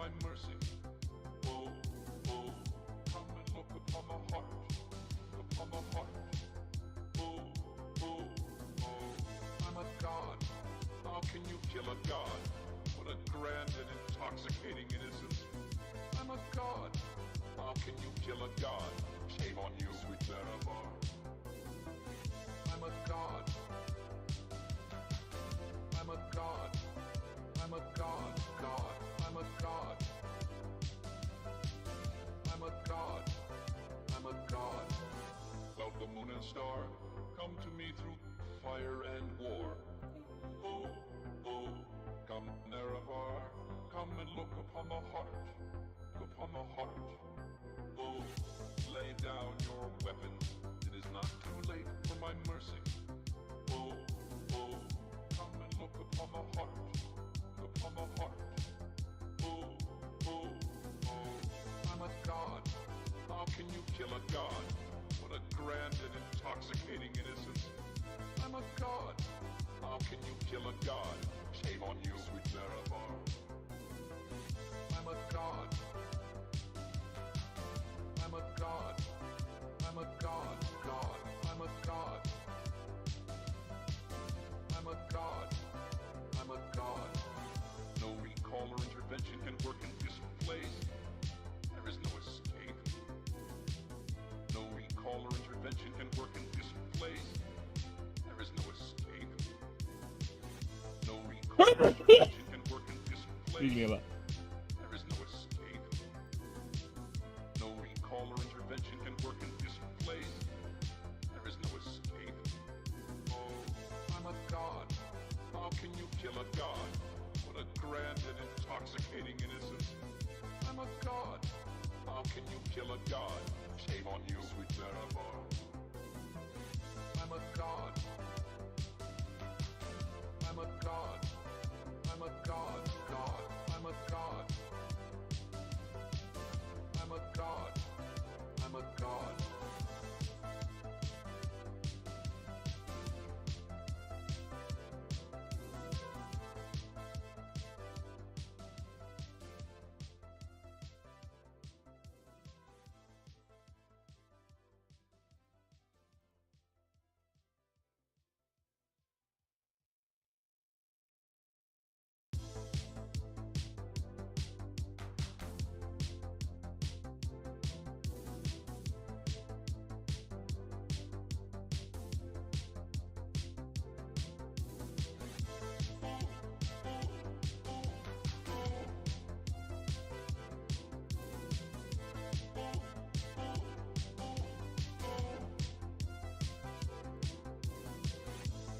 my mercy. Oh, oh, come and look upon my heart, upon my heart. Oh, oh, oh, I'm a god. How can you kill a god? What a grand and intoxicating innocence. I'm a god. How can you kill a god? Shame on you, sweet Therabar. I'm a god. I'm a god. I'm a god. God. I'm a god. I'm a god. I'm a god. Cloud, the moon and star, come to me through fire and war. Oh, oh, come Nerevar, come and look upon the heart, upon the heart. Oh, lay down your weapons, it is not too late for my mercy. Oh, oh, come and look upon the heart, upon the heart. Oh, oh, oh, I'm a god. How can you kill a god? What a grand and intoxicating innocence. I'm a god. How can you kill a god? Shame on you, sweet Nerevar. I'm a god. I'm a god. I'm a god. God. I'm a god. I'm a god. I'm a god. No recall or intervention can work in this place. There is no escape. No recall or intervention can work in this place. There is no escape. No recall or intervention can work in this place. There is no escape. No recall or intervention can work in this place. There is no escape. Oh, I'm a god. How can you kill a god? What a grand and intoxicating innocence. I'm a god. How can you kill a god? Shame on you, sweet Therabar. I'm a god. I'm a god. I'm a god. God. I'm a god. I'm a god. I'm a god.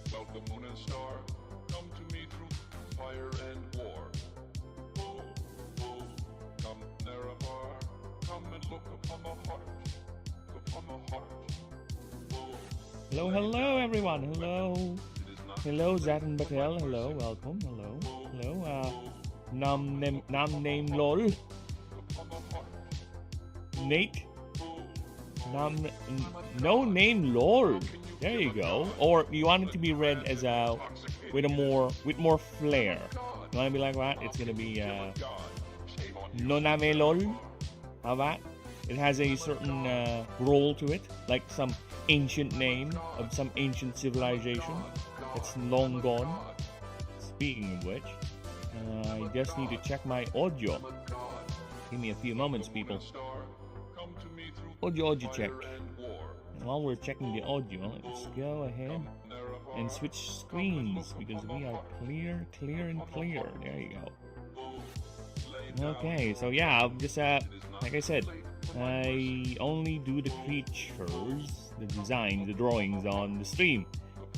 Cloud, the moon and star, come to me through fire and war. Oh, oh, come Nerevar, come and look upon the heart, upon the heart. Oh, Hello, hello everyone. Hello, Zatin Patel. Hello, welcome. Hello. Nam name lol. Nate. No name lol. There you go. Or you want it to be read as with more flair. You want to be like that? It's gonna be no name lol. How about? It has a certain role to it, like some ancient name of some ancient civilization that's long gone. Speaking of which, I just need to check my audio. Give me a few moments, people. Audio check. And while we're checking the audio, let's go ahead and switch screens because we are clear. There you go. Okay, so yeah, I'll just like I said, I only do the creatures, the designs, the drawings on the stream.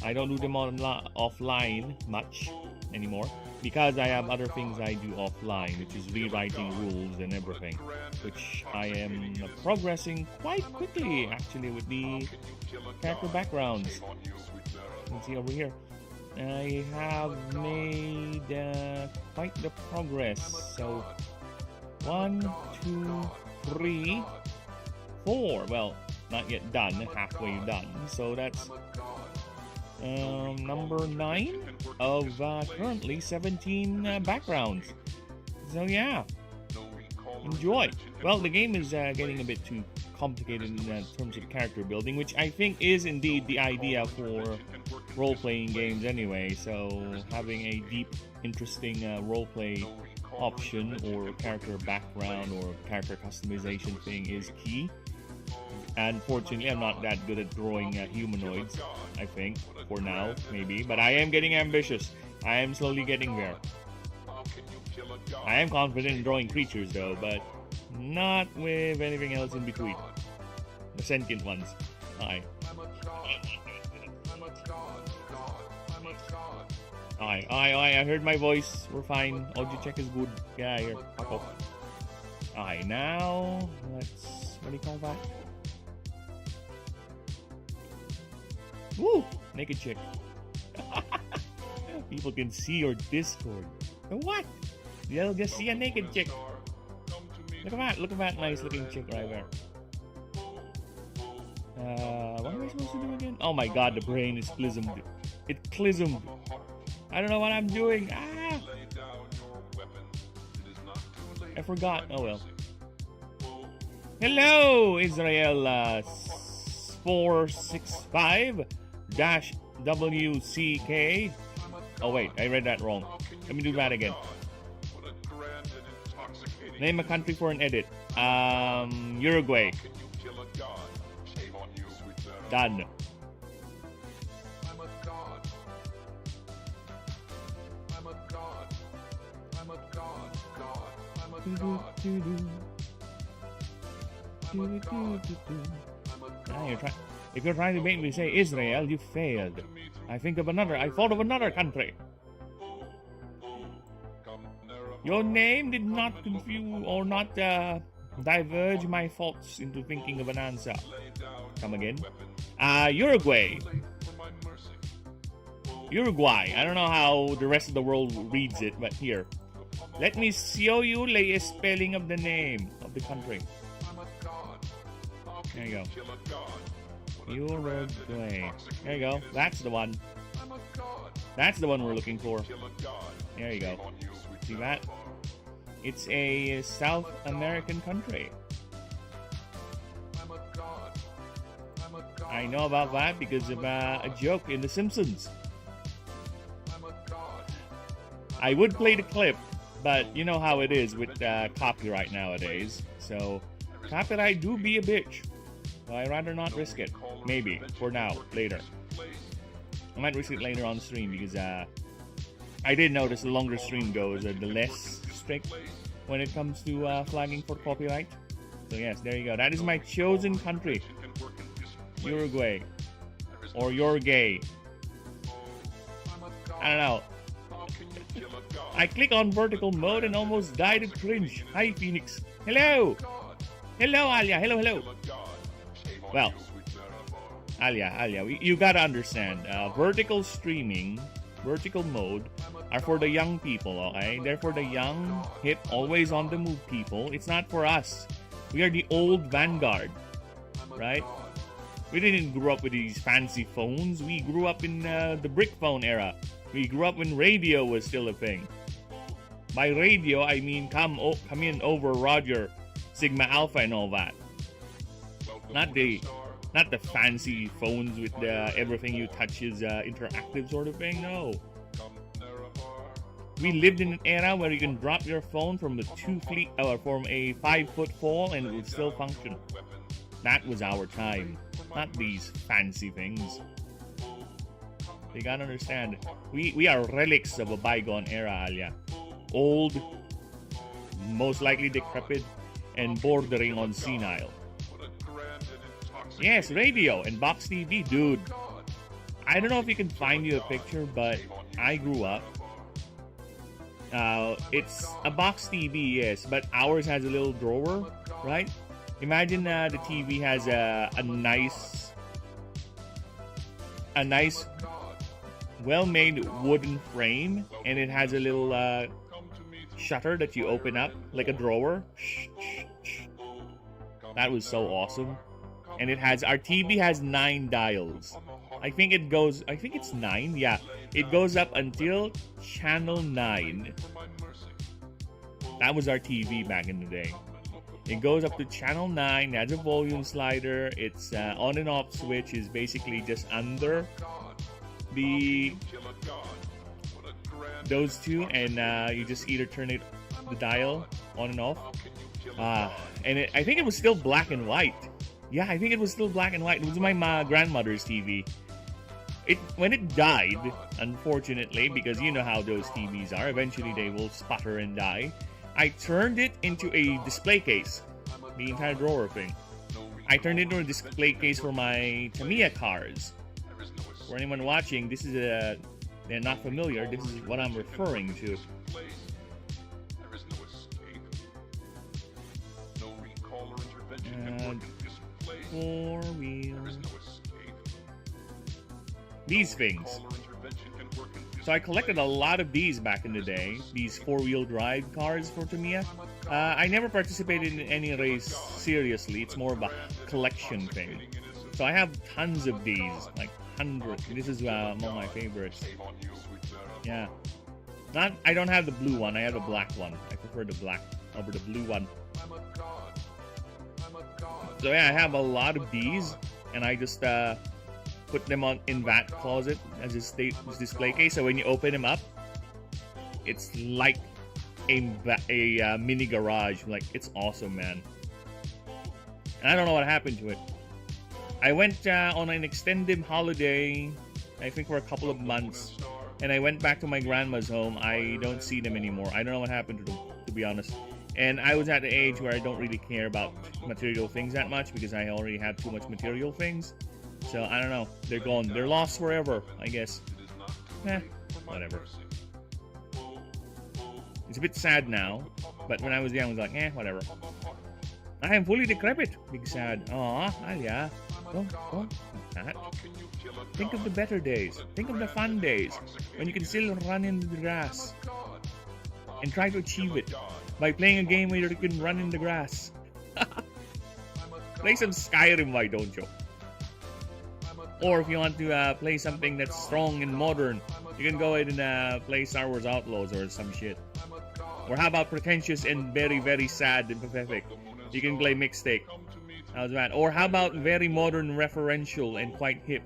I don't do them offline much anymore because I have other things I do offline, which is rewriting rules and everything, which I am progressing quite quickly actually with the character backgrounds. You can see over here I have made quite the progress. So 1, 2, 3, 4. Well, not yet done, halfway done. So that's number 9 of currently 17 backgrounds. So yeah, enjoy. Well, the game is getting a bit too complicated in terms of character building, which I think is indeed the idea for role-playing games anyway. So having a deep, interesting role-play option or character background or character customization thing is key. Unfortunately, I'm not that good at drawing humanoids, I think, for now, maybe. But I am getting ambitious. I am slowly getting there. I am confident in drawing creatures, though, but not with anything else in between. The sentient ones. Aye. Aye, I heard my voice. We're fine. Audio check is good. Yeah, here. Fuck off. Aye, now, let's... What do you call that? Woo! Naked chick. People can see your Discord. What? They'll just see a naked chick. Look at that nice looking chick right there. What am I supposed to do again? Oh my god, the brain is clismed. It clismed. I don't know what I'm doing. Ah! I forgot. Oh well. Hello, Israel 465-WCK. Oh wait, I read that wrong. Let me do that again. Name a country for an edit. Uruguay. Done. If you're trying to make me say Israel, you failed. I thought of another country. Your name did not confuse or not diverge my thoughts into thinking of an answer. Come again. Uruguay. Uruguay. I don't know how the rest of the world reads it, but here. Let me show you the spelling of the name of the country. There you go. Uruguay. There you go. That's the one. That's the one we're looking for. There you go. See that? It's a South American country. I know about that because of a joke in The Simpsons. I would play the clip, but you know how it is with copyright nowadays. So, copyright do be a bitch. So I'd rather not risk it. Maybe. For now. Later. I might risk it later on stream because I did notice the longer stream goes, the less strict when it comes to flagging for copyright. So yes, there you go. That is my chosen country. Uruguay. Or Uruguay. I don't know. I click on vertical mode and almost died of cringe. Hi, Phoenix. Hello! Hello, Alia. Hello. Well, Alia, you gotta understand. Vertical streaming, vertical mode, are for the young people, okay? They're for the young, hip, always on the move people. It's not for us. We are the old vanguard, right? We didn't grow up with these fancy phones. We grew up in the brick phone era. We grew up when radio was still a thing. By radio, I mean come in over Roger, Sigma Alpha, and all that. Not the fancy phones with everything you touch is interactive sort of thing. No. We lived in an era where you can drop your phone from a 5-foot fall and it would still function. That was our time, not these fancy things. You gotta understand, we are relics of a bygone era, Alia. Old, most likely decrepit, and bordering on senile. Yes, radio and box TV, dude. I don't know if you can find you a picture, but I grew up. It's a box TV, yes, but ours has a little drawer, right? Imagine the TV has a nice, well-made wooden frame, and it has a little shutter that you open up like a drawer. That was so awesome. And our TV has 9 dials. I think it's 9, yeah. It goes up until channel 9. That was our TV back in the day. It goes up to channel 9, has a volume slider. Its on and off switch is basically just under those two, and you just either turn the dial on and off. And I think it was still black and white. Yeah, I think it was still black and white. It was my grandmother's TV. When it died, unfortunately, because you know how those TVs are, eventually they will sputter and die. I turned it into a display case. The entire drawer thing. I turned it into a display case for my Tamiya cars. For anyone watching, this is they're not familiar, this is what I'm referring to. Four wheels. These things. So I collected a lot of these back in the day. These four-wheel drive cars for Tamiya. I never participated in any race seriously. It's more of a collection thing. So I have tons of these, like hundreds. This is among my favorites. Yeah. I don't have the blue one. I have the black one. I prefer the black over the blue one. So yeah, I have a lot of these, and I just put them in that closet as a display case. So when you open them up, it's like a mini garage. Like, it's awesome, man. And I don't know what happened to it. I went on an extended holiday, I think for a couple of months, and I went back to my grandma's home. I don't see them anymore. I don't know what happened to them, to be honest. And I was at the age where I don't really care about material things that much because I already have too much material things. So, I don't know. They're gone. They're lost forever, I guess. Whatever. It's a bit sad now, but when I was young, I was like, whatever. I am fully decrepit. Big sad. Aw, Alia. Don't that. Think of the better days. Think of the fun days when you can still run in the grass and try to achieve it by playing a game where you can run in the grass. Play some Skyrim, why don't you? Or if you want to play something that's strong and modern, you can go ahead and play Star Wars Outlaws or some shit. Or how about pretentious and very, very sad and pathetic? You can play Mixtape. How's that? Or how about very modern, referential, and quite hip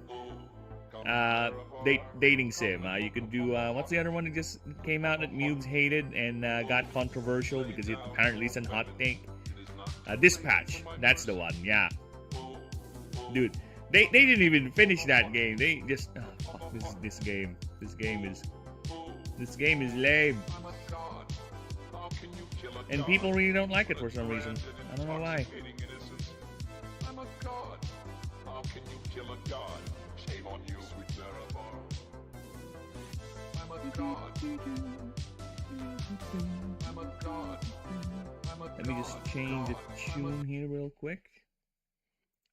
dating sim? You could do, what's the other one that just came out that Mubes hated and got controversial because it apparently is a hot take? Dispatch. That's the one, yeah. Dude, they didn't even finish that game. They just, fuck this game. This game is lame. And people really don't like it for some reason. I don't know why. Let me just change the tune here real quick.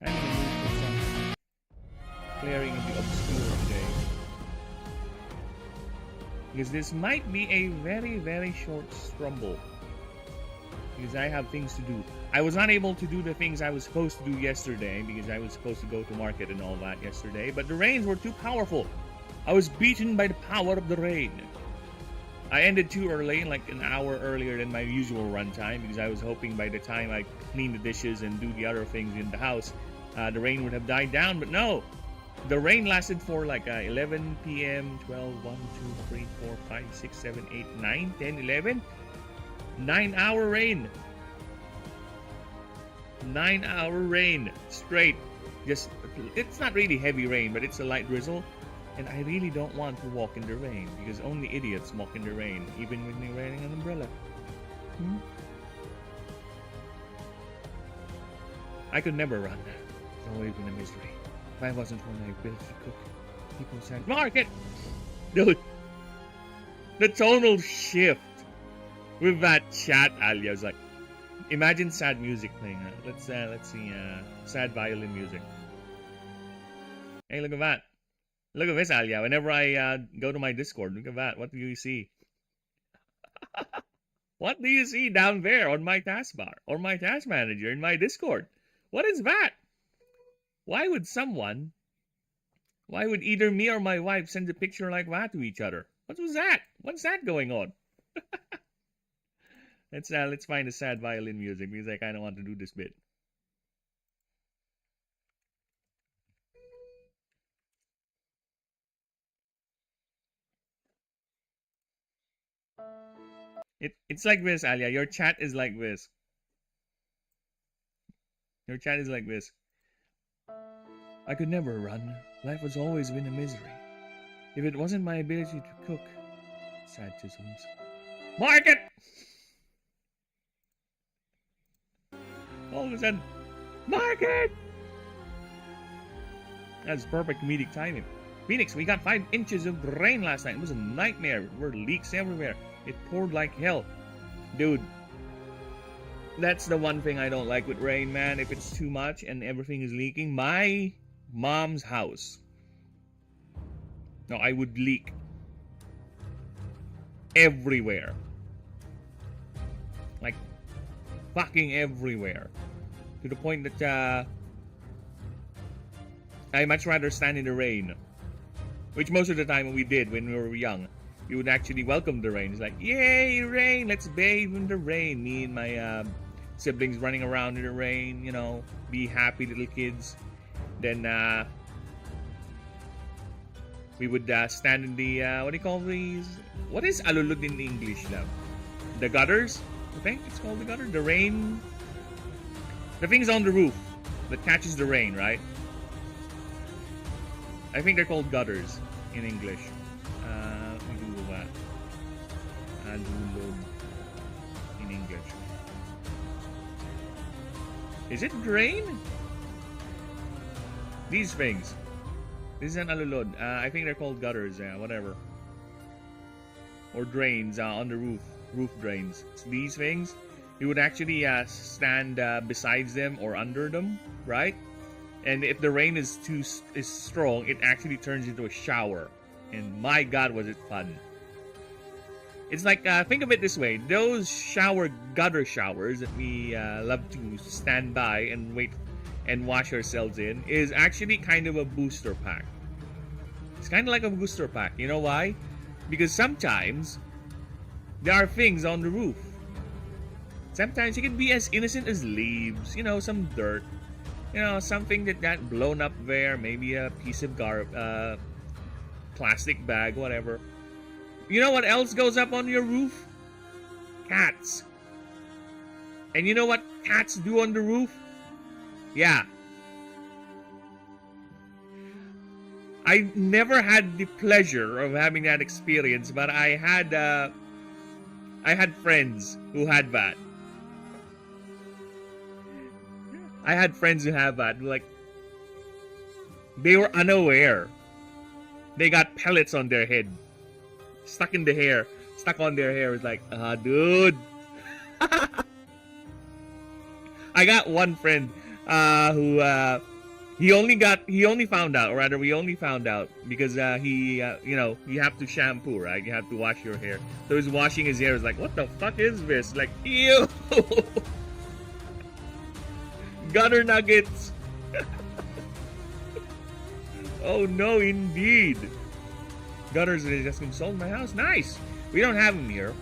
I'm gonna move for some clearing of the obscure today. Because this might be a very, very short strumble. Because I have things to do. I was not able to do the things I was supposed to do yesterday because I was supposed to go to market and all that yesterday. But the rains were too powerful. I was beaten by the power of the rain. I ended too early, like an hour earlier than my usual run time, because I was hoping by the time I clean the dishes and do the other things in the house, the rain would have died down. But no, the rain lasted for like 11 p.m., 12, 1, 2, 3, 4, 5, 6, 7, 8, 9, 10, 11. 9-hour rain. 9-hour rain. Straight. Just, it's not really heavy rain, but it's a light drizzle. And I really don't want to walk in the rain, because only idiots walk in the rain, even when they're wearing an umbrella. I could never run. It's always been a mystery. If I wasn't when I built to cook, people said, "Market!" Dude, the tonal shift with that chat, Alia, was like, imagine sad music playing. Let's see, sad violin music. Hey, look at that. Look at this, Alia. Whenever I go to my Discord, look at that. What do you see? What do you see down there on my taskbar? Or my task manager in my Discord? What is that? Why would either me or my wife send a picture like that to each other? What was that? What's that going on? Let's find a sad violin music because I kind of want to do this bit. It's like this, Alia. Your chat is like this. Your chat is like this. I could never run. Life has always been a misery. If it wasn't my ability to cook. Sad tisms. Market! All of a sudden, Market! That's perfect comedic timing. Phoenix, we got 5 inches of rain last night. It was a nightmare. There were leaks everywhere. It poured like hell. Dude, that's the one thing I don't like with rain, man. If it's too much and everything is leaking. My mom's house. No, I would leak everywhere. Like, fucking everywhere. To the point that, I much rather stand in the rain. Which most of the time we did when we were young. We would actually welcome the rain. It's like, yay, rain, let's bathe in the rain. Me and my siblings running around in the rain, you know, be happy little kids. Then we would stand in the, what do you call these? What is alulod in English now? The gutters? I think it's called the gutter. The rain. The things on the roof that catches the rain, right? I think they're called gutters in English. Let me Google that. Alulod in English. Is it drain? These things. This is an alulod. I think they're called gutters. Whatever. Or drains on the roof. Roof drains. So these things, you would actually stand besides them or under them, right? And if the rain is strong, it actually turns into a shower. And my God, was it fun! It's like, think of it this way: those gutter showers that we love to stand by and wait and wash ourselves in is actually kind of a booster pack. It's kind of like a booster pack. You know why? Because sometimes there are things on the roof. Sometimes it can be as innocent as leaves, you know, some dirt, you know, something that got blown up there, maybe a piece of plastic bag, whatever. You know what else goes up on your roof? Cats. And you know what cats do on the roof? Yeah. I never had the pleasure of having that experience, but I had friends who had that. I had friends who have that. Like, they were unaware. They got pellets on their head. Stuck in the hair. Stuck on their hair. It's like, dude. I got one friend who he only found out, or rather we only found out because you know, you have to shampoo, right? You have to wash your hair. So he's washing his hair. It's like, what the fuck is this? Like, ew. Gutter nuggets. Oh no, indeed. Gutters just installed in my house. Nice. We don't have them here.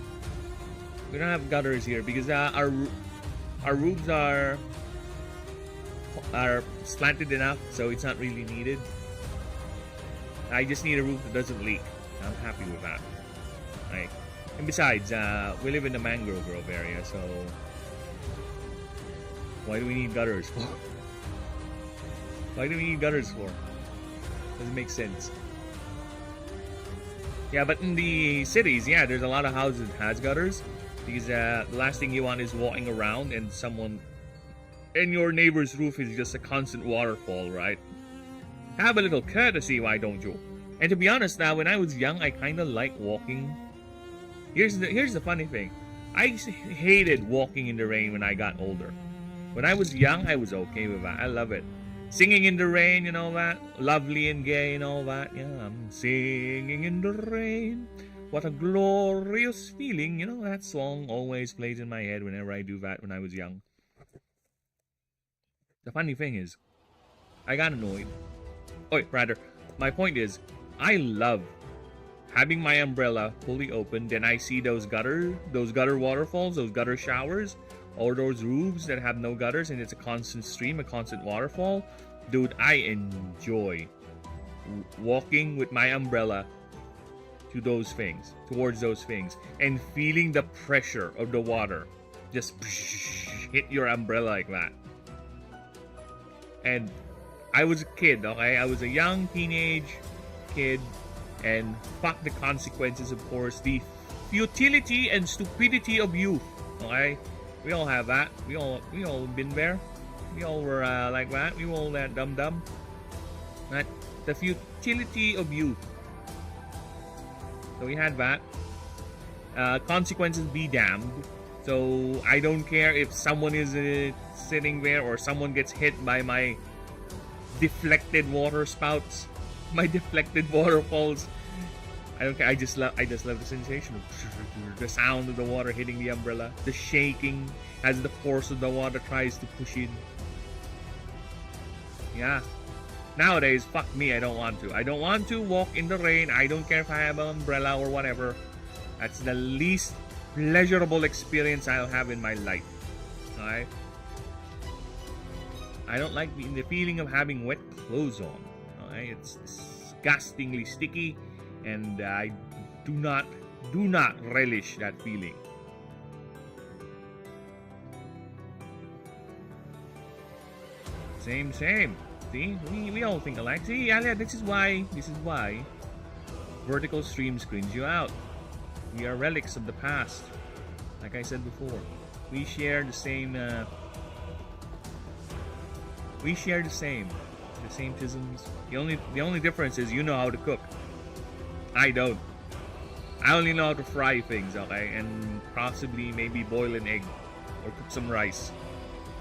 We don't have gutters here because our roofs are slanted enough, so it's not really needed. I just need a roof that doesn't leak. I'm happy with that. Right. And besides, we live in the mangrove grove area, so why do we need gutters for? Why do we need gutters for? Doesn't make sense. Yeah, but in the cities, yeah, there's a lot of houses that has gutters because the last thing you want is walking around and your neighbor's roof is just a constant waterfall, right? Have a little courtesy, why don't you? And to be honest, now when I was young, I kind of liked walking. Here's the funny thing: I hated walking in the rain when I got older. When I was young, I was okay with that. I love it. Singing in the rain, you know that? Lovely and gay and all that. Yeah, I'm singing in the rain. What a glorious feeling. You know, that song always plays in my head whenever I do that when I was young. The funny thing is, I got annoyed. Oh, rather, my point is, I love having my umbrella fully open, then I see those gutter waterfalls, those gutter showers, or those roofs that have no gutters, and it's a constant stream, a constant waterfall. Dude, I enjoy walking with my umbrella to those things, towards those things, and feeling the pressure of the water just hit your umbrella like that. And I was a kid, okay? I was a young teenage kid, and fuck the consequences, of course. The futility and stupidity of youth, okay? We all have that. We all been there. We all were like that. We all that dumb. Right? The futility of youth. So we had that. Consequences be damned. So I don't care if someone is sitting there or someone gets hit by my deflected water spouts, my deflected waterfalls. I don't care. I just love the sensation of the sound of the water hitting the umbrella, the shaking as the force of the water tries to push in. Yeah. Nowadays, fuck me, I don't want to. I don't want to walk in the rain. I don't care if I have an umbrella or whatever. That's the least pleasurable experience I'll have in my life. Alright? I don't like the feeling of having wet clothes on. Alright? It's disgustingly sticky, and I do not relish that feeling. Same. See, we all think alike. See, Alia, this is why vertical stream screens you out. We are relics of the past. Like I said before, we share the same. We share the same tisms. The only difference is you know how to cook. I don't. I only know how to fry things, okay, and possibly maybe boil an egg or cook some rice.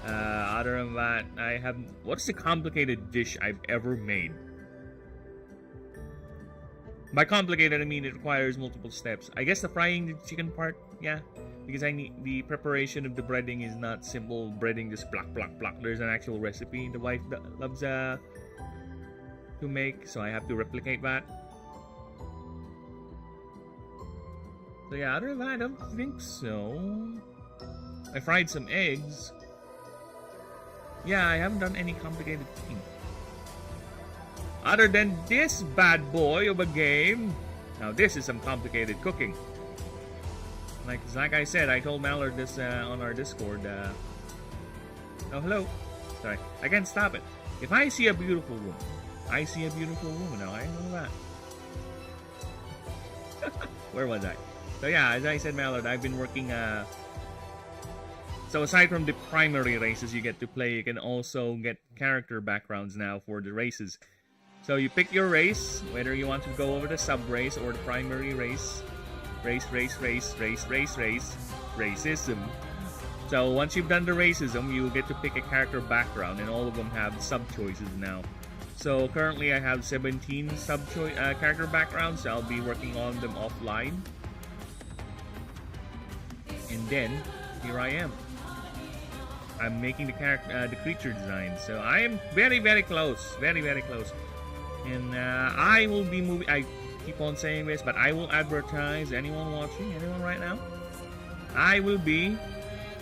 Other than that, I have. What's the complicated dish I've ever made? By complicated, I mean it requires multiple steps. I guess the frying the chicken part, yeah, because I need the preparation of the breading is not simple breading, just block. There's an actual recipe the wife loves to make, so I have to replicate that. So yeah, other than that, I don't think so. I fried some eggs. Yeah, I haven't done any complicated thing. Other than this bad boy of a game. Now this is some complicated cooking. Like I said, I told Mallard this on our Discord. Oh, hello. Sorry, I can't stop it. If I see a beautiful woman, now I know that. Where was I? So yeah, as I said, Mallard, I've been working. So aside from the primary races you get to play, you can also get character backgrounds now for the races. So you pick your race, whether you want to go over the sub-race or the primary race. Racism. So once you've done the racism, you get to pick a character background, and all of them have sub-choices now. So currently I have 17 character backgrounds, so I'll be working on them offline. And then, here I am. I'm making the creature design, so I am very close, very close. And I will be moving. I keep on saying this, but I will advertise. Anyone watching? Anyone right now? I will be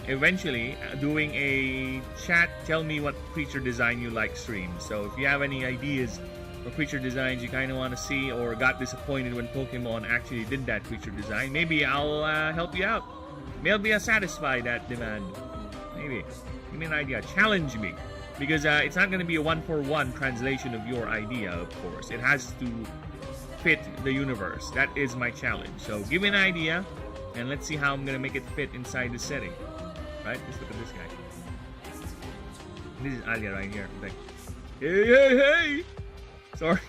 eventually doing a chat. Tell me what creature design you like stream. So if you have any ideas for creature designs you kind of want to see, or got disappointed when Pokemon actually did that creature design, maybe I'll help you out. Maybe I'll satisfy that demand. Maybe. Give me an idea. Challenge me. Because it's not going to be a one-for-one translation of your idea, of course. It has to fit the universe. That is my challenge. So give me an idea, and let's see how I'm going to make it fit inside the setting. Right? Just look at this guy. This is Alia right here. Like, hey! Sorry.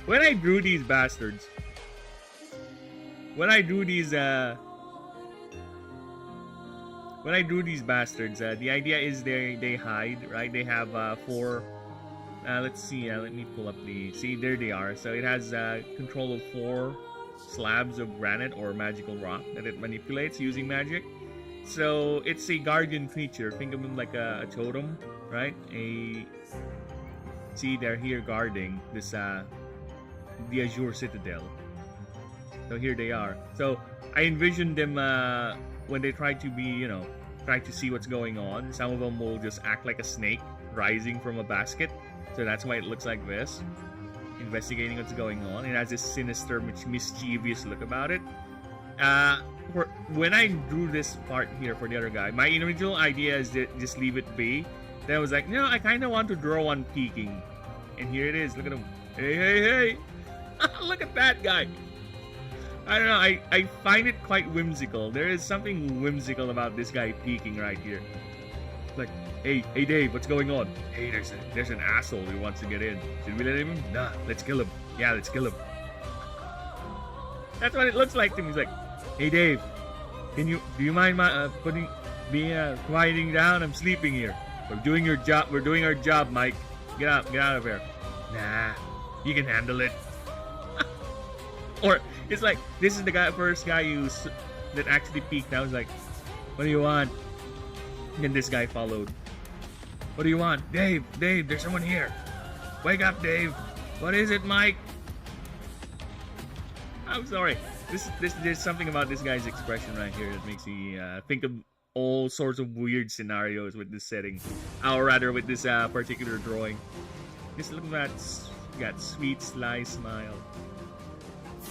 When I drew these bastards, the idea is they hide, right? They have 4. Let's see. Let me pull up the. See, there they are. So it has control of 4 slabs of granite or magical rock that it manipulates using magic. So it's a guardian creature. Think of him like a totem, right? See, they're here guarding this the Azure Citadel. So here they are. So I envisioned them when they try to be, try to see what's going on. Some of them will just act like a snake rising from a basket. So that's why it looks like this. Investigating what's going on. It has this sinister, mischievous look about it. When I drew this part here for the other guy, my original idea is to just leave it be. Then I was like, no, I kind of want to draw one peeking. And here it is. Look at him. Hey, hey, hey. Look at that guy. I don't know. I find it quite whimsical. There is something whimsical about this guy peeking right here. Like, hey Dave, what's going on? Hey, there's an asshole who wants to get in. Should we let him in? Nah, let's kill him. Yeah, let's kill him. That's what it looks like to me. He's like, hey Dave, do you mind quieting down? I'm sleeping here. We're doing your job. We're doing our job, Mike. Get out of here. Nah, you can handle it. Or it's like this is the first guy that actually peeked. I was like, what do you want? And then this guy followed. What do you want? Dave, there's someone here. Wake up, Dave. What is it, Mike? I'm sorry. There's something about this guy's expression right here that makes me think of all sorts of weird scenarios with this setting. Or rather, with this particular drawing. Just look at that. Got sweet, sly smile.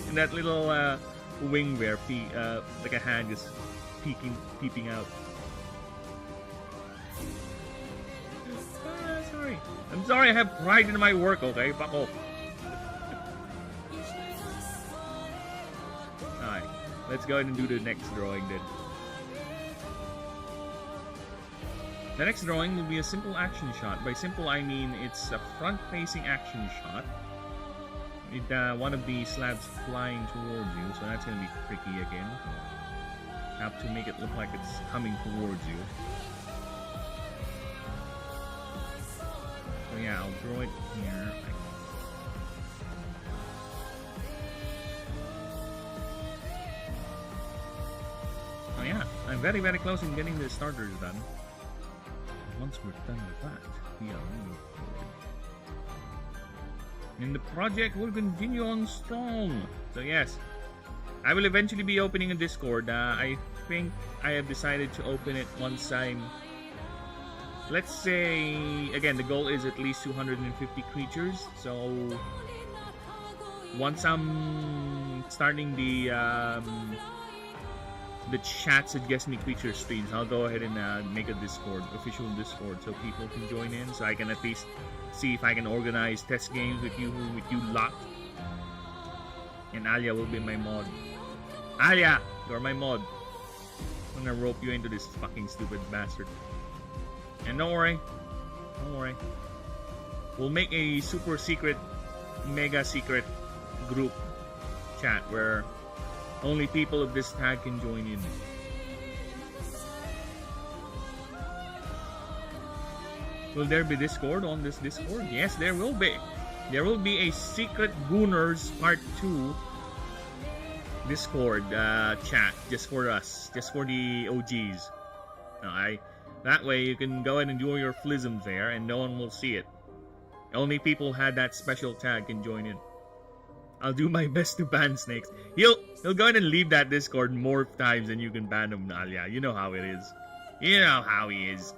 And that little wing there, like a hand just peeping out. Sorry. I'm sorry, I have pride in my work, okay? Fuck off. Alright, let's go ahead and do the next drawing then. The next drawing will be a simple action shot. By simple, I mean it's a front-facing action shot. One of the slabs flying towards you, so that's going to be tricky again. Have to make it look like it's coming towards you. So yeah, I'll draw it here. Oh yeah, I'm very, very close in getting the starters done. Once we're done with that, we are moving forward. And the project will continue on strong. So yes, I will eventually be opening a Discord. I think I have decided to open it once I'm... Let's say, again, the goal is at least 250 creatures. So once I'm starting the chat suggest me creature streams, I'll go ahead and make a Discord, official Discord, so people can join in, so I can at least see if I can organize test games with you lot. And Alia will be my mod. Alia, you're my mod. I'm gonna rope you into this fucking stupid bastard. And don't worry, we'll make a super secret, mega secret group chat where only people of this tag can join in. Will there be Discord on this Discord? Yes, there will be. There will be a Secret Gooners Part 2 Discord chat just for us, just for the OGs. That way you can go ahead and do your flisms there and no one will see it. Only people who had that special tag can join in. I'll do my best to ban snakes. He'll go ahead and leave that Discord more times than you can ban him, Nalia. You know how it is. You know how he is.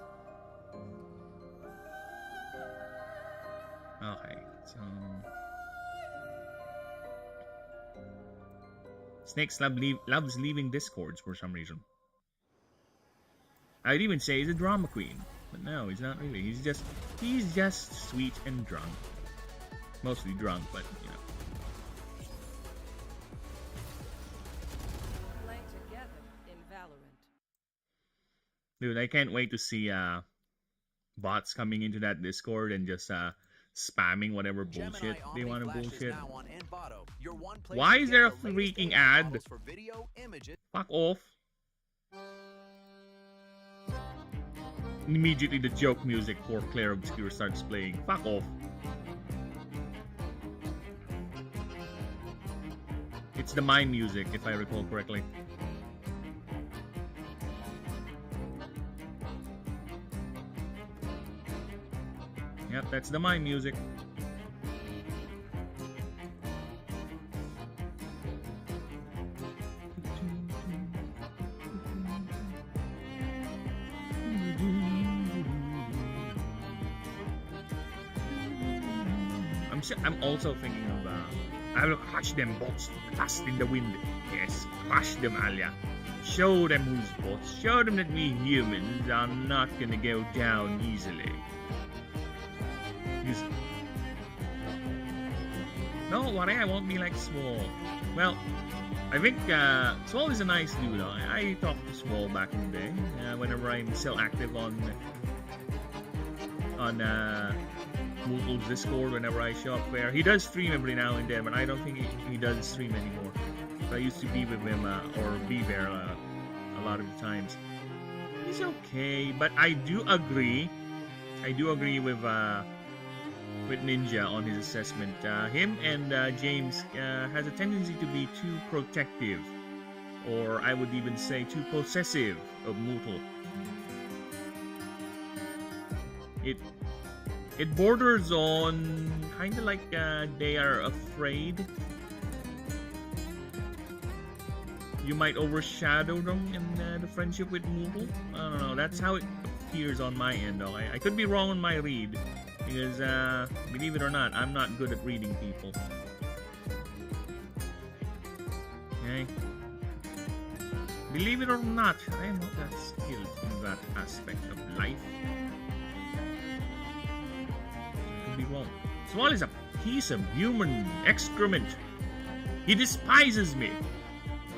Okay, so... Snakes loves leaving Discords for some reason. I'd even say he's a drama queen. But no, he's not really. He's just sweet and drunk. Mostly drunk, but, you know. Dude, I can't wait to see bots coming into that Discord and just spamming whatever bullshit they want to bullshit. Why is there a freaking ad? Fuck off. Immediately the joke music for Claire Obscure starts playing. Fuck off. It's the mime music, if I recall correctly. Yep, that's the mime music. I'm also thinking of I will crush them bots fast in the wind. Yes, crush them, Alia. Show them who's boss. Show them that we humans are not gonna go down easily. No, worry, I won't be like Swole. Well, I think Swole is a nice dude. I talked to Swole back in the day whenever I'm still active on Mootle's Discord. Whenever I show up there, he does stream every now and then, but I don't think he does stream anymore. I used to be with him or be there a lot of the times. He's okay, but I do agree with Ninja on his assessment. Him and James has a tendency to be too protective, or I would even say too possessive of Mootle. It borders on kind of like they are afraid you might overshadow them in the friendship with Mootle. I don't know, that's how it appears on my end though. I could be wrong on my read, because believe it or not, I'm not good at reading people. Okay? Believe it or not, I am not that skilled in that aspect of life. I could be wrong. Swall is a piece of human excrement. He despises me.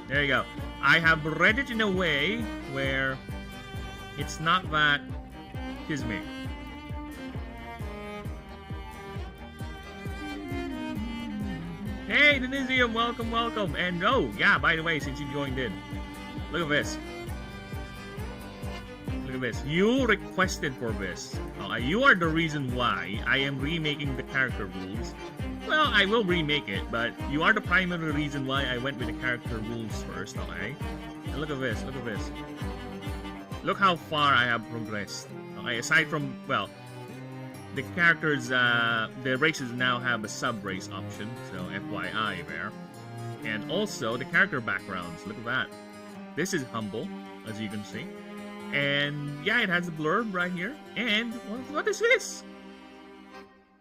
There you go. I have read it in a way where it's not that kiss me. Hey, Denisium, welcome, welcome. And oh, yeah, by the way, since you joined in, look at this. Look at this. You requested for this. You are the reason why I am remaking the character rules. Well, I will remake it, but you are the primary reason why I went with the character rules first, okay? And look at this, look at this. Look how far I have progressed. Okay, aside from, well, the characters, the races now have a sub-race option, so FYI there. And also, the character backgrounds, look at that. This is humble, as you can see. And yeah, it has a blurb right here. And what is this?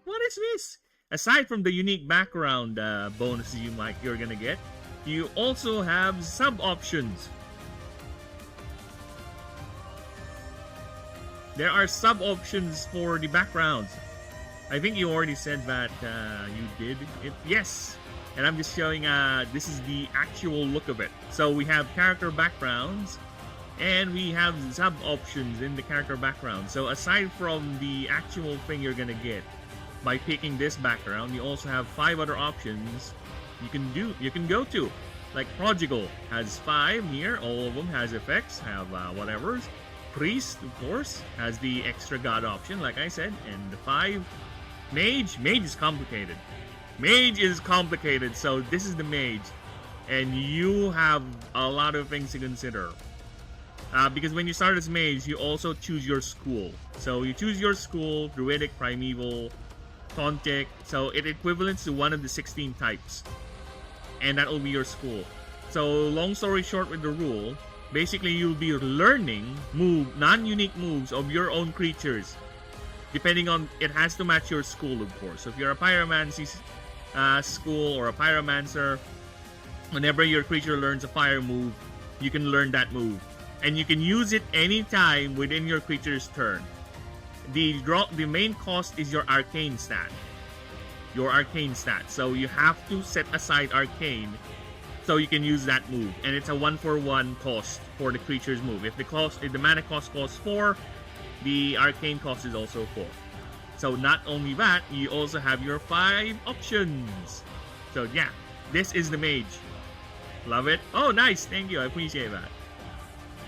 What is this? Aside from the unique background bonuses you're gonna get, you also have sub-options. There are sub-options for the backgrounds. I think you already said that you did it. Yes! And I'm just showing, this is the actual look of it. So we have character backgrounds, and we have sub-options in the character background. So aside from the actual thing you're gonna get by picking this background, you also have 5 other options you can go to. Like Prodigal has 5 here, all of them has effects, have whatever's. Priest, of course, has the extra god option, like I said, and the 5. Mage is complicated. Mage is complicated, so this is the mage. And you have a lot of things to consider. Because when you start as mage, you also choose your school. So you choose your school, Druidic, Primeval, Tontic, so it equivalents to one of the 16 types. And that will be your school. So long story short with the rule, basically you'll be learning non-unique moves of your own creatures. Depending on, it has to match your school, of course. So if you're a Pyromancy school or a Pyromancer, whenever your creature learns a fire move, you can learn that move. And you can use it anytime within your creature's turn. The main cost is your arcane stat. Your arcane stat. So you have to set aside arcane so you can use that move. And it's a 1-for-1 cost for the creature's move. If the mana cost costs 4, the arcane cost is also 4. So not only that, you also have your 5 options. So yeah, this is the mage. Love it. Oh, nice. Thank you. I appreciate that.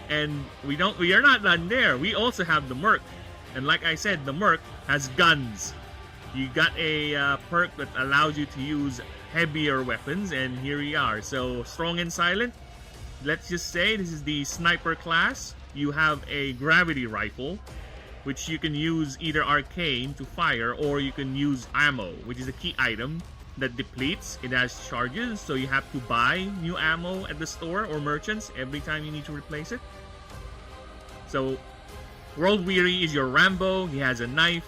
And we are not done there. We also have the Merc. And like I said, the Merc has guns. You got a perk that allows you to use heavier weapons, and here we are. So strong and silent. Let's just say this is the sniper class. You have a gravity rifle, which you can use either arcane to fire, or you can use ammo, which is a key item that depletes. It has charges, so you have to buy new ammo at the store or merchants every time you need to replace it. So World Weary is your Rambo. He has a knife.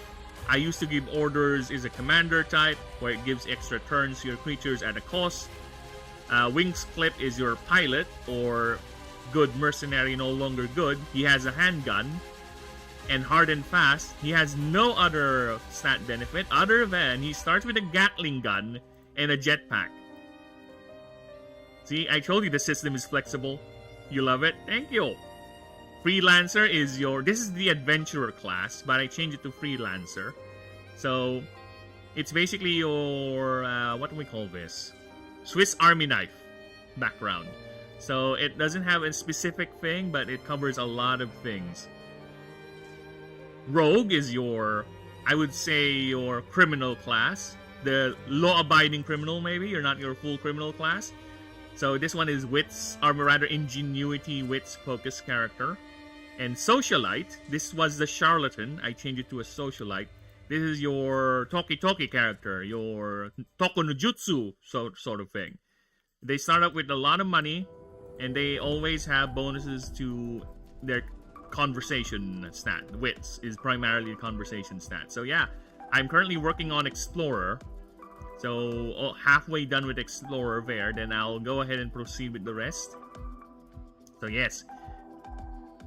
I used to give orders is a commander type, where it gives extra turns to your creatures at a cost. Wings Clip is your pilot, or good mercenary, no longer good. He has a handgun. And Hard and Fast, he has no other stat benefit other than he starts with a Gatling gun and a jetpack. See, I told you the system is flexible. You love it? Thank you. Freelancer is this is the adventurer class, but I changed it to freelancer. So, it's basically your, what do we call this? Swiss Army knife background. So, it doesn't have a specific thing, but it covers a lot of things. Rogue is I would say your criminal class. The law-abiding criminal, maybe. You're not your full criminal class. So this one is Wits, or rather Ingenuity, Wits, Focus character. And Socialite, this was the Charlatan. I changed it to a Socialite. This is your Toki character, your Toko no Jutsu sort of thing. They start up with a lot of money, and they always have bonuses to their conversation stat. Wits is primarily a conversation stat. So yeah, I'm currently working on Explorer. So halfway done with Explorer there, then I'll go ahead and proceed with the rest. So yes,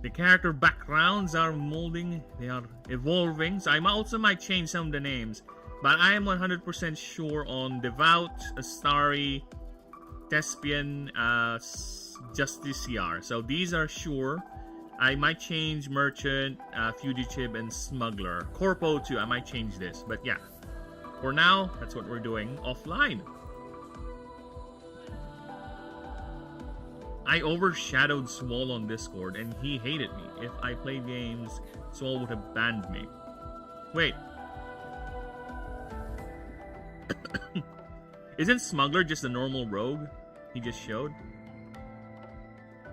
the character backgrounds are molding, they are evolving. So I also might change some of the names, but I am 100% sure on Devout, Astari, Thespian, Justiciar. So these are sure. I might change Merchant, Fugitive, and Smuggler. Corpo too, I might change this. But yeah, for now, that's what we're doing offline. I overshadowed Swall on Discord, and he hated me. If I played games, Swall would have banned me. Wait. Isn't Smuggler just a normal rogue he just showed?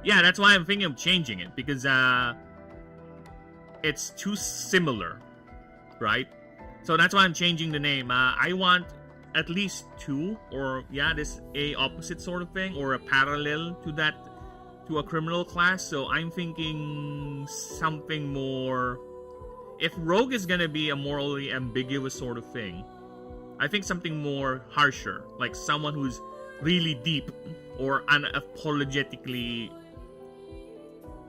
Yeah, that's why I'm thinking of changing it, because it's too similar, right? So that's why I'm changing the name. I want at least two, or yeah, this a opposite sort of thing, or a parallel to that, to a criminal class. So I'm thinking something more. If Rogue is gonna be a morally ambiguous sort of thing, I think something more harsher, like someone who's really deep or unapologetically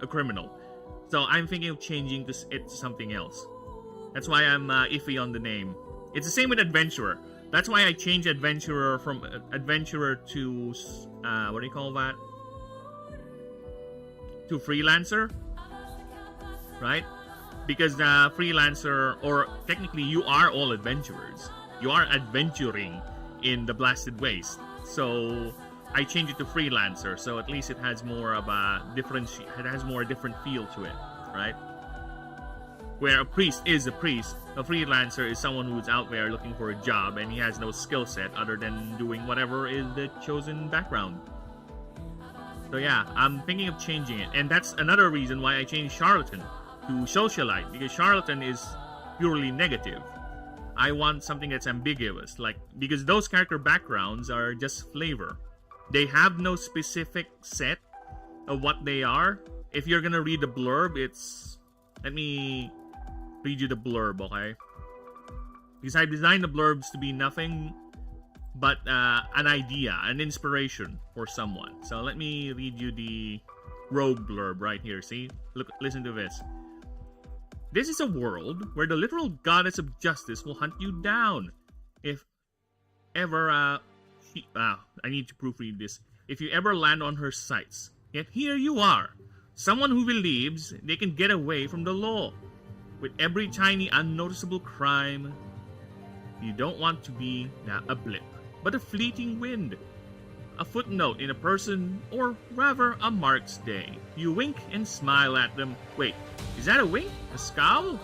a criminal. So I'm thinking of changing it to something else. That's why I'm iffy on the name. It's the same with Adventurer. That's why I changed Adventurer from Adventurer to what do you call that? To Freelancer, right? Because Freelancer, or technically you are all adventurers. You are adventuring in the Blasted Waste. So I changed it to Freelancer, so at least it has more of a different feel to it, right? Where a priest is a priest, a freelancer is someone who's out there looking for a job and he has no skill set other than doing whatever is the chosen background. So yeah, I'm thinking of changing it, and that's another reason why I changed Charlatan to Socialite, because Charlatan is purely negative. I want something that's ambiguous, because those character backgrounds are just flavor. They have no specific set of what they are. If you're gonna read the blurb, let me read you the blurb, okay? Because I designed the blurbs to be nothing but an idea, an inspiration for someone. So let me read you the Rogue blurb right here. See? Listen to this. This is a world where the literal goddess of justice will hunt you down. If ever, I need to proofread this. If you ever land on her sights. Yet here you are. Someone who believes they can get away from the law. With every tiny unnoticeable crime, you don't want to be a blip, but a fleeting wind. A footnote in a person, or rather a Mark's day. You wink and smile at them. Wait, is that a wink? A scowl?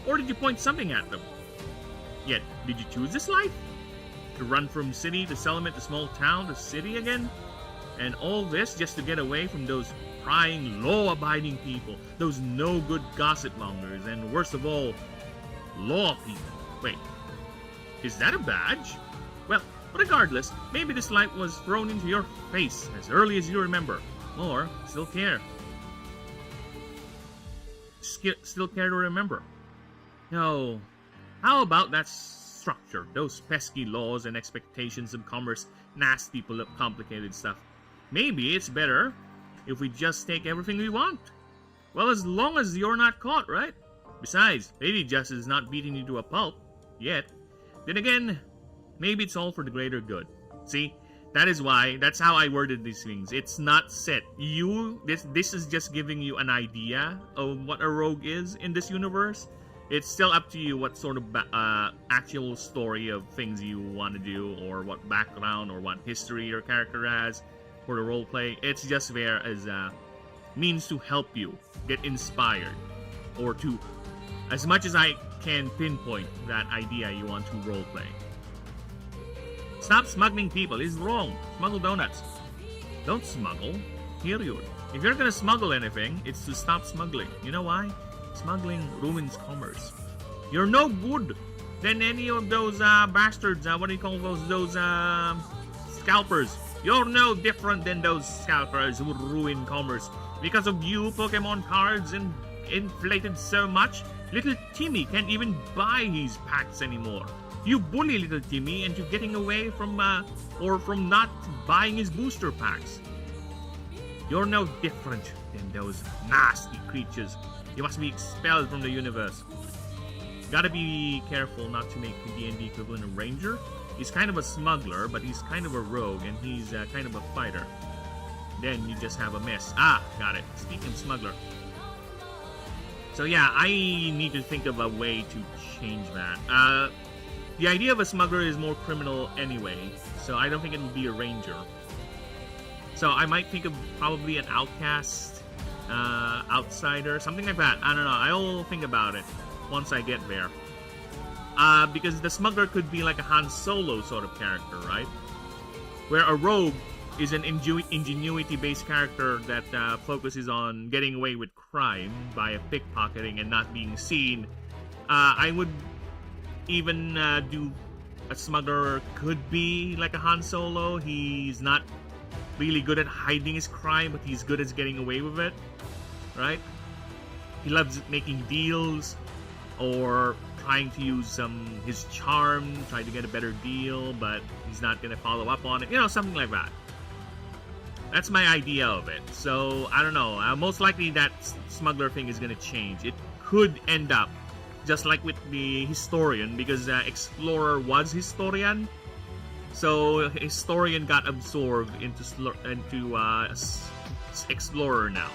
Or did you point something at them? Yet, did you choose this life? To run from city to settlement to small town to city again? And all this just to get away from those prying, law-abiding people, those no-good gossip mongers, and worst of all, law people. Wait, is that a badge? Well, regardless, maybe this light was thrown into your face as early as you remember, or still care. Still care to remember. No, How about that structure? Those pesky laws and expectations of commerce, nasty, complicated stuff. Maybe it's better if we just take everything we want. Well, as long as you're not caught, right? Besides, Lady Justice is not beating you to a pulp yet. Then again, maybe it's all for the greater good. See, that's how I worded these things. It's not set. This is just giving you an idea of what a rogue is in this universe. It's still up to you what sort of actual story of things you want to do, or what background or what history your character has for the roleplay. It's just there as a means to help you get inspired, or to, as much as I can pinpoint that idea you want to roleplay. Stop smuggling people. It's wrong. Smuggle donuts. Don't smuggle. Period. If you're gonna smuggle anything, it's to stop smuggling. You know why? Smuggling ruins commerce. You're no good than any of those bastards. What do you call those scalpers? You're no different than those scalpers who ruin commerce. Because of you, Pokemon cards inflated so much, little Timmy can't even buy his packs anymore. You bully little Timmy into getting away from not buying his booster packs. You're no different than those nasty creatures. You must be expelled from the universe. Gotta be careful not to make the D&D equivalent a ranger. He's kind of a smuggler, but he's kind of a rogue, and he's kind of a fighter. Then you just have a mess. Got it. Speaking of smuggler. So yeah, I need to think of a way to change that. The idea of a smuggler is more criminal anyway, so I don't think it would be a ranger. So I might think of probably an outcast, outsider, something like that. I don't know. I'll think about it once I get there. Because the smuggler could be like a Han Solo sort of character, right? Where a rogue is an ingenuity-based character that focuses on getting away with crime by pickpocketing and not being seen. I would even do a smuggler could be like a Han Solo. He's not really good at hiding his crime, but he's good at getting away with it, right? He loves making deals or trying to use his charm, trying to get a better deal, but he's not going to follow up on it. You know, something like that. That's my idea of it. So, I don't know. Most likely that smuggler thing is going to change. It could end up just like with the historian, because Explorer was historian. So, historian got absorbed into Explorer now.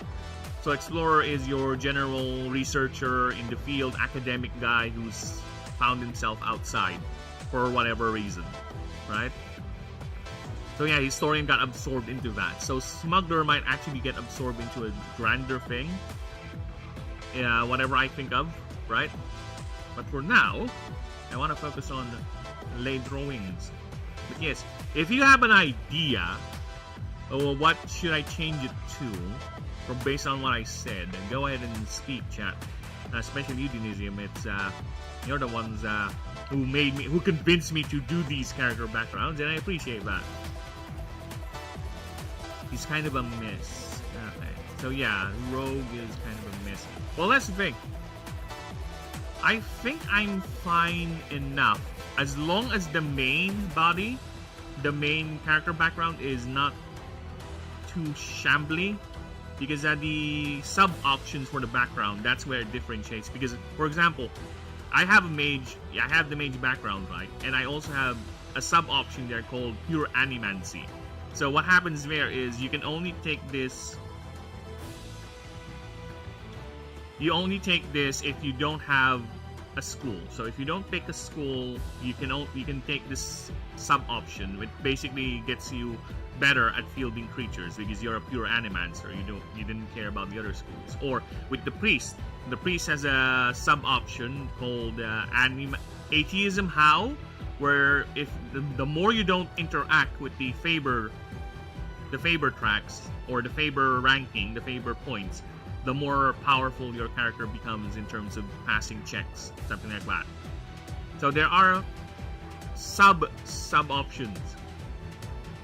So, Explorer is your general researcher in the field, academic guy who's found himself outside for whatever reason, right? So yeah, historian got absorbed into that. So smuggler might actually get absorbed into a grander thing. Yeah, whatever I think of, right? But for now, I want to focus on lay drawings. But yes, if you have an idea, or what should I change it to, from based on what I said, then go ahead and speak, chat. Especially you, Denisium. It's you're the ones who convinced me to do these character backgrounds, and I appreciate that. He's kind of a mess. Okay. So yeah, Rogue is kind of a mess. Well, let's think. I think I'm fine enough as long as the main body, the main character background is not too shambly. Because the sub options for the background, that's where it differentiates. Because, for example, I have a mage. I have the mage background, right? And I also have a sub option there called pure animancy. So what happens there is you can only take this. You only take this if you don't have a school. So if you don't take a school, you can take this sub option, which basically gets you better at fielding creatures because you're a pure animancer. You didn't care about the other schools. Or with the priest has a sub option called atheism. How? Where if the more you don't interact with the favor tracks or the favor ranking, the favor points, the more powerful your character becomes in terms of passing checks, something like that. So there are sub options.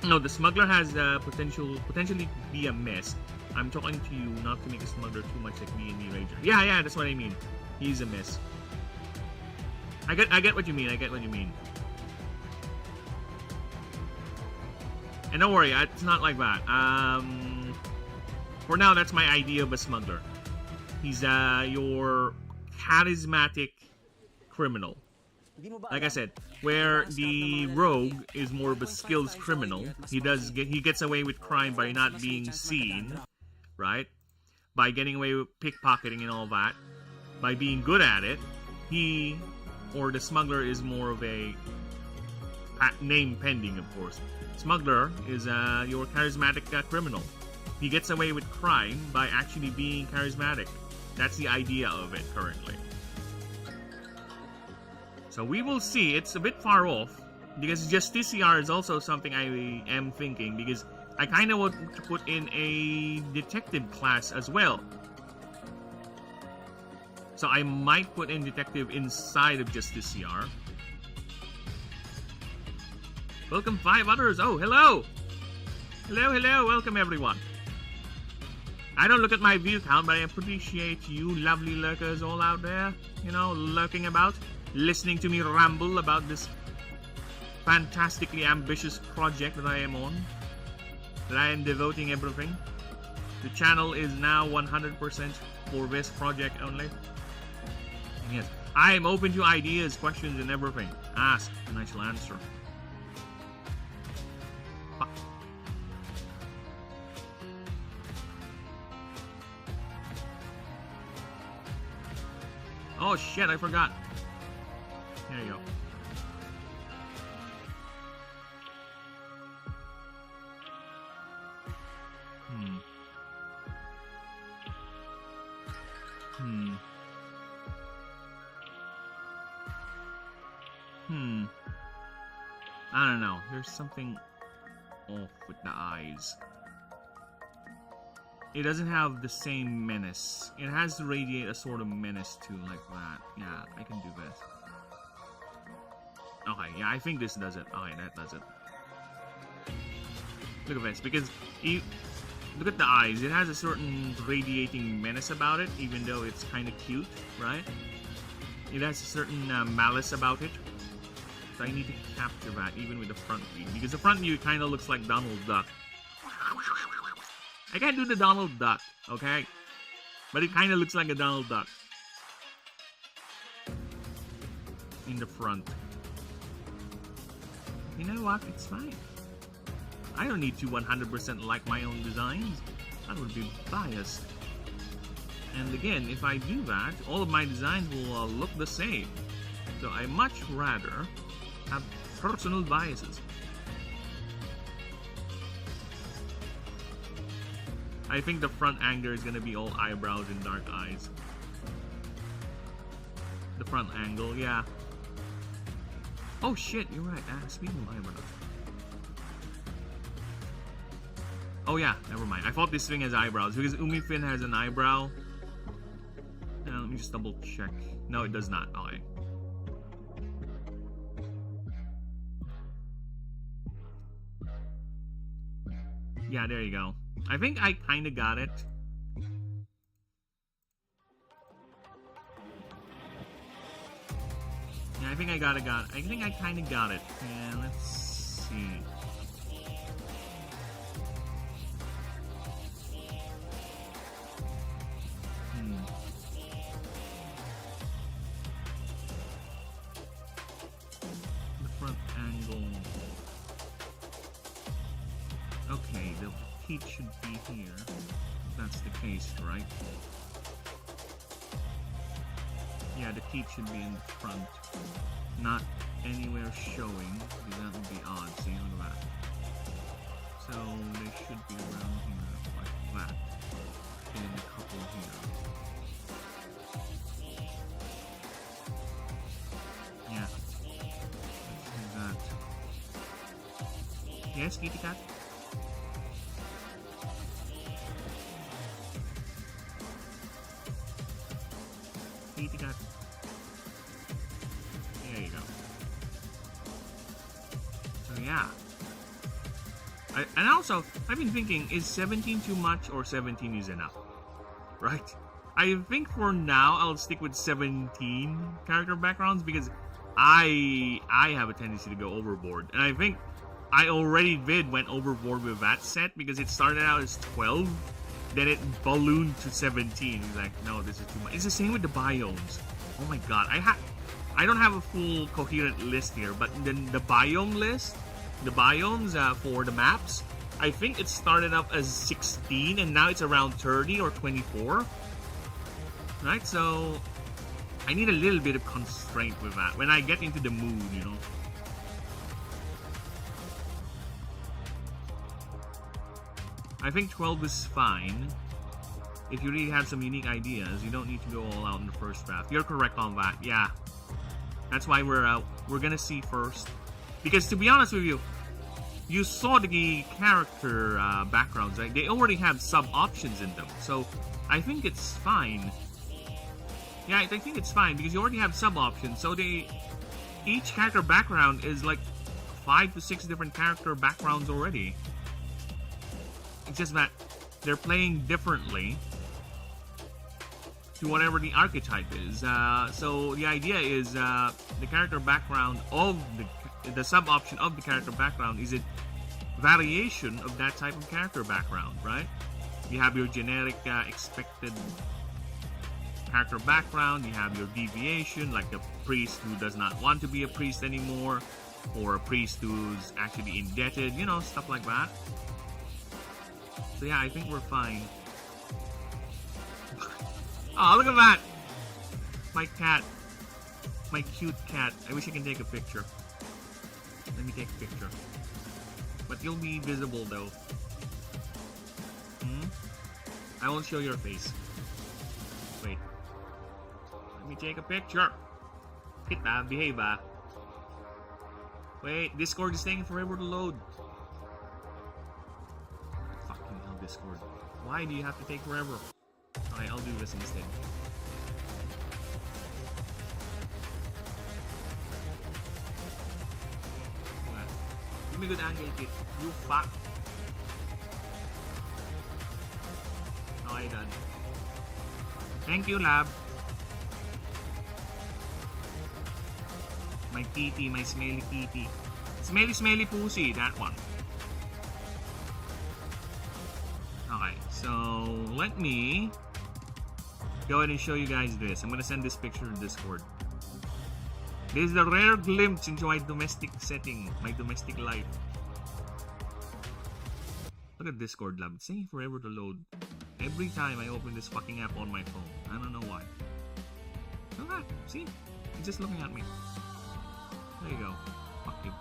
No, the smuggler has potentially be a mess. I'm talking to you not to make a smuggler too much like D&D Ranger. Yeah, that's what I mean. He's a mess. I get what you mean. I get what you mean. And don't worry, it's not like that. For now, that's my idea of a smuggler. He's your charismatic criminal. Like I said, where the rogue is more of a skills criminal. He gets away with crime by not being seen, right? By getting away with pickpocketing and all that. By being good at it, he or the smuggler is more of a name pending, of course. Smuggler is your charismatic criminal. He gets away with crime by actually being charismatic. That's the idea of it currently. So we will see. It's a bit far off because Justiciar is also something I am thinking, because I kind of want to put in a detective class as well. So I might put in detective inside of Justiciar. Welcome 5 others. Oh, hello. Hello. Welcome everyone. I don't look at my view count, but I appreciate you lovely lurkers all out there, you know, lurking about, listening to me ramble about this fantastically ambitious project that I am on, that I am devoting everything. The channel is now 100% for this project only. And yes, I am open to ideas, questions, and everything. Ask, and I shall answer. Oh shit, I forgot. There you go. I don't know. There's something off with the eyes. It doesn't have the same menace. It has to radiate a sort of menace too, like that. Yeah, I can do this. Okay, yeah, I think this does it. Okay, that does it. Look at this, because look at the eyes. It has a certain radiating menace about it, even though it's kind of cute, right? It has a certain malice about it. So I need to capture that, even with the front view, because the front view kind of looks like Donald Duck. I can't do the Donald Duck, okay? But it kind of looks like a Donald Duck. In the front. You know what? It's fine. I don't need to 100% like my own designs. That would be biased. And again, if I do that, all of my designs will look the same. So I much rather have personal biases. I think the front angle is gonna be all eyebrows and dark eyes. The front angle, yeah. Oh shit, you're right. Speaking of eyebrows. Oh yeah, never mind. I thought this thing has eyebrows because Umifin has an eyebrow. Now let me just double check. No, it does not. Okay. Yeah, there you go. I think I kind of got it. Yeah, I think I got it. I think I kind of got it. And let's see. The front angle. Okay, the teeth should be here. That's the case, right? Yeah, the teeth should be in the front. Not anywhere showing, because that would be odd. See, look at that. So they should be around here, like that. And a couple here. Yeah. Let's do that. Yes, kitty cat? Kitty cat. There you go. So yeah. And also, I've been thinking, is 17 too much or 17 is enough? Right? I think for now, I'll stick with 17 character backgrounds because I have a tendency to go overboard, and I think I already went overboard with that set because it started out as 12, then it ballooned to 17. It's like, no, this is too much. It's the same with the biomes. Oh my god, I don't have a full coherent list here, but then the biome list, the biomes for the maps, I think it started up as 16 and now it's around 30 or 24. Right, so I need a little bit of constraint with that when I get into the mood, you know. I think 12 is fine. If you really have some unique ideas, you don't need to go all out in the first draft. You're correct on that, yeah. That's why we're gonna see first. Because to be honest with you, you saw the character backgrounds, right? They already have sub options in them, so I think it's fine. Yeah, I think it's fine because you already have sub options. So each character background is like 5 to 6 different character backgrounds already. It's just that they're playing differently to whatever the archetype is. So the idea is the character background of the sub option of the character background is a variation of that type of character background, right? You have your generic expected character background, you have your deviation, like a priest who does not want to be a priest anymore, or a priest who's actually indebted, you know, stuff like that. So yeah, I think we're fine. Oh, look at that! My cat. My cute cat. I wish I can take a picture. Let me take a picture. But you'll be visible though. I won't show your face. Wait. Let me take a picture. Kita, behave ah. Wait, Discord is taking forever to load. Fucking hell, Discord. Why do you have to take forever? Alright, I'll do this instead. Give me a good angle, kid. You fuck. Okay, done. Thank you, lab. My kitty, my smelly kitty. Smelly pussy, that one. Okay, so let me go ahead and show you guys this. I'm gonna send this picture to Discord. This is the rare glimpse into my domestic setting, my domestic life. Look at Discord, lab. It's taking forever to load. Every time I open this fucking app on my phone. I don't know why. Look at that. See? It's just looking at me. There you go. Fuck you.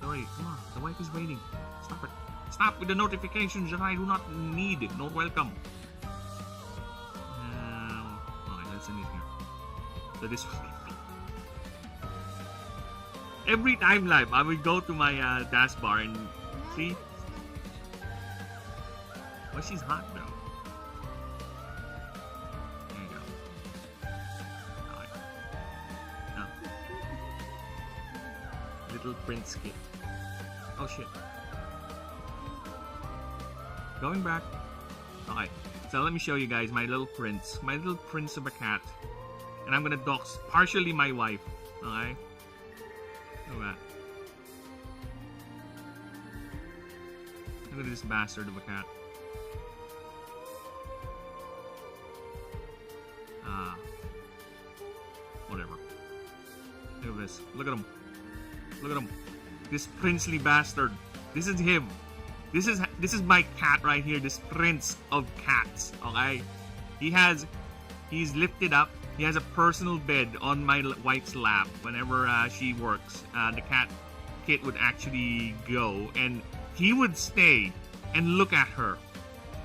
Sorry, come on. The wife is waiting. Stop it. Stop with the notifications that I do not need. Not welcome. Okay, let's end it here. So this every time live, I will go to my taskbar and see. Well, she's hot though. There you go. Alright. Now. Little Prince kid. Oh shit. Going back. Okay. So let me show you guys my little prince. My little prince of a cat. And I'm gonna dox partially my wife. Okay? Look at that. Look at this bastard of a cat. Whatever. Look at this. Look at him. Look at him. This princely bastard. This is him. This is my cat right here. This prince of cats. Okay? He's lifted up. He has a personal bed on my wife's lap whenever she works. The cat kit would actually go and he would stay and look at her.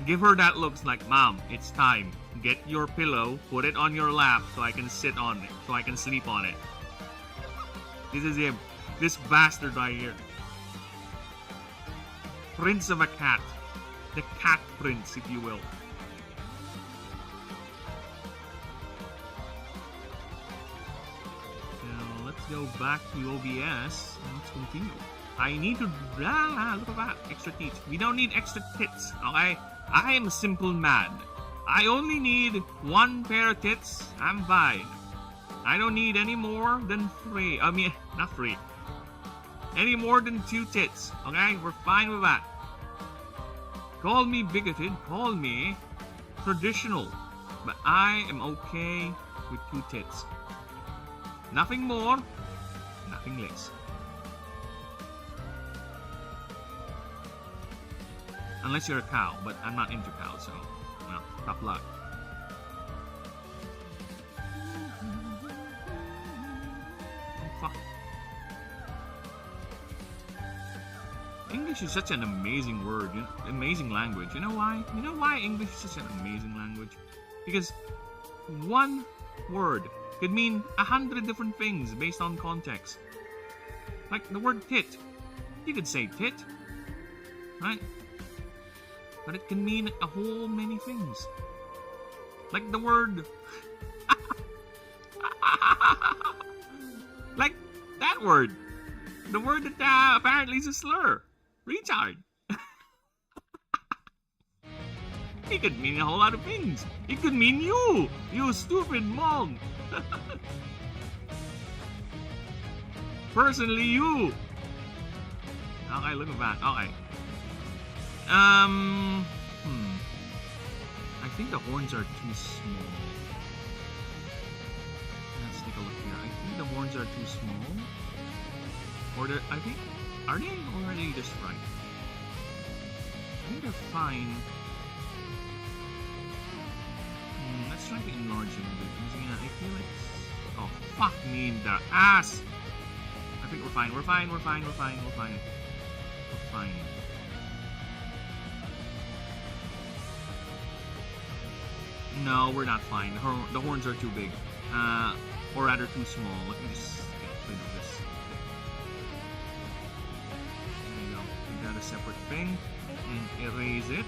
Give her that looks like, Mom, it's time. Get your pillow, put it on your lap so I can sit on it, so I can sleep on it. This is him. This bastard right here. Prince of a cat. The cat prince, if you will. So let's go back to OBS and let's continue. I need to... look at that. Extra teeth. We don't need extra tits, okay? I am a simple man. I only need one pair of tits. I'm fine. I don't need any more than 3. I mean, not 3. Any more than 2 tits. Okay? We're fine with that. Call me bigoted. Call me traditional. But I am okay with 2 tits. Nothing more. Nothing less. Unless you're a cow. But I'm not into cows, so... well, tough luck. English is such an amazing word, amazing language. You know why? You know why English is such an amazing language? Because one word could mean 100 different things based on context. Like the word tit. You could say tit, right? But it can mean a whole many things. Like the word... like that word. The word that apparently is a slur. Retard. It could mean a whole lot of things. It could mean you. You stupid mong. Personally, you. Okay, look at that. Okay. I think the horns are too small. Let's take a look here. I think the horns are too small. Or I think, are they or are they just right? I think they're fine. Let's try to enlarge them a bit. Yeah, I feel like... oh, fuck me in the ass! I think we're fine. We're fine. We're fine. We're fine. We're fine. We're fine. No, we're not fine. The horns are too big. Or rather too small. Let me just get rid of this. There you go. We got a separate thing. And erase it.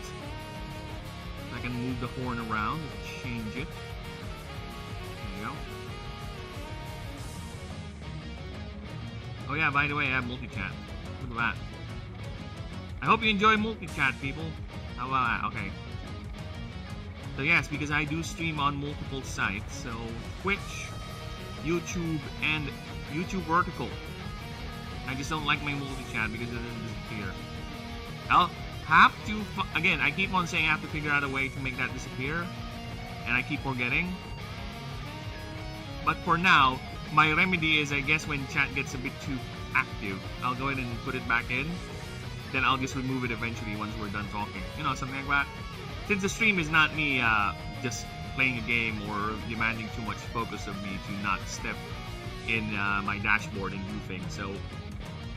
I can move the horn around and change it. There you go. Oh yeah, by the way, I have multi-chat. Look at that. I hope you enjoy multi-chat, people. How about that? Okay. So yes, because I do stream on multiple sites, so Twitch, YouTube, and YouTube Vertical. I just don't like my multi-chat because it doesn't disappear. I'll have to, again, I keep on saying I have to figure out a way to make that disappear, and I keep forgetting. But for now, my remedy is, I guess when chat gets a bit too active, I'll go ahead and put it back in. Then I'll just remove it eventually once we're done talking. You know, something like that. Since the stream is not me just playing a game or demanding too much focus of me to not step in my dashboard and do things. So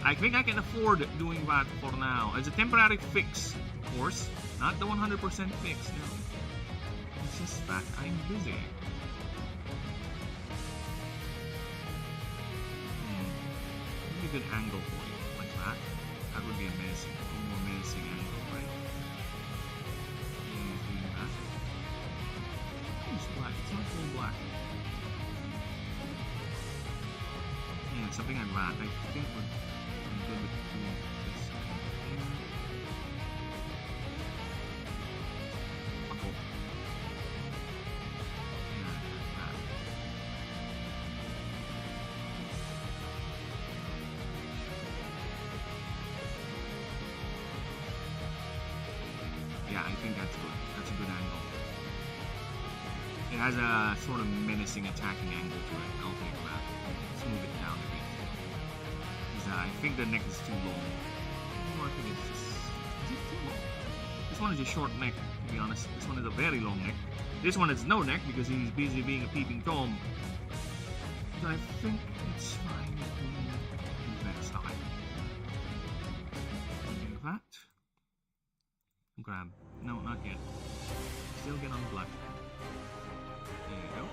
I think I can afford doing that for now. As a temporary fix, of course. Not the 100% fix, no. It's just that I'm busy. Maybe a good angle for you, like that. That would be amazing. A more menacing angle, right? It's black. It's not full black. Yeah, something like that. I think we're good with doing this kind of thing. Buckle. Yeah, like that. Yeah, I think that's good. That's a good angle. It has a sort of menacing attacking angle to it. I'll take that. Let's move it down a bit. I think the neck is too long. Or I think it's just... is it too long? This one is a short neck, to be honest. This one is a very long neck. This one is no neck because he's busy being a peeping Tom. But I think it's fine if we do this. Okay. Like that. Grab. No, not yet. Still get on black. There you go.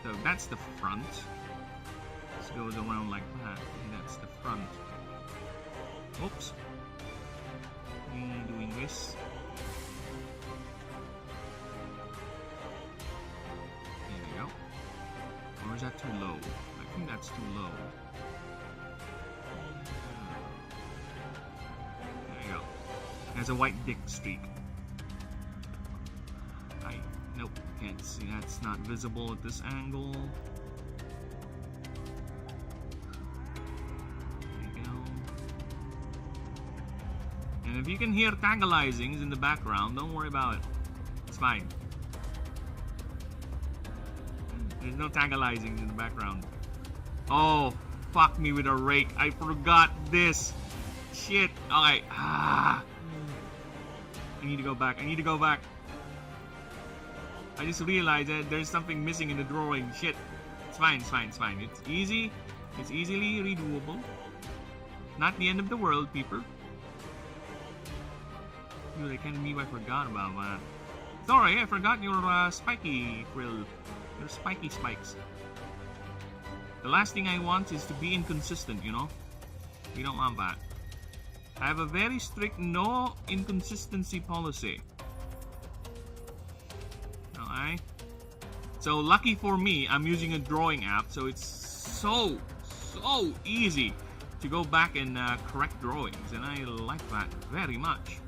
So that's the front. This goes around like that. And that's the front. Oops. Doing this. There you go. Or is that too low? I think that's too low. There you go. There's a white dick streak. Nope, can't see. That's not visible at this angle. And if you can hear tangalizings in the background, don't worry about it. It's fine. There's no tangalizings in the background. Oh, fuck me with a rake. I forgot this. Shit. Okay. I need to go back. I need to go back. I just realized that there's something missing in the drawing. Shit. It's fine, it's fine, it's fine. It's easy. It's easily redoable. Not the end of the world, people. Dude, I can't believe I forgot about that. Sorry, I forgot your spiky frill. Your spiky spikes. The last thing I want is to be inconsistent, you know? We don't want that. I have a very strict no inconsistency policy. Alright? So lucky for me, I'm using a drawing app, so it's so easy to go back and correct drawings, and I like that very much.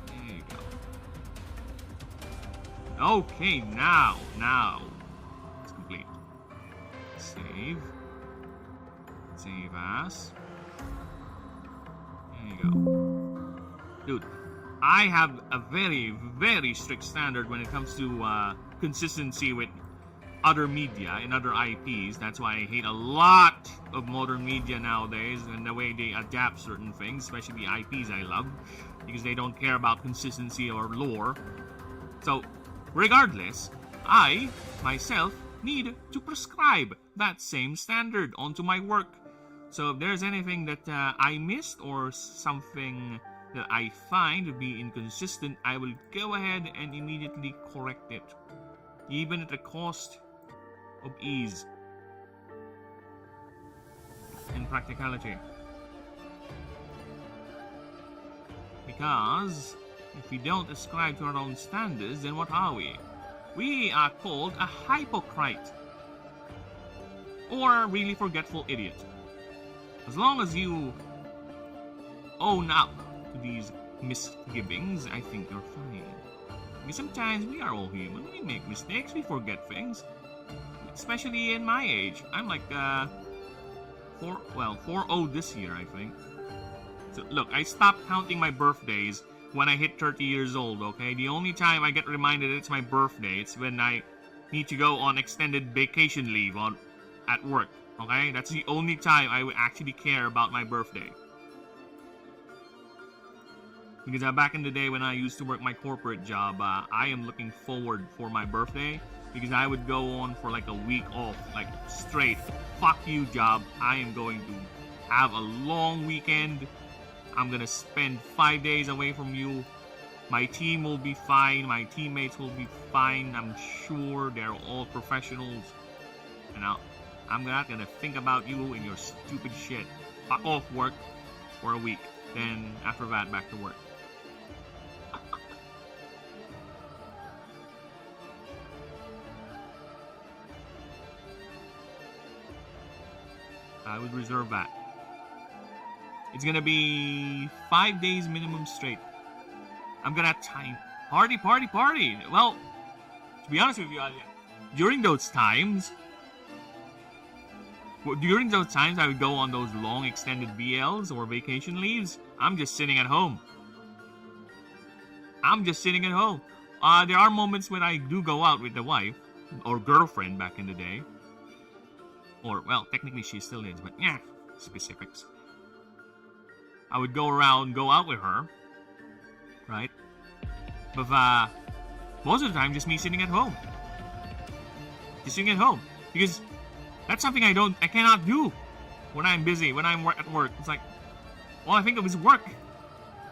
There you go. Okay, now it's complete. Save as. There you go. Dude, I have a very strict standard when it comes to consistency with other media and other IPs. That's why I hate a lot of modern media nowadays and the way they adapt certain things, especially the IPs I love, because they don't care about consistency or lore. So, regardless, I, myself, need to prescribe that same standard onto my work. So if there's anything that I missed or something that I find to be inconsistent, I will go ahead and immediately correct it, even at the cost of ease and practicality. Because if we don't ascribe to our own standards, then what are we? We are called a hypocrite, or a really forgetful idiot. As long as you own up to these misgivings, I think you're fine. Because sometimes we are all human. We make mistakes. We forget things. Especially in my age. I'm like 40 this year, I think. So look, I stopped counting my birthdays when I hit 30 years old, okay? The only time I get reminded it's my birthday, it's when I need to go on extended vacation leave at work. Okay, that's the only time I would actually care about my birthday. Because back in the day when I used to work my corporate job, I am looking forward for my birthday. Because I would go on for like a week off, like straight. Fuck you, job. I am going to have a long weekend. I'm gonna spend 5 days away from you. My team will be fine. My teammates will be fine. I'm sure they're all professionals. And I'm not gonna think about you and your stupid shit. Fuck off work for a week. Then after that, back to work. I would reserve that. It's gonna be 5 days minimum straight. I'm gonna time. Party. Well, to be honest with you, during those times, I would go on those long extended VLs or vacation leaves. I'm just sitting at home. There are moments when I do go out with the wife or girlfriend back in the day. Or, well, technically she still is, but yeah, specifics. I would go out with her, right? But most of the time, just me sitting at home. Because that's something I cannot do when I'm busy, when I'm at work. It's like, all I think of is work.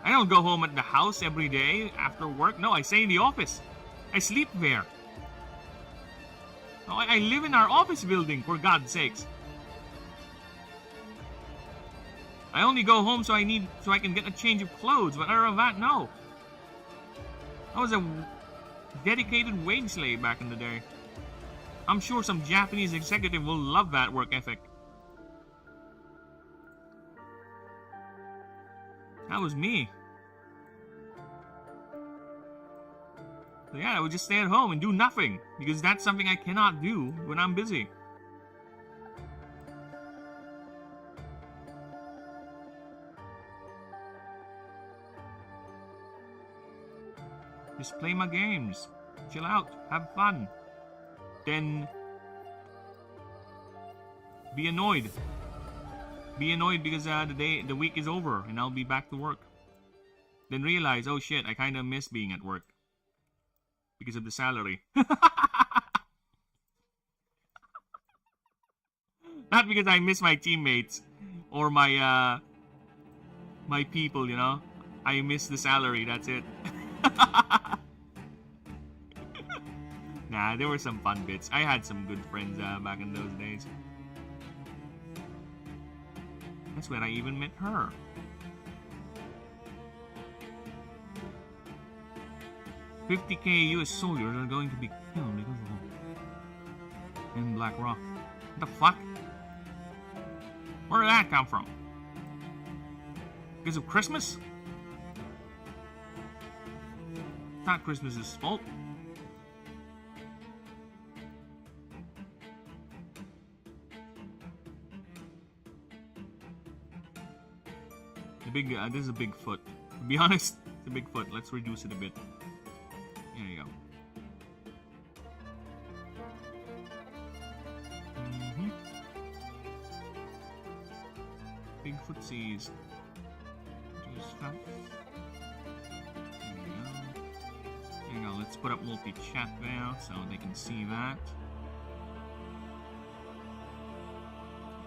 I don't go home at the house every day after work. No, I stay in the office. I sleep there. I live in our office building, for God's sakes. I only go home so I can get a change of clothes, but other than that, no. I was a dedicated wage slave back in the day. I'm sure some Japanese executive will love that work ethic. That was me. So yeah, I would just stay at home and do nothing, because that's something I cannot do when I'm busy. Just play my games. Chill out. Have fun. Then be annoyed. Be annoyed because the week is over and I'll be back to work. Then realize, oh shit, I kind of miss being at work because of the salary. Not because I miss my teammates or my my people, you know. I miss the salary, that's it. Nah, there were some fun bits. I had some good friends back in those days. That's when I even met her. $50,000 US soldiers are going to be killed because of in Black Rock. What the fuck? Where did that come from? Because of Christmas? It's not Christmas's fault. The big, this is a big foot. To be honest, it's a big foot. Let's reduce it a bit. There you go. Big footsies. Reduce fat. There you go. There you go. Let's put up multi-chat there so they can see that.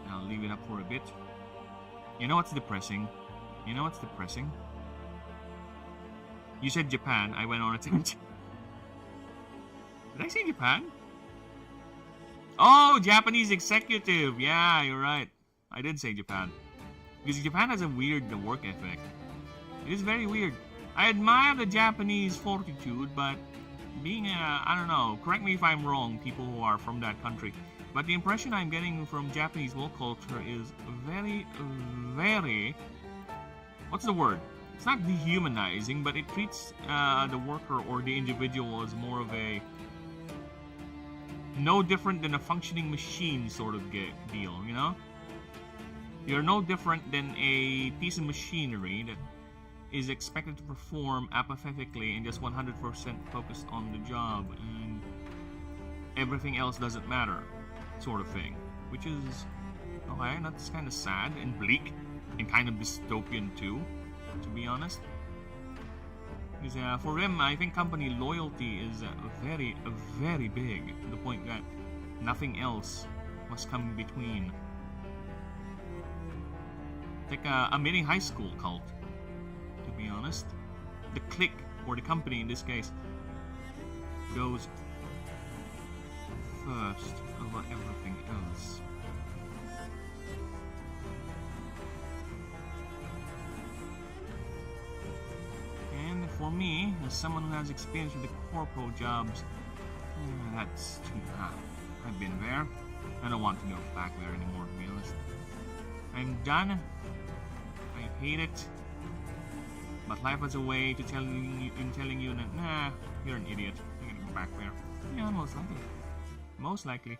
I'll leave it up for a bit. You know what's depressing? You know what's depressing? You said Japan. I went on a tangent. Did I say Japan? Oh, Japanese executive. Yeah, you're right. I did say Japan. Because Japan has a weird work ethic. It is very weird. I admire the Japanese fortitude, but being I don't know, correct me if I'm wrong, people who are from that country, but the impression I'm getting from Japanese work culture is very, very... What's the word? It's not dehumanizing, but it treats the worker or the individual as more of a no different than a functioning machine sort of deal, you know? You're no different than a piece of machinery that is expected to perform apathetically and just 100% focused on the job, and everything else doesn't matter, sort of thing. Which is, okay, that's kind of sad and bleak. And kind of dystopian too, to be honest. Because for them, I think company loyalty is very, very big, to the point that nothing else must come in between. It's like a mini high school cult, to be honest. The clique, or the company in this case, goes first over everything else. And for me, as someone who has experience with the corpo jobs, that's too hard. I've been there. I don't want to go back there anymore, to be honest. I'm done. I hate it. But life has a way to telling you that, nah, you're an idiot. You're gonna go back there. Yeah, most likely. Most likely.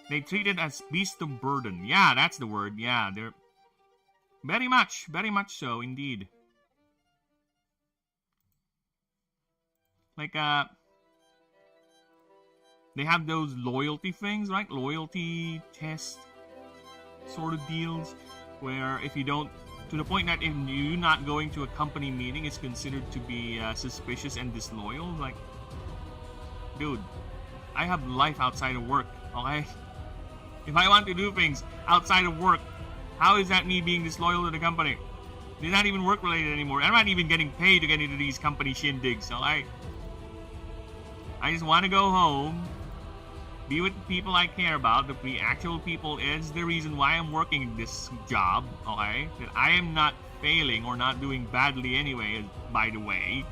They treat it as beast of burden. Yeah, that's the word. Yeah, they're very much so, indeed. Like, they have those loyalty things, right? Loyalty test sort of deals, where if you don't, to the point that if you not going to a company meeting is considered to be suspicious and disloyal. Like, dude, I have life outside of work, okay? If I want to do things outside of work, how is that me being disloyal to the company? They're not even work related anymore. I'm not even getting paid to get into these company shindigs, so I just want to go home, be with the people I care about. The actual people is the reason why I'm working this job, okay? That I am not failing or not doing badly anyway, by the way.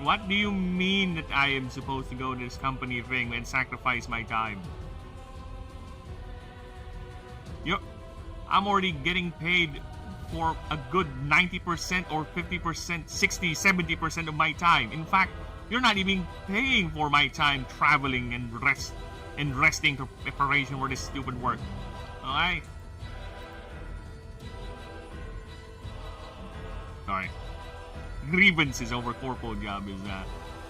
What do you mean that I am supposed to go to this company thing and sacrifice my time? I'm already getting paid for a good 90% or 50%, 60, 70% of my time. In fact, you're not even paying for my time traveling and resting for preparation for this stupid work. Alright? Sorry. grievances over corpo job is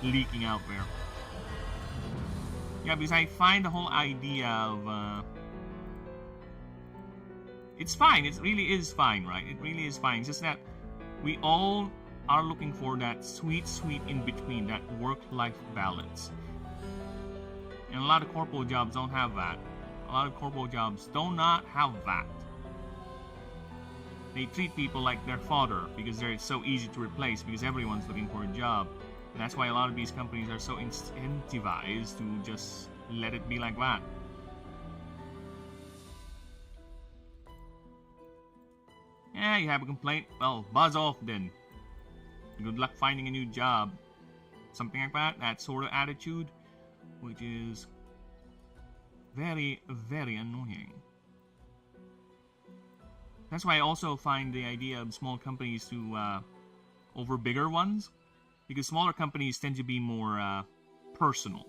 leaking out there. Yeah, because I find the whole idea of it's fine. It really is fine, right? It really is fine. It's just that we all are looking for that sweet in between, that work-life balance. And a lot of corpo jobs don't have that. A lot of corpo jobs do not have that. They treat people like their fodder because they're so easy to replace because everyone's looking for a job. And that's why a lot of these companies are so incentivized to just let it be like that. Yeah, you have a complaint? Well, buzz off then. Good luck finding a new job. Something like that, that sort of attitude, which is very, very annoying. That's why I also find the idea of small companies to over bigger ones, because smaller companies tend to be more personal,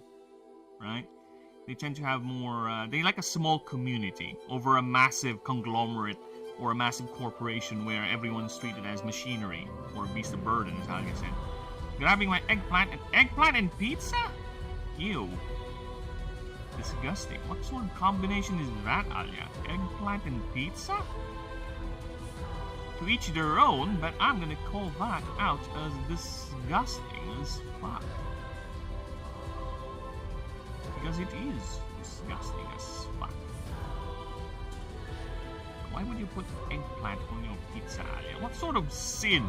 right? They tend to have more, they like a small community over a massive conglomerate or a massive corporation where everyone's treated as machinery or beast of burden, is how you said. Grabbing my eggplant and pizza? Ew. Disgusting. What sort of combination is that, Alia? Eggplant and pizza? To each their own, but I'm gonna call that out as disgusting as fuck. Because it is disgusting as fuck. Why would you put eggplant on your pizza, Alia? What sort of sin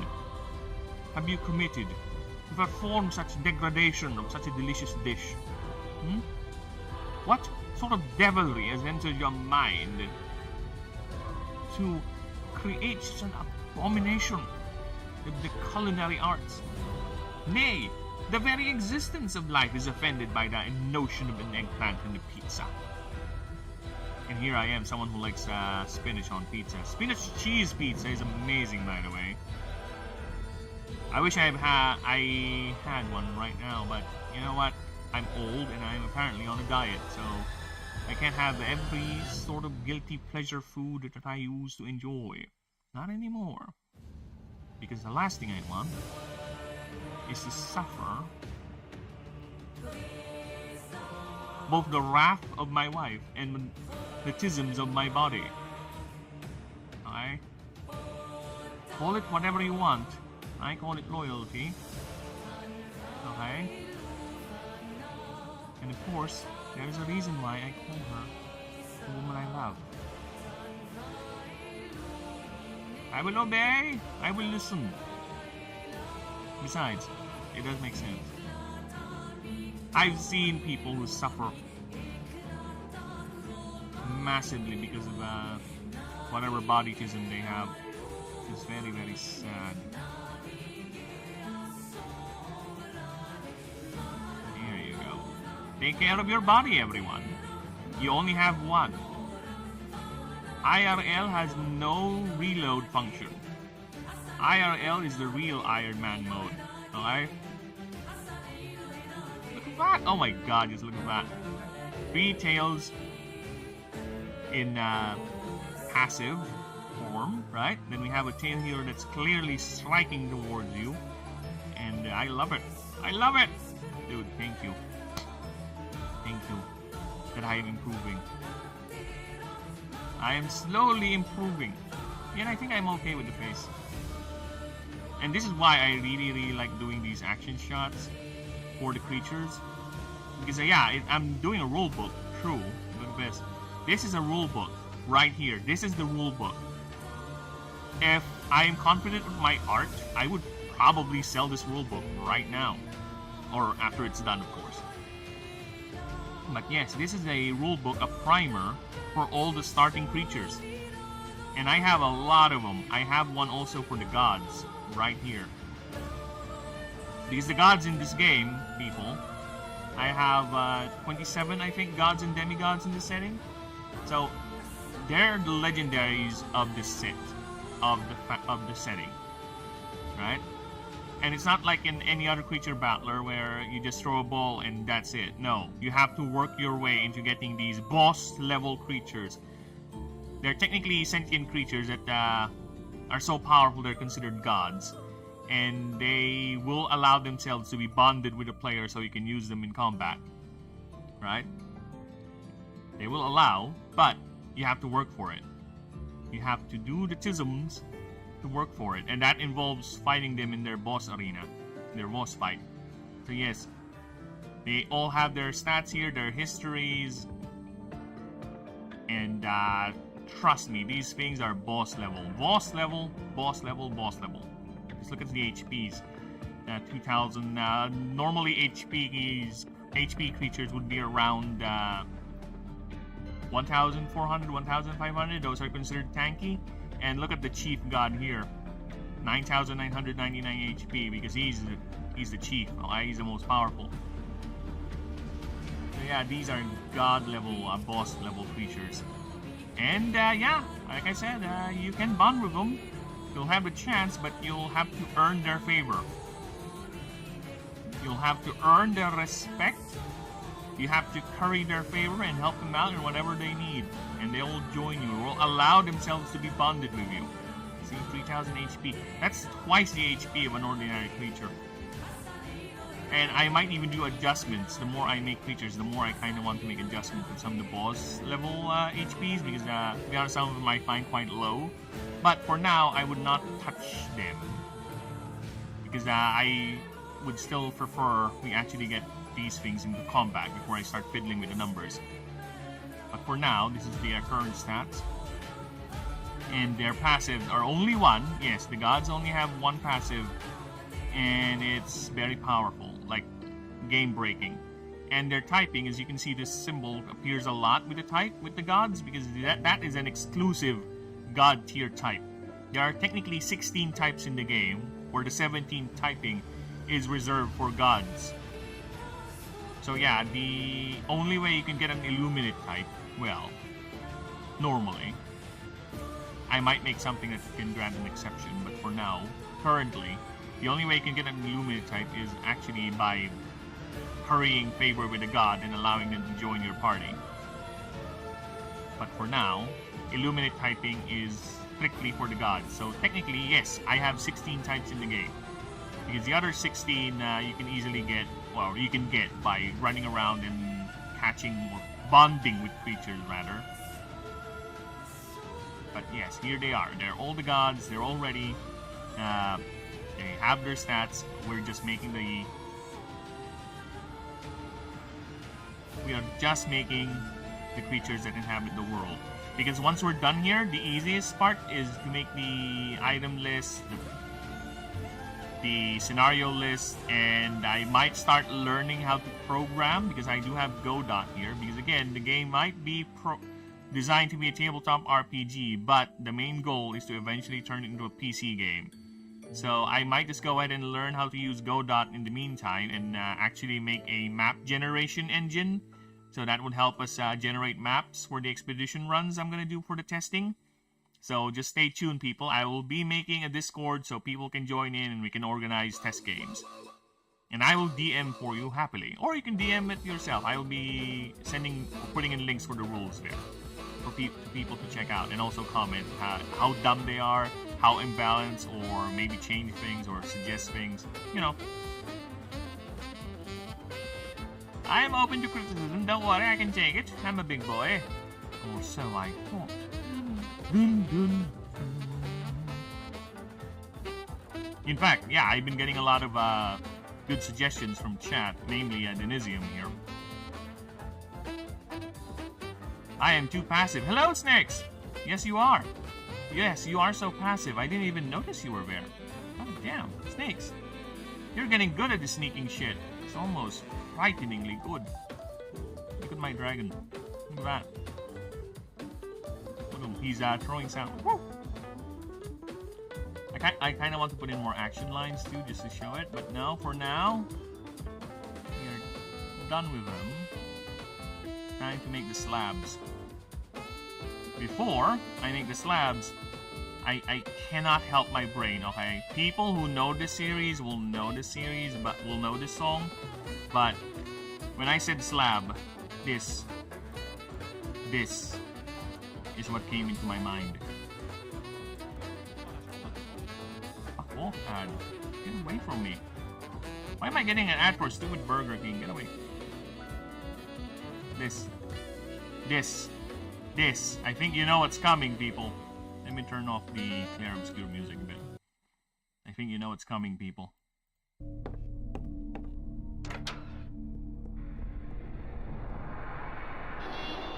have you committed to perform such degradation of such a delicious dish? What sort of devilry has entered your mind to create such an abomination of the culinary arts? Nay, the very existence of life is offended by the notion of an eggplant in the pizza. And here I am, someone who likes spinach on pizza. Spinach cheese pizza is amazing, by the way. I wish I had one right now, but you know what? I'm old and I'm apparently on a diet, so I can't have every sort of guilty pleasure food that I used to enjoy. Not anymore. Because the last thing I want is to suffer both the wrath of my wife and the tisms of my body. Okay? Call it whatever you want. I call it loyalty. Okay? And of course, there is a reason why I call her the woman I love. I will obey. I will listen. Besides, it does make sense. I've seen people who suffer massively because of whatever bodyism they have. It's very, very sad. There you go. Take care of your body, everyone. You only have one. IRL has no reload function. IRL is the real Iron Man mode. Alright? Look at that! Oh my god, just look at that. 3 tails in passive form, right? Then we have a tail here that's clearly striking towards you. And I love it. I love it! Dude, thank you. Thank you. That I am improving. I am slowly improving. And I think I'm okay with the face. And this is why I really, really like doing these action shots for the creatures. Because, yeah, I'm doing a rule book. True. Look at this. This is a rule book. Right here. This is the rule book. If I am confident of my art, I would probably sell this rule book right now. Or after it's done, of course. But yes, this is a rule book, a primer for all the starting creatures. And I have a lot of them. I have one also for the gods, right here. Because the gods in this game, people, I have 27, I think, gods and demigods in this setting. So, they're the legendaries of this set, of the setting, right? And it's not like in any other creature battler where you just throw a ball and that's it. No, you have to work your way into getting these boss level creatures. They're technically sentient creatures that are so powerful they're considered gods. and they will allow themselves to be bonded with a player so you can use them in combat. Right? They will allow, but you have to work for it. You have to do the tisms to work for it, and that involves fighting them in their boss arena, their boss fight. So yes, they all have their stats here, their histories, and trust me, these things are boss level. Boss level, boss level, boss level. Just look at the HPs. 2,000. Normally HP creatures would be around 1,400, 1,500. Those are considered tanky. And look at the chief god here, 9,999 HP, because he's the chief. Okay? He's the most powerful. So yeah, these are god level, boss level creatures. And yeah, like I said, you can bond with them. You'll have a chance, but you'll have to earn their favor. You'll have to earn their respect. You have to curry their favor and help them out in whatever they need. And they will join you, will allow themselves to be bonded with you. See, 3,000 HP. That's twice the HP of an ordinary creature. And I might even do adjustments. The more I make creatures, the more I kind of want to make adjustments with some of the boss level HPs, because to be honest, some of them I find quite low. But for now, I would not touch them, because I would still prefer we actually get these things into combat before I start fiddling with the numbers. But for now, this is their current stats. And their passives are only one. Yes, the gods only have one passive, and it's very powerful, like game-breaking. And their typing, as you can see, this symbol appears a lot with the gods, because that is an exclusive god tier type. There are technically 16 types in the game, where the 17th typing is reserved for gods. So yeah, the only way you can get an Illuminate type, well, normally, I might make something that can grant an exception, but for now, currently, the only way you can get an Illuminate type is actually by currying favor with a god and allowing them to join your party. But for now, Illuminate typing is strictly for the gods. So technically, yes, I have 16 types in the game. Because the other 16 you can easily get, well, you can get by running around and catching or bonding with creatures, rather. But yes, here they are. They're all the gods. They're all ready. They have their stats. We're just making the... We are just making the creatures that inhabit the world. Because once we're done here, the easiest part is to make the item list, the scenario list, and I might start learning how to program, because I do have Godot here. Because again, the game might be designed to be a tabletop RPG, but the main goal is to eventually turn it into a PC game. So I might just go ahead and learn how to use Godot in the meantime and actually make a map generation engine. So that would help us generate maps for the expedition runs I'm going to do for the testing. So just stay tuned, people. I will be making a Discord so people can join in and we can organize test games. And I will DM for you happily. Or you can DM it yourself. I will be putting in links for the rules there for people to check out, and also comment how dumb they are, how imbalanced, or maybe change things or suggest things, you know. I am open to criticism, don't worry, I can take it. I'm a big boy. Or so I thought. Dun, dun, dun. In fact, yeah, I've been getting a lot of good suggestions from chat, namely Denisium here. I am too passive. Hello, Snakes! Yes, you are. Yes, you are so passive. I didn't even notice you were there. Oh, damn. Snakes. You're getting good at the sneaking shit. It's almost frighteningly good. Look at my dragon. Look at that. Look at him. He's throwing sound. Woo! I kind of want to put in more action lines too, just to show it. But no, for now, we're done with them. Time to make the slabs. Before I make the slabs, I cannot help my brain, okay? People who know this series will know this series, but will know this song. But when I said slab, this is what came into my mind. Oh, God. Get away from me. Why am I getting an ad for stupid Burger King? Get away. This. I think you know what's coming, people. Let me turn off the clear obscure music a bit. I think you know what's coming, people.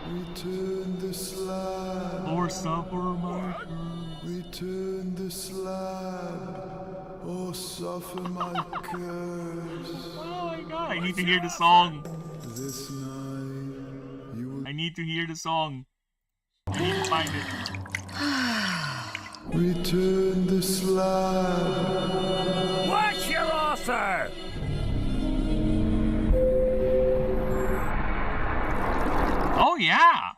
Return the slab. Or suffer my curse. Return the slab. Or suffer my curse. Oh my god, I need to hear the song. This night you will I need to hear the song. I need to find it. return the slab. What's your offer? Oh yeah.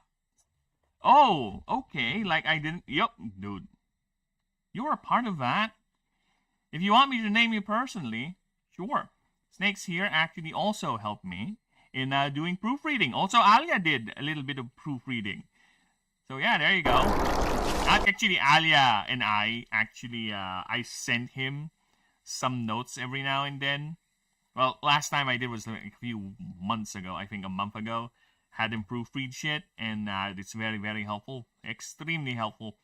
Oh, okay. Like I didn't. Yup, dude. You were a part of that. If you want me to name you personally, sure. Snakes here actually also helped me in doing proofreading. Also, Alia did a little bit of proofreading. So yeah, there you go. Actually, Alia and I actually I sent him some notes every now and then. Well, last time I did was like a few months ago. I think a month ago. Had him proofread shit, and it's very, very helpful. Extremely helpful.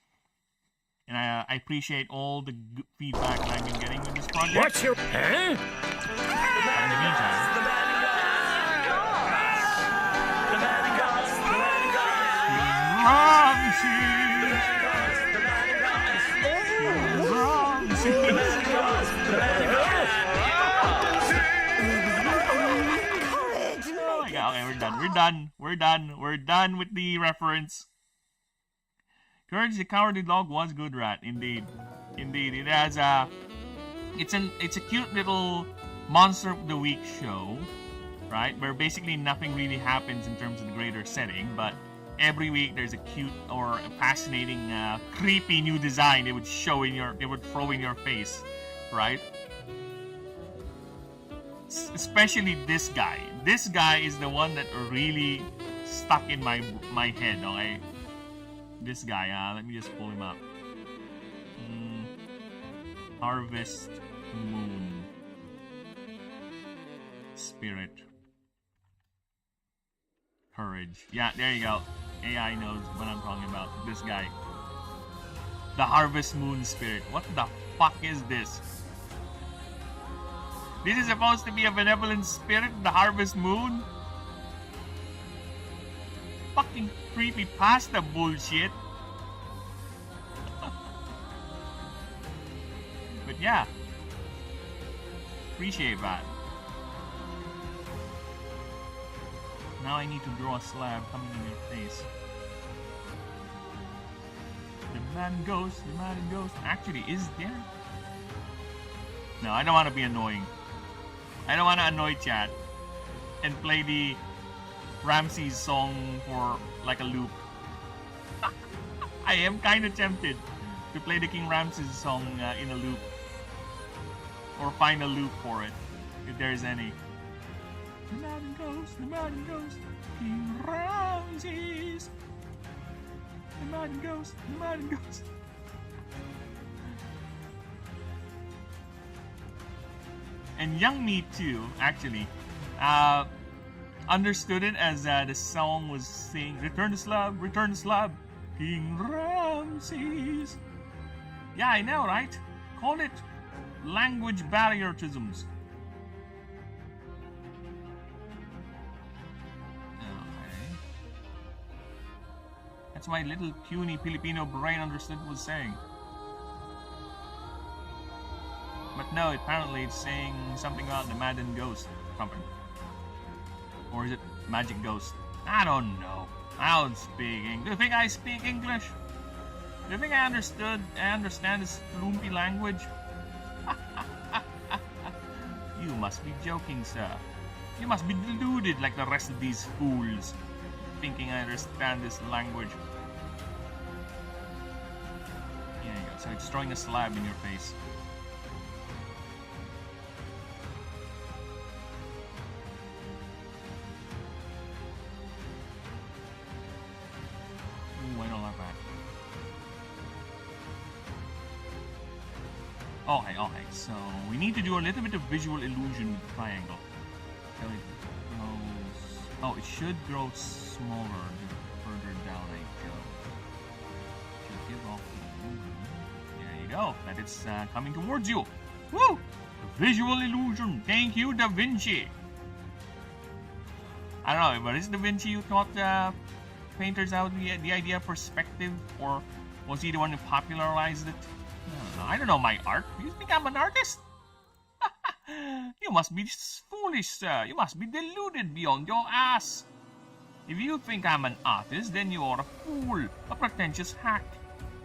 And I appreciate all the good feedback that I've been getting with this project. What's your... Huh? In the meantime... Okay, we're done with the reference. Courage the Cowardly Dog was good, Rat. Indeed. It has it's a cute little Monster of the Week show, right? Where basically nothing really happens in terms of the greater setting, but every week there's a cute or a fascinating, creepy new design they would throw in your face, right? Especially this guy. This guy is the one that really stuck in my head, okay? This guy, let me just pull him up. Harvest Moon Spirit. Courage. Yeah, there you go. AI knows what I'm talking about. This guy. The Harvest Moon Spirit. What the fuck is this? This is supposed to be a benevolent spirit, the Harvest Moon? Fucking creepy pasta bullshit. But yeah. Appreciate that. Now I need to draw a slab coming in your face. The man ghost. Actually, is there? No, I don't want to be annoying. I don't want to annoy chat and play the Ramses song for like a loop. I am kind of tempted to play the King Ramses song in a loop. Or find a loop for it, if there's any. The mountain ghost, King Ramses. The mountain ghost. And Young Me too, actually, understood it as the song was saying, return the slab, King Ramses. Yeah, I know, right? Call it language barrierisms. Okay. That's my little puny Filipino brain understood what it was saying. But no, apparently it's saying something about the Madden Ghost company. Or is it Magic Ghost? I don't know. I don't speak English. Do you think I speak English? Do you think I understand this lumpy language? You must be joking, sir. You must be deluded like the rest of these fools, thinking I understand this language. Here you go. So it's throwing a slab in your face. Ooh, I don't like that. Okay, okay. So we need to do a little bit of visual illusion with the triangle. So it grows. Oh, it should grow smaller the further down I go. Should give off the illusion. There you go. That it's coming towards you. Woo! Visual illusion. Thank you, Da Vinci. I don't know, but is Da Vinci who taught painters out the idea of perspective, or was he the one who popularized it? I don't know my art. You think I'm an artist? You must be foolish, sir. You must be deluded beyond your ass. If you think I'm an artist, then you're a fool, a pretentious hack.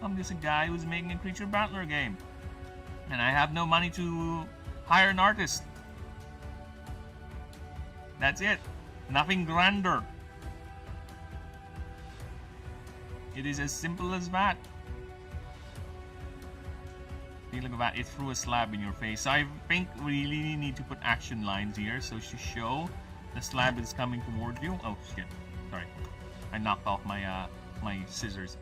I'm just a guy who's making a creature battler game, and I have no money to hire an artist. That's it. Nothing grander. It is as simple as that. See, look at that. It threw a slab in your face. So I think we really need to put action lines here so to show the slab is coming towards you. Oh shit. Sorry. I knocked off my my scissors.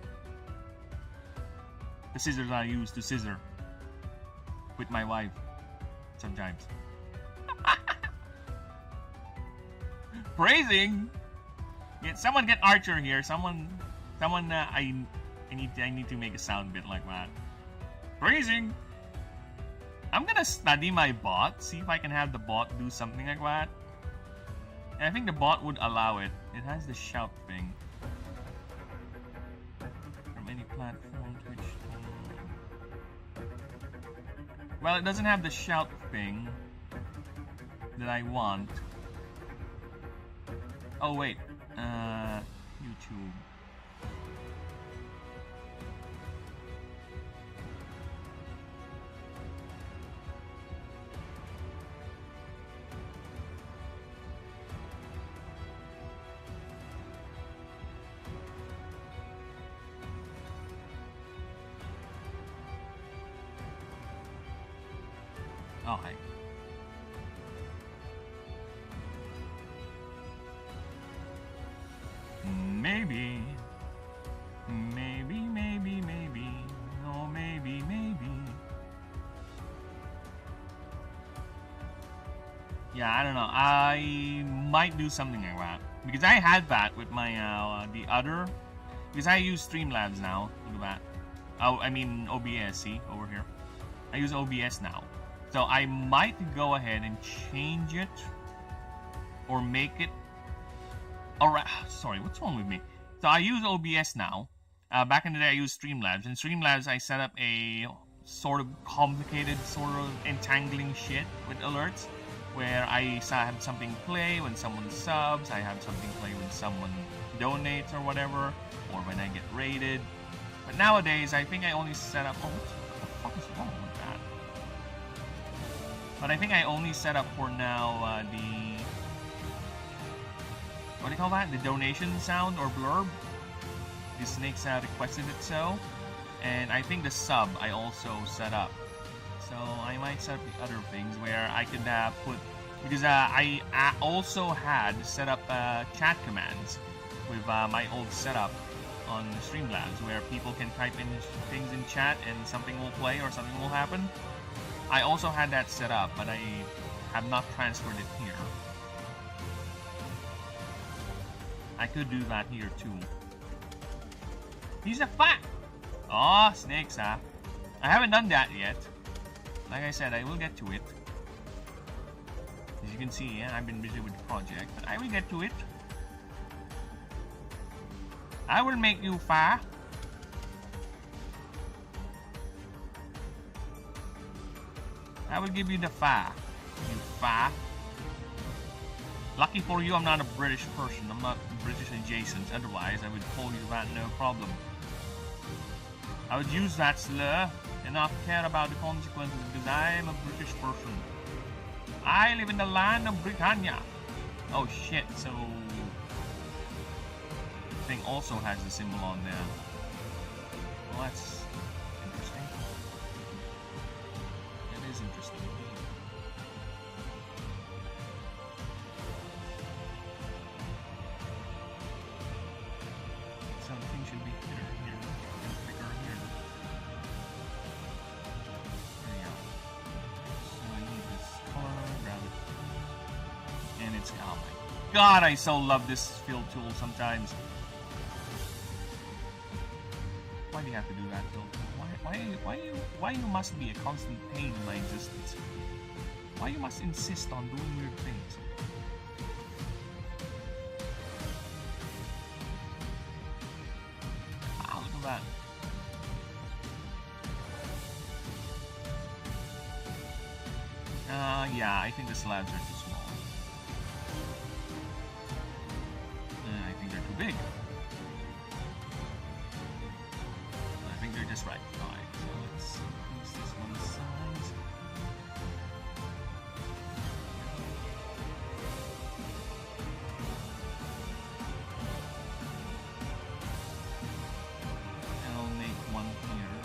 The scissors I use to scissor with my wife sometimes. Praising. Yeah, someone get Archer here. Someone. I need to make a sound bit like that. Praising. I'm gonna study my bot. See if I can have the bot do something like that. And I think the bot would allow it. It has the shout thing. From any platform, Twitch. Well, it doesn't have the shout thing that I want. Oh wait, YouTube. Oh, hi. Maybe. Oh, maybe. Yeah, I don't know. I might do something like that. Because I had that with my, the other... Because I use Streamlabs now. Look at that. Oh, I mean OBS, see? Over here. I use OBS now. So I might go ahead and change it. Or make it... Alright, sorry, what's wrong with me? So I use OBS now. Back in the day I used Streamlabs. In Streamlabs I set up a sort of complicated, sort of entangling shit with alerts. Where I have something play when someone subs, I have something play when someone donates or whatever, or when I get raided. But nowadays I think I only set up... Oh, what the fuck is wrong with that? But I think I only set up for now the... What do you call that? The donation sound or blurb? The snakes requested it so. And I think the sub I also set up. So I might set up the other things where I could put... Because I also had set up chat commands with my old setup on Streamlabs where people can type in things in chat and something will play or something will happen. I also had that set up, but I have not transferred it here. I could do that here too. He's a fat! Oh, snakes, huh? I haven't done that yet. Like I said, I will get to it. As you can see, yeah, I've been busy with the project, but I will get to it. I will make you fat. I will give you the fat. You fat. Lucky for you, I'm not a British person. I'm not British adjacent. Otherwise, I would call you that no problem. I would use that slur and not care about the consequences because I am a British person. I live in the land of Britannia. Oh shit, so... the thing also has the symbol on there. Well, that's interesting. It is interesting. Something should be here, and bigger here. There you go. It's, oh my god, I so love this fill tool sometimes. Why do you have to do that, Phil? Why you must be a constant pain in my existence? Why you must insist on doing weird things? Ah, look at that. Yeah, I think the slabs are too small. I think they're too big. I think they're just right. Alright, so let's use this one size. And I'll make one here.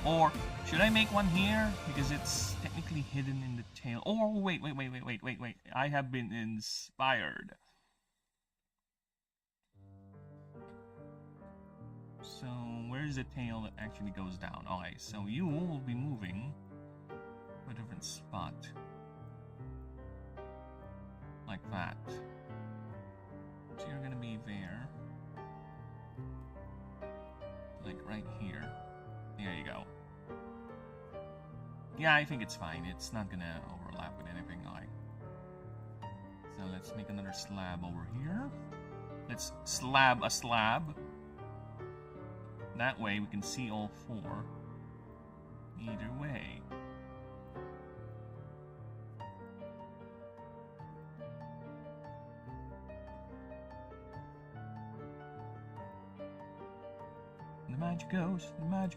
Or should I make one here? Because it's technically hidden in the tail. Oh, wait. I have been inspired. So, where's the tail that actually goes down? Alright, so you will be moving to a different spot. Like that. So you're gonna be there. Like right here. There you go. Yeah, I think it's fine. It's not gonna overlap with anything. Alright. So let's make another slab over here. Let's slab a slab. That way we can see all four. Either way. The magic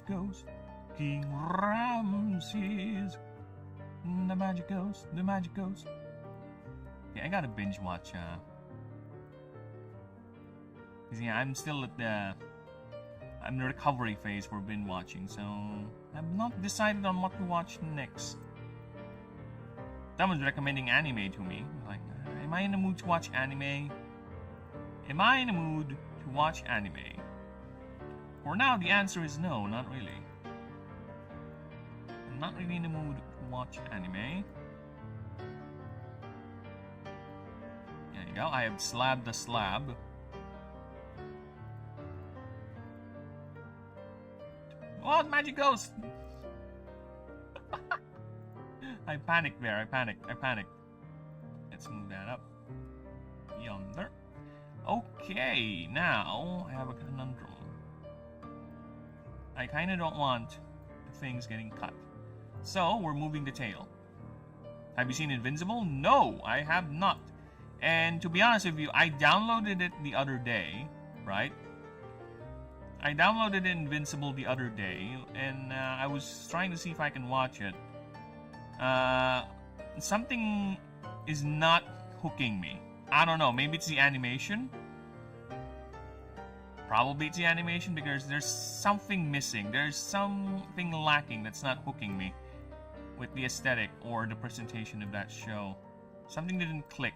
goes, King Ramses. The magic goes. Okay, I gotta binge watch, yeah, I'm still at the recovery phase for binge watching, so I'm not decided on what to watch next. Someone's recommending anime to me. Like, am I in the mood to watch anime? Am I in the mood to watch anime? For now, the answer is no, not really. I'm not really in the mood to watch anime. There you go, I have slabbed the slab. Oh, magic ghost! I panicked there, I panicked. Let's move that up. Yonder. Okay, now I have a conundrum. I kinda don't want the things getting cut. So, we're moving the tail. Have you seen Invincible? No, I have not. And to be honest with you, I downloaded it the other day, right? I downloaded Invincible the other day, and I was trying to see if I can watch it. Something is not hooking me. I don't know, maybe it's the animation? Probably it's the animation because there's something missing. There's something lacking that's not hooking me with the aesthetic or the presentation of that show. Something didn't click.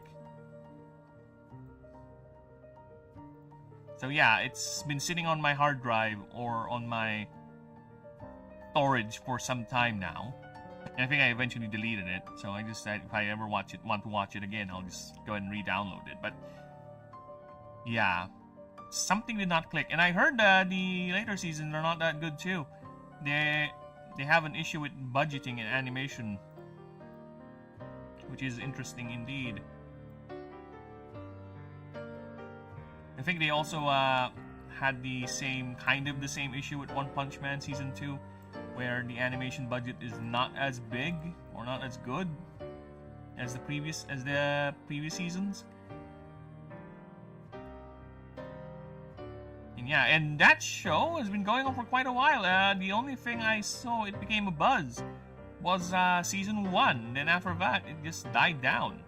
So yeah, it's been sitting on my hard drive or on my storage for some time now. And I think I eventually deleted it. So I just said if I ever want to watch it again, I'll just go ahead and re-download it. But yeah, something did not click. And I heard the later seasons are not that good too. They have an issue with budgeting and animation, which is interesting indeed. I think they also had the same issue with One Punch Man Season 2, where the animation budget is not as big or not as good as the previous seasons. And yeah, and that show has been going on for quite a while. The only thing I saw it became a buzz was Season 1. Then after that, it just died down.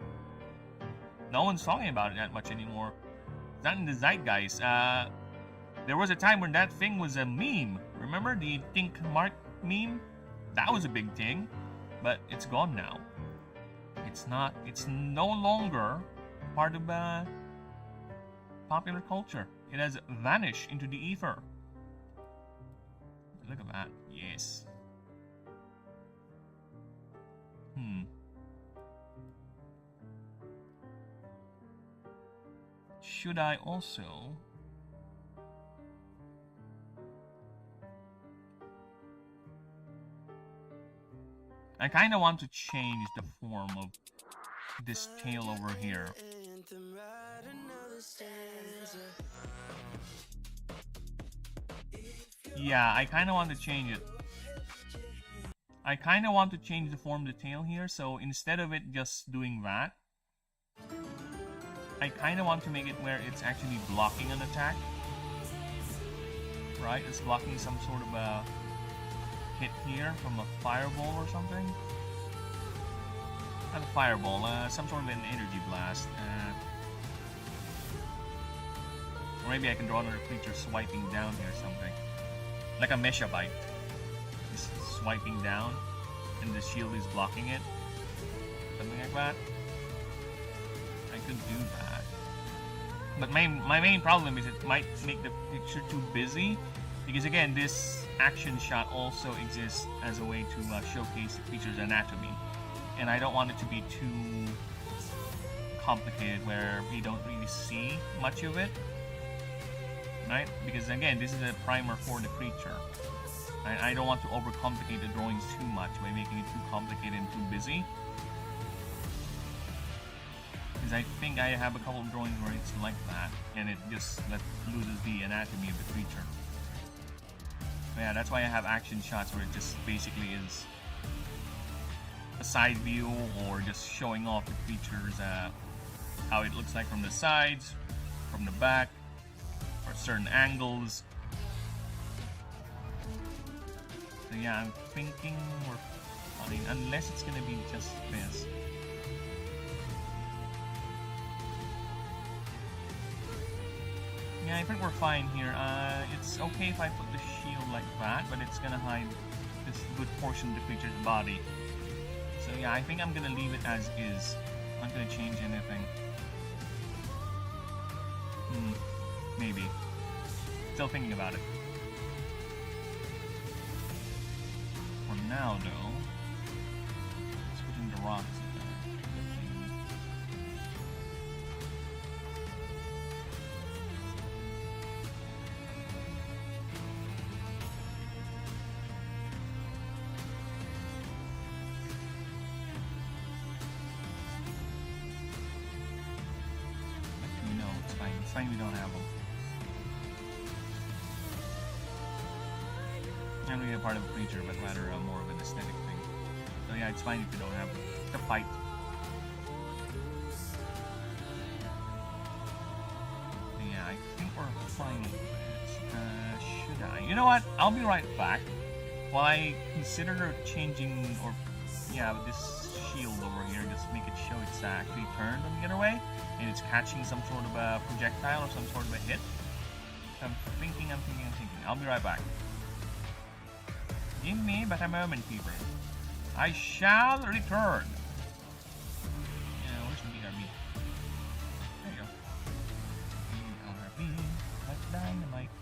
No one's talking about it that much anymore. Not in the zeitgeist. There was a time when that thing was a meme. Remember the Think Mark meme? That was a big thing, but it's gone now. It's no longer part of popular culture. It has vanished into the ether. Look at that. Yes. should I also... I kind of want to change the form of this tail over here. Yeah, I kind of want to change it. I kind of want to change the form of the tail here, so instead of it just doing that, I kind of want to make it where it's actually blocking an attack. Right? It's blocking some sort of a hit here from a fireball or something. Not a fireball, some sort of an energy blast. Or maybe I can draw another creature swiping down here or something. Like a Meshabite. It's swiping down and the shield is blocking it. Something like that. I could do that. But my main problem is it might make the picture too busy. Because again, this action shot also exists as a way to showcase the creature's anatomy. And I don't want it to be too complicated where we don't really see much of it. Right? Because again, this is a primer for the creature. I don't want to overcomplicate the drawings too much by making it too complicated and too busy. Because I think I have a couple of drawings where it's like that, and it just loses the anatomy of the creature. But yeah, that's why I have action shots where it just basically is a side view or just showing off the creature's how it looks like from the sides, from the back, or certain angles. So yeah, I'm thinking we're fine, unless it's gonna be just this. Yeah, I think we're fine here. It's okay if I put the shield like that, but it's gonna hide this good portion of the creature's body. So yeah, I think I'm gonna leave it as is. I'm not gonna change anything. Maybe. Still thinking about it. For now, though, let's put in the rocks. It's fine we don't have them. Not really a part of a creature, but rather more of an aesthetic thing. So yeah, it's fine if you don't have them. It's a fight. Yeah, I think we're fine with this. Should I? You know what? I'll be right back. While I consider changing, or yeah, this shield over here, just make it show it's actually turned on the other way. And it's catching some sort of a projectile or some sort of a hit. So I'm thinking. I'll be right back. Give me but a moment, people. I shall return. Yeah, where's the BRB? There you go. BRB, like dynamite.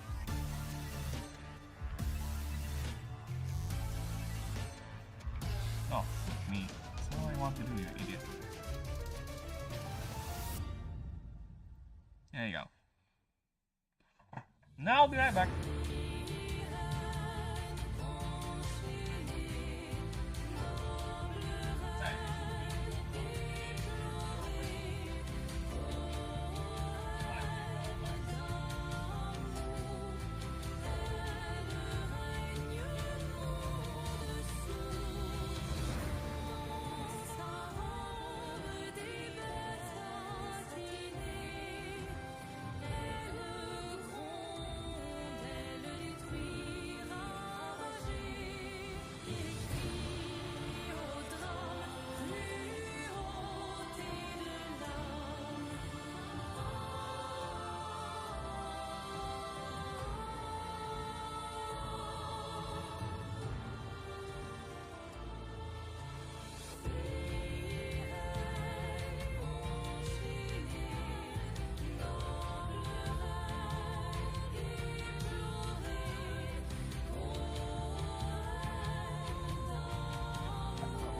Oh, fuck me. That's all I want to do, you idiot. There you go. Now I'll be right back.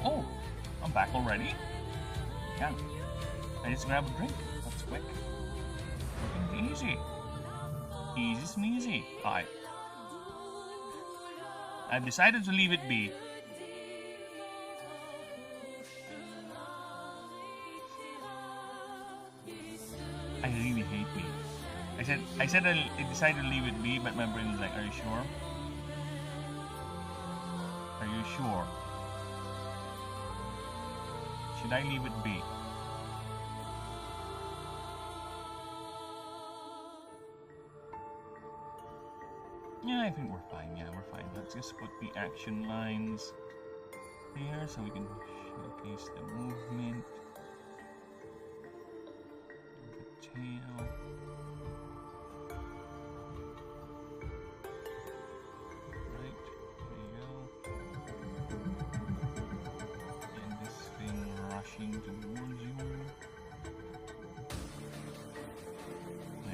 Oh, I'm back already? Yeah. I just grabbed a drink. That's quick. Easy. Easy smeezy. Alright. I've decided to leave it be. I really hate me. I said I decided to leave it be, but my brain was like, are you sure? Are you sure? Should I leave it be? Yeah, I think we're fine. Yeah, we're fine. Let's just put the action lines here so we can showcase the movement. The tail. Right, there you go. And this thing rushing towards you.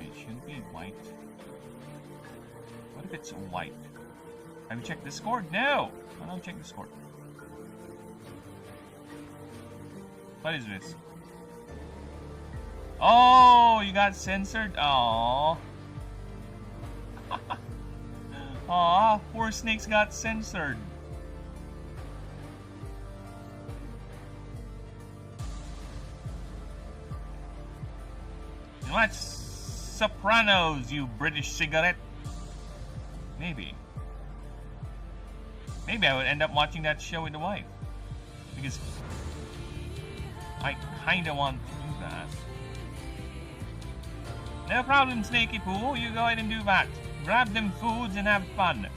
It should be white. What if it's white? Have you checked Discord? No! I don't check Discord. What is this? Oh, you got censored? Aww. Aw, poor snakes got censored. What's Sopranos, you British cigarette? Maybe. Maybe I would end up watching that show with the wife. Because I kinda want to do that. No problem, Snaky Poo. You go ahead and do that. Grab them foods and have fun.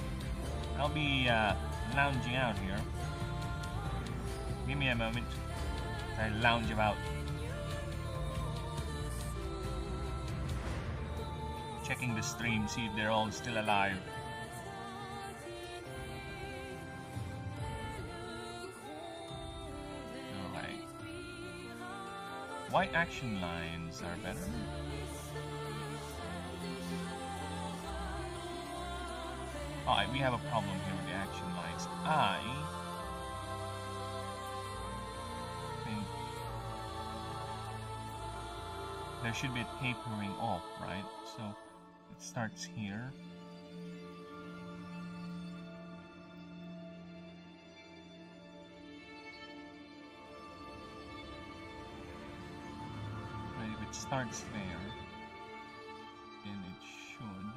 I'll be lounging out here. Give me a moment. I lounge about. Checking the stream, see if they're all still alive. Alright. White action lines are better. Alright, we have a problem here with the action lines. I think there should be a tapering off, right? So it starts here. Right, if it starts there, then it should.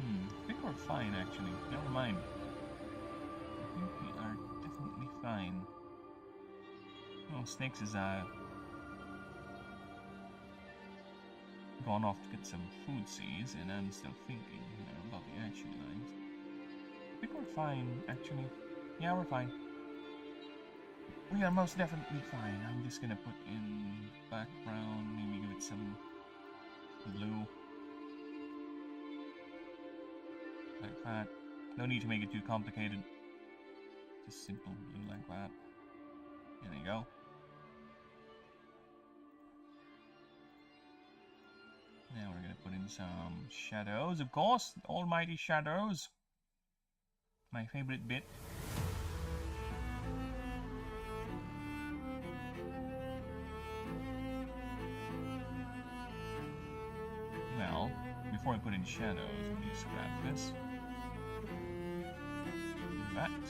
I think we're fine, actually. Never mind. I think we are definitely fine. Oh, Snakes is gone off to get some food seeds, and I'm still thinking about the action lines. I think we're fine, actually. Yeah, we're fine. We are most definitely fine. I'm just gonna put in background, maybe give it some blue. Like that. No need to make it too complicated. Just simple blue like that. There you go. Now we're gonna put in some shadows, of course. The almighty shadows. My favorite bit. Well, before I put in shadows, let me just grab this. Do that.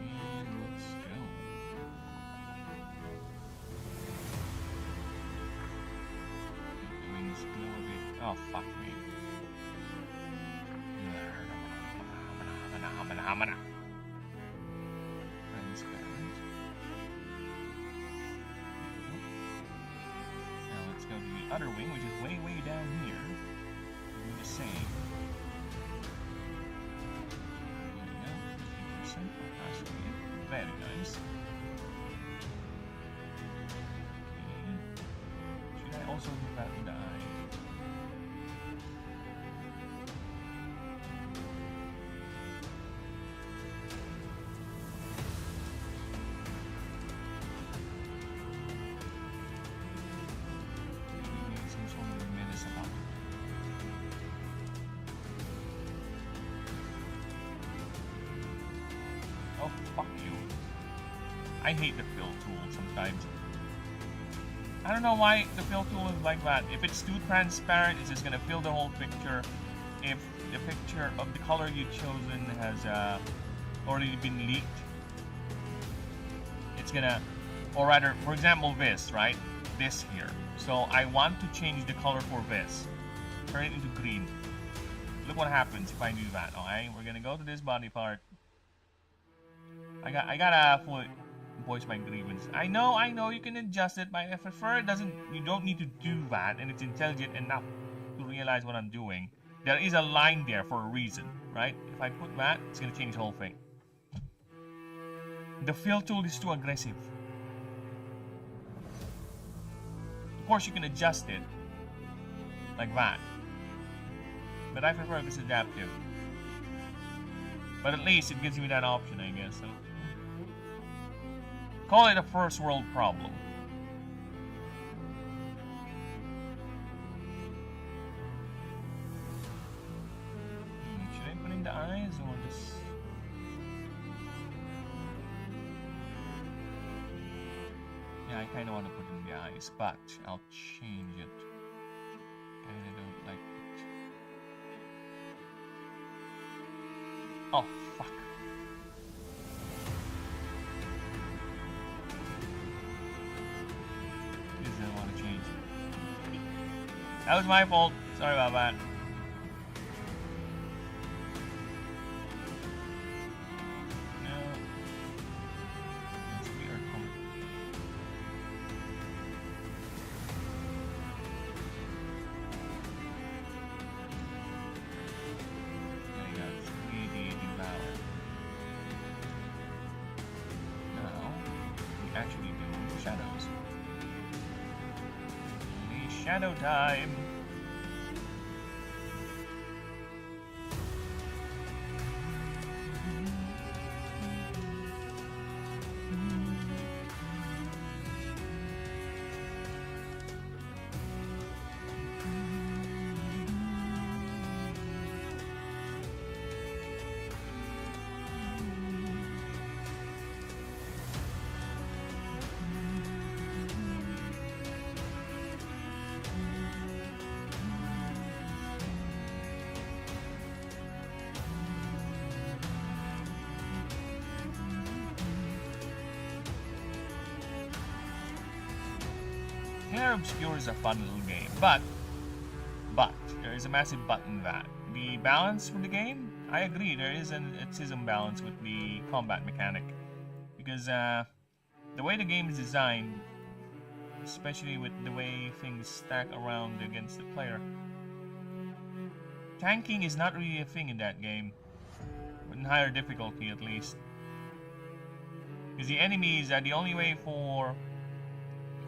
And let's go. The wings glow a bit. Oh, fuck me. Transparent. Now let's go to the other wing, which is way, way down here. Do the same. There we go. 50% opacity. Very nice. Okay. Should I also do that with the eye? Oh, fuck you. I hate the fill tool sometimes. I don't know why the fill tool is like that. If it's too transparent, it's just gonna fill the whole picture. If the picture of the color you've chosen has already been leaked, it's gonna, or rather, for example, this, right? This here. So I want to change the color for this. Turn it into green. Look what happens if I do that. Alright, we're gonna go to this body part. I gotta voice my grievance. I know you can adjust it, but I prefer you don't need to do that, and it's intelligent enough to realize what I'm doing. There is a line there for a reason, right? If I put that, it's gonna change the whole thing. The fill tool is too aggressive. Of course, you can adjust it like that, but I prefer this adaptive. But at least it gives me that option, I guess. So, call it a first world problem. Should I put in the eyes or just... Yeah, I kind of want to put in the eyes, but I'll change it. Kinda don't like it. Oh, fuck. This I want to change. That was my fault. Sorry about that. Shadow time. Obscure is a fun little game, but there is a massive but in that. The balance for the game, I agree, there is an imbalance with the combat mechanic, because the way the game is designed, especially with the way things stack around against the player, tanking is not really a thing in that game, in higher difficulty at least, because the enemies are the only way for,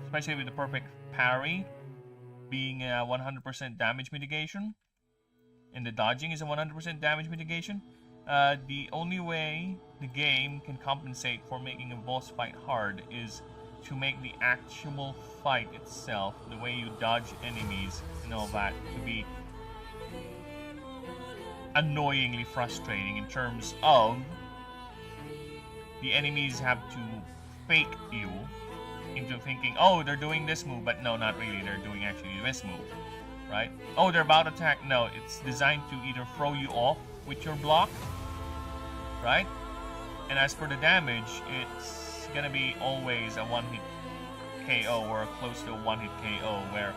especially with the perfect parry being a 100% damage mitigation, and the dodging is a 100% damage mitigation. The only way the game can compensate for making a boss fight hard is to make the actual fight itself, the way you dodge enemies and all that, to be annoyingly frustrating in terms of the enemies have to fake you into thinking, oh, they're doing this move, but no, not really, they're doing actually this move, right? Oh, they're about to attack. No, it's designed to either throw you off with your block, right? And as for the damage, it's gonna be always a one-hit KO or close to a one-hit KO, where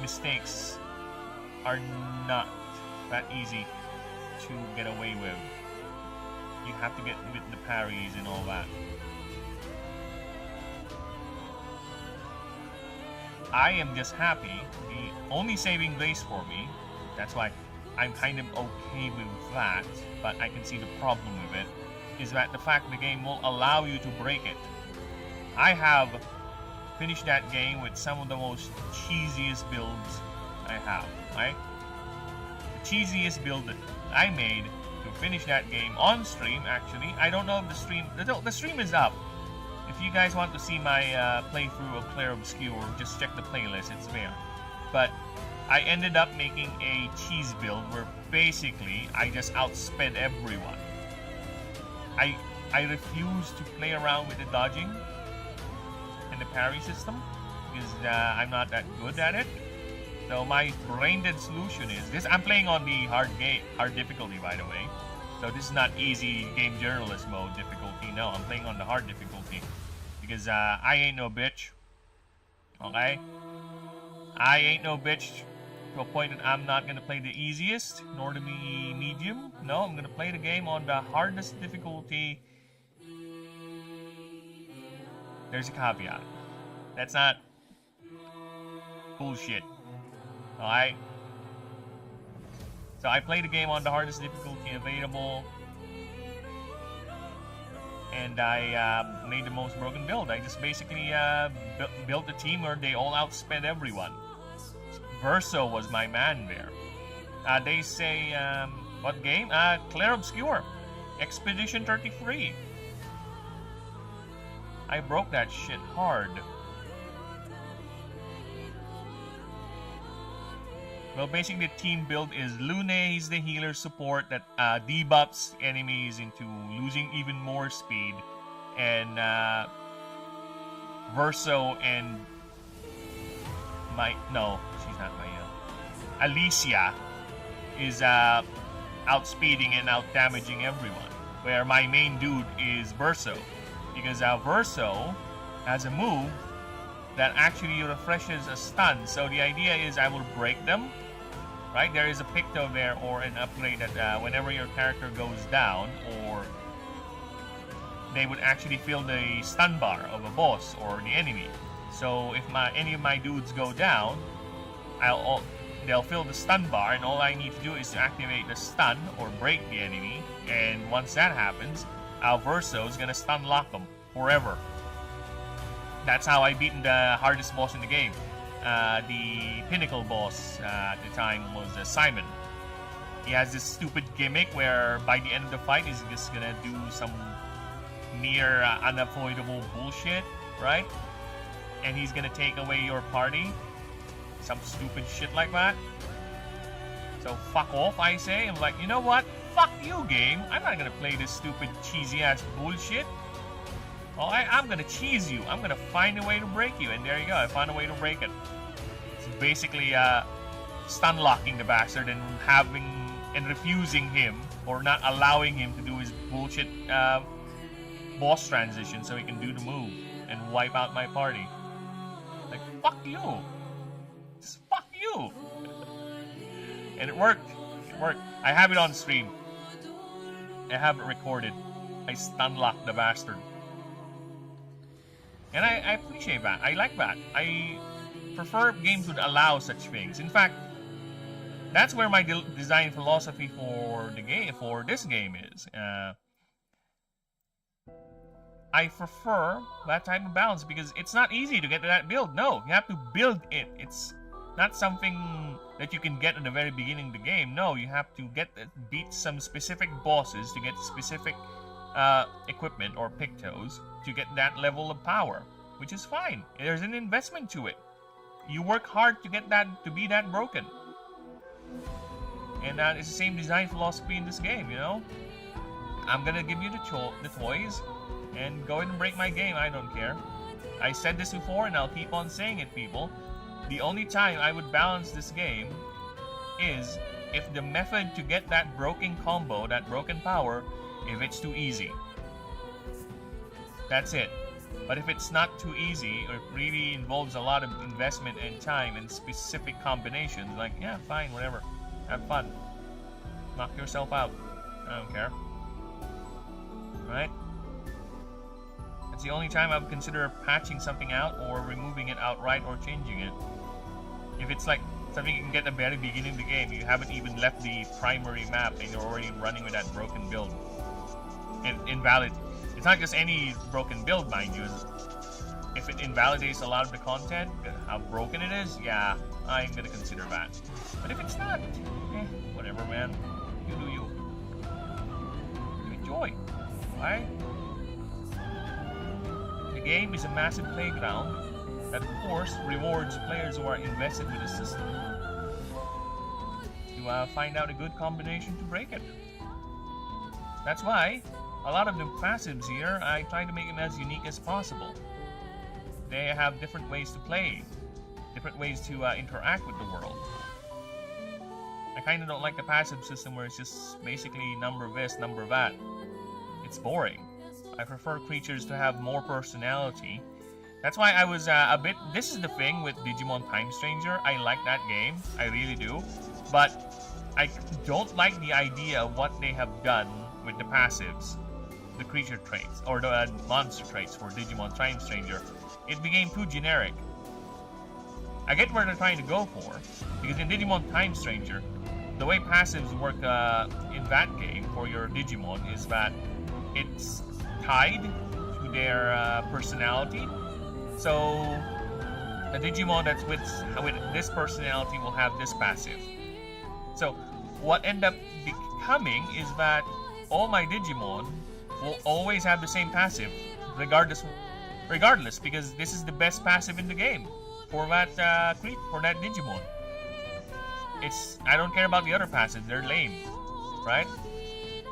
mistakes are not that easy to get away with. You have to get with the parries and all that. I am just happy. The only saving grace for me, that's why I'm kind of okay with that, but I can see the problem with it, is that the fact the game will allow you to break it. I have finished that game with some of the most cheesiest builds I have, right? The cheesiest build that I made to finish that game on stream, actually. I don't know if the stream is up. If you guys want to see my playthrough of Clair Obscure, just check the playlist, it's there. But I ended up making a cheese build where basically I just outsped everyone. I refuse to play around with the dodging and the parry system because I'm not that good at it. So my brain-dead solution is this. I'm playing on the hard difficulty, by the way. So this is not easy game journalist mode difficulty. No, I'm playing on the hard difficulty because I ain't no bitch. Okay, I ain't no bitch to a point that I'm not gonna play the easiest nor the medium. No, I'm gonna play the game on the hardest difficulty. There's a caveat. That's not bullshit. Alright? So I play the game on the hardest difficulty available. And I made the most broken build. I just basically built a team where they all outsped everyone. Verso was my man there. They say, what game? Claire Obscure. Expedition 33. I broke that shit hard. Well, basically the team build is Lune, he's the healer support that debuffs enemies into losing even more speed. And Verso and no, she's not Maya. Alicia is outspeeding and outdamaging everyone. Where my main dude is Verso. Because Verso has a move that actually refreshes a stun. So the idea is I will break them. Right? There is a picto there or an upgrade that whenever your character goes down, or they would actually feel the stun bar of a boss or the enemy. So if any of my dudes go down, they'll feel the stun bar, and all I need to do is to activate the stun or break the enemy. And once that happens, Verso is gonna stun lock them forever. That's how I beaten the hardest boss in the game. The pinnacle boss at the time was Simon. He has this stupid gimmick where by the end of the fight he's just gonna do some near unavoidable bullshit, right? And he's gonna take away your party. Some stupid shit like that. So fuck off, I say. I'm like, you know what? Fuck you, game. I'm not gonna play this stupid cheesy ass bullshit. Well, I'm gonna cheese you. I'm gonna find a way to break you. And there you go. I found a way to break it. It's basically stun locking the bastard and refusing him or not allowing him to do his bullshit boss transition so he can do the move and wipe out my party. Like, fuck you. Just fuck you. And it worked. It worked. I have it on stream. I have it recorded. I stun locked the bastard. And I appreciate that. I like that. I prefer games would allow such things. In fact, that's where my design philosophy for this game is. I prefer that type of balance because it's not easy to get to that build. No, you have to build it. It's not something that you can get at the very beginning of the game. No, you have to beat some specific bosses to get specific equipment or pictos to get that level of power, which is fine. There's an investment to it. You work hard to get that to be that broken, and it's the same design philosophy in this game. You know, I'm gonna give you the toys, and go ahead and break my game. I don't care. I said this before, and I'll keep on saying it, people. The only time I would balance this game is if the method to get that broken combo, that broken power, if it's too easy. That's it. But if it's not too easy, or it really involves a lot of investment and time and specific combinations, like, yeah, fine, whatever. Have fun. Knock yourself out. I don't care. Right? That's the only time I would consider patching something out or removing it outright or changing it. If it's like something you can get at the very beginning of the game, you haven't even left the primary map and you're already running with that broken build. And invalid. It's not just any broken build, mind you. If it invalidates a lot of the content, how broken it is, yeah, I'm gonna consider that. But if it's not, whatever, man. You do you. You enjoy, right? The game is a massive playground that, of course, rewards players who are invested with the system. find out a good combination to break it. That's why a lot of the passives here, I try to make them as unique as possible. They have different ways to play, different ways to interact with the world. I kind of don't like the passive system where it's just basically number this, number that. It's boring. I prefer creatures to have more personality. That's why I was a bit... This is the thing with Digimon Time Stranger. I like that game. I really do. But I don't like the idea of what they have done with the passives. The creature traits. Or the monster traits for Digimon Time Stranger. It became too generic. I get where they're trying to go for. Because in Digimon Time Stranger, the way passives work in that game for your Digimon is that it's tied to their personality. So, a Digimon that's with this personality will have this passive. So, what end up becoming is that all my Digimon will always have the same passive, regardless, because this is the best passive in the game for that Digimon. I don't care about the other passives; they're lame, right?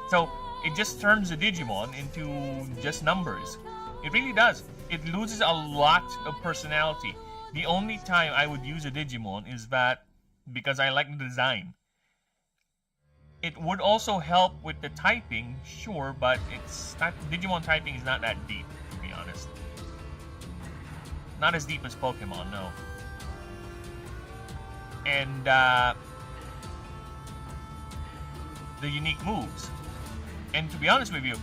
So, it just turns the Digimon into just numbers. It really does. It loses a lot of personality. The only time I would use a Digimon is that because I like the design. It would also help with the typing, sure, but Digimon typing is not that deep, to be honest. Not as deep as Pokemon, no. And the unique moves. And to be honest with you,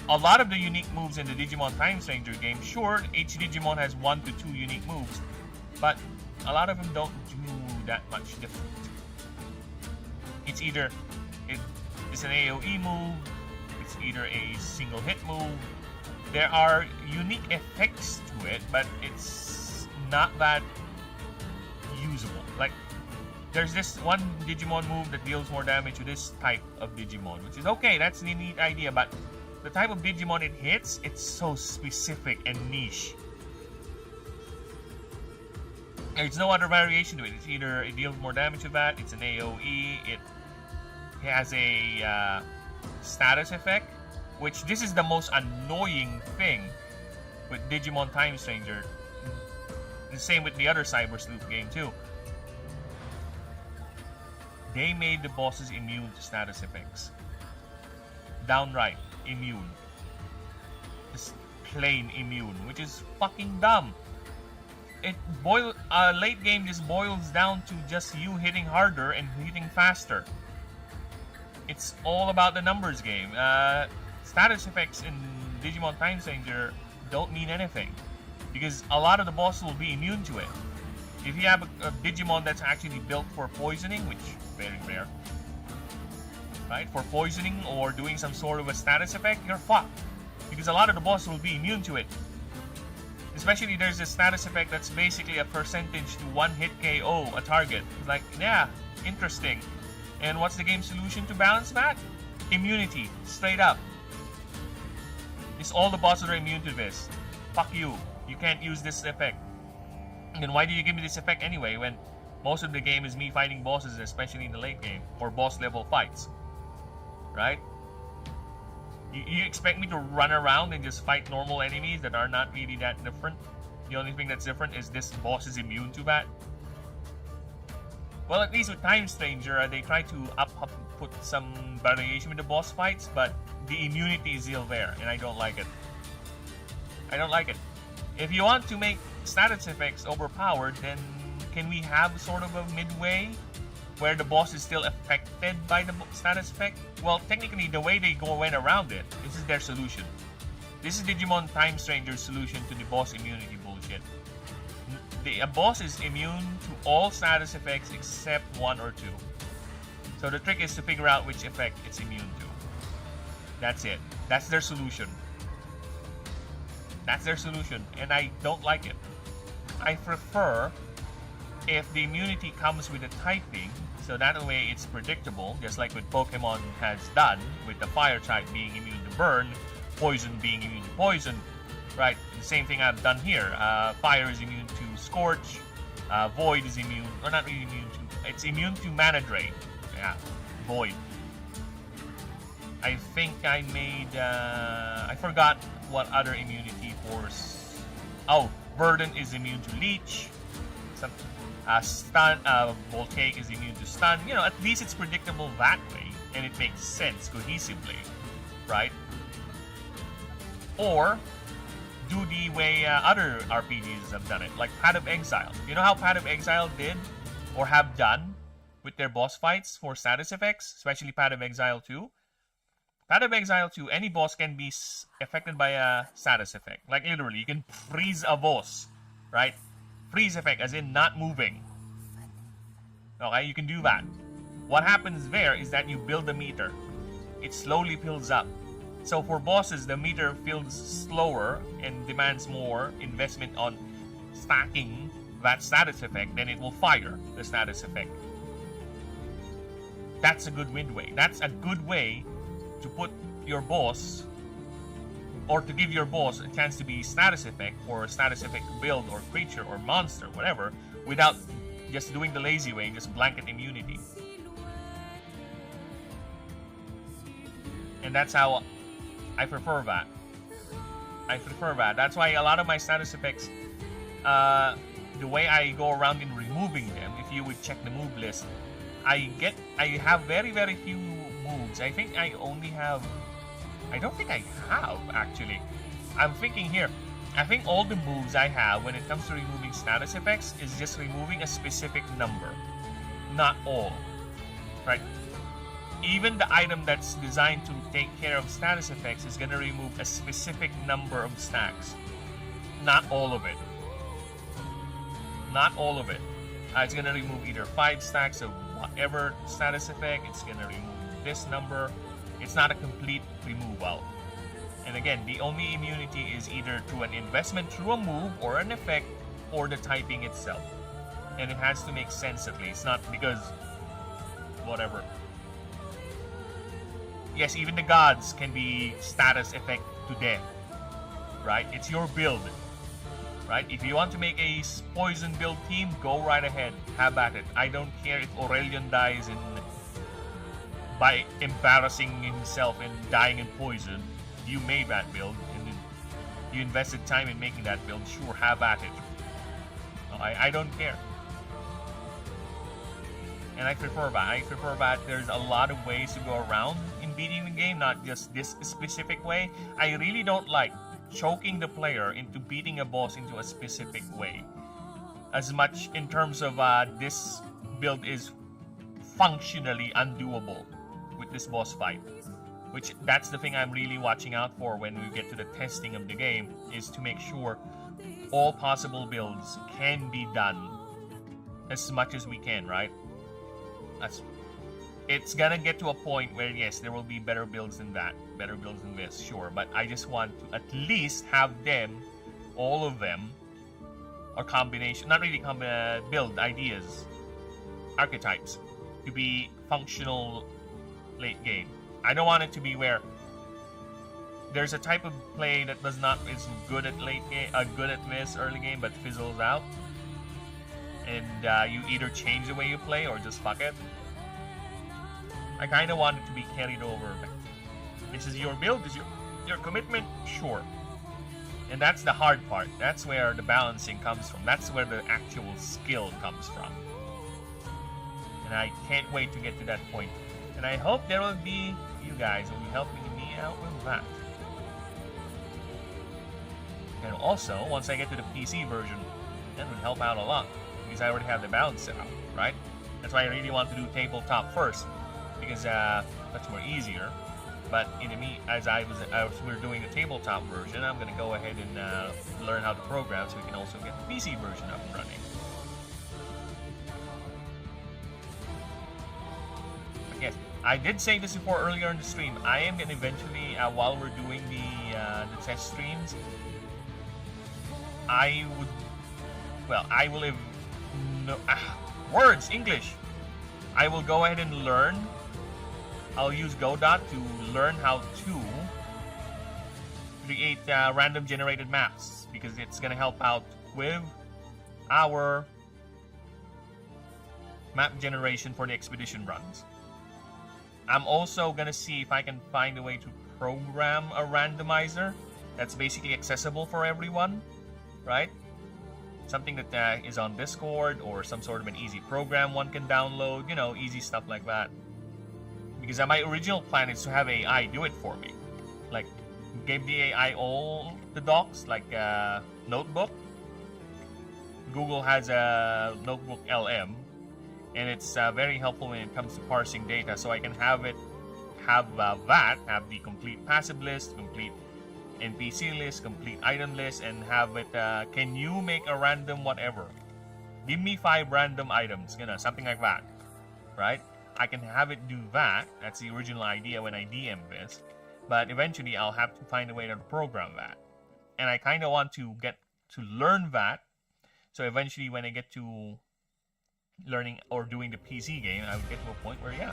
a lot of the unique moves in the Digimon Time Stranger game, sure, each Digimon has 1 to 2 unique moves, but a lot of them don't do that much different. It's either it's an AoE move, it's either a single hit move. There are unique effects to it, but it's not that usable. Like, there's this one Digimon move that deals more damage to this type of Digimon, which is okay, that's a neat idea, but the type of Digimon it hits, it's so specific and niche. There's no other variation to it. It's either it deals more damage to that, it's an AoE, it has a status effect, which this is the most annoying thing with Digimon Time Stranger. The same with the other Cyber Sleuth game too. They made the bosses immune to status effects. Downright immune. Just plain immune, which is fucking dumb. Late game just boils down to just you hitting harder and hitting faster. It's all about the numbers game. Status effects in Digimon Time Stranger don't mean anything, because a lot of the bosses will be immune to it. If you have a Digimon that's actually built for poisoning, which is very rare, right? For poisoning or doing some sort of a status effect, you're fucked. Because a lot of the bosses will be immune to it. Especially there's a status effect that's basically a percentage to one hit KO a target. It's like, yeah, interesting. And what's the game solution to balance that? Immunity, straight up. It's all the bosses are immune to this. Fuck you. You can't use this effect. And then why do you give me this effect anyway when most of the game is me fighting bosses, especially in the late game, or boss level fights? Right? You expect me to run around and just fight normal enemies that are not really that different? The only thing that's different is this boss is immune to that? Well, at least with Time Stranger, they try to put some variation with the boss fights, but the immunity is still there, and I don't like it. I don't like it. If you want to make status effects overpowered, then can we have sort of a midway where the boss is still affected by the status effect? Well, technically, the way they went around it, this is their solution. This is Digimon Time Stranger's solution to the boss immunity bullshit. The boss is immune to all status effects except 1 or 2. So the trick is to figure out which effect it's immune to. That's it. That's their solution. That's their solution, and I don't like it. I prefer if the immunity comes with the typing, so that way it's predictable, just like what Pokemon has done, with the fire type being immune to burn, poison being immune to poison, right? The same thing I've done here. Fire is immune to Scorch, Void is immune, or not really immune to, it's immune to Mana Drain. Yeah, void. I think I made, I forgot what other immunity force. Oh, Verdant is immune to leech. Some, stun, Voltaic is immune to stun. You know, at least it's predictable that way, and it makes sense cohesively, right? Or do the way other RPGs have done it, like Path of Exile. You know how Path of Exile did, or have done, with their boss fights for status effects, especially Path of Exile 2? Path of Exile 2, any boss can be affected by a status effect. Like literally, you can freeze a boss, right? Freeze effect, as in not moving. Okay, you can do that. What happens there is that you build a meter. It slowly builds up. So for bosses, the meter fills slower and demands more investment on stacking that status effect, then it will fire the status effect. That's a good way. That's a good way to put your boss, or to give your boss a chance to be status effect, or a status effect build, or creature, or monster, whatever, without just doing the lazy way, just blanket immunity. And that's how I prefer that. That's why a lot of my status effects, the way I go around in removing them, if you would check the move list, I have very, very few moves. I think I only have, I don't think I have, actually. I'm thinking here, I think all the moves I have when it comes to removing status effects is just removing a specific number. Not all, right? Even the item that's designed to take care of status effects is going to remove a specific number of stacks. Not all of it. Not all of it. It's going to remove either 5 stacks of whatever status effect. It's going to remove this number. It's not a complete removal. And again, the only immunity is either through an investment through a move or an effect, or the typing itself. And it has to make sense at least, not because whatever. Yes, even the gods can be status effect to death, right? It's your build, right? If you want to make a poison build team, go right ahead, have at it. I don't care if Aurelion dies by embarrassing himself and dying in poison. You made that build, and you invested time in making that build. Sure, have at it. I don't care. And I prefer that. There's a lot of ways to go around in beating the game, not just this specific way. I really don't like choking the player into beating a boss into a specific way. As much in terms of this build is functionally undoable with this boss fight. Which, that's the thing I'm really watching out for when we get to the testing of the game, is to make sure all possible builds can be done as much as we can, right? It's gonna get to a point where, yes, there will be better builds than that, better builds than this, sure, but I just want to at least have them, all of them, or combination, not really build ideas, archetypes, to be functional late game. I don't want it to be where there's a type of play that is good at late game, good at this early game, but fizzles out, and you either change the way you play or just fuck it. I kind of want it to be carried over. This is your build, this is your commitment, sure. And that's the hard part. That's where the balancing comes from. That's where the actual skill comes from. And I can't wait to get to that point. And I hope there will be you guys will be helping me out with that. And also, once I get to the PC version, that would help out a lot, because I already have the balance set up, right? That's why I really want to do tabletop first, because that's more easier. But as we were doing the tabletop version, I'm going to go ahead and learn how to program, so we can also get the PC version up and running. But yes, I did say this before earlier in the stream. I am going to eventually, while we're doing the test streams, I will have English. I will go ahead and learn. I'll use Godot to learn how to create random generated maps, because it's going to help out with our map generation for the expedition runs. I'm also gonna see if I can find a way to program a randomizer that's basically accessible for everyone, right? Something that is on Discord or some sort of an easy program one can download, you know, easy stuff like that. Because my original plan is to have AI do it for me. Like, give the AI all the docs, like Notebook. Google has a Notebook LM, and it's very helpful when it comes to parsing data. So I can have it have that, have the complete passive list, complete NPC list, complete item list, and have it, can you make a random whatever? Give me 5 random items, you know, something like that, right? I can have it do that. That's the original idea when I DM this. But eventually, I'll have to find a way to program that. And I kind of want to get to learn that. So eventually, when I get to learning or doing the PC game, I would get to a point where, yeah.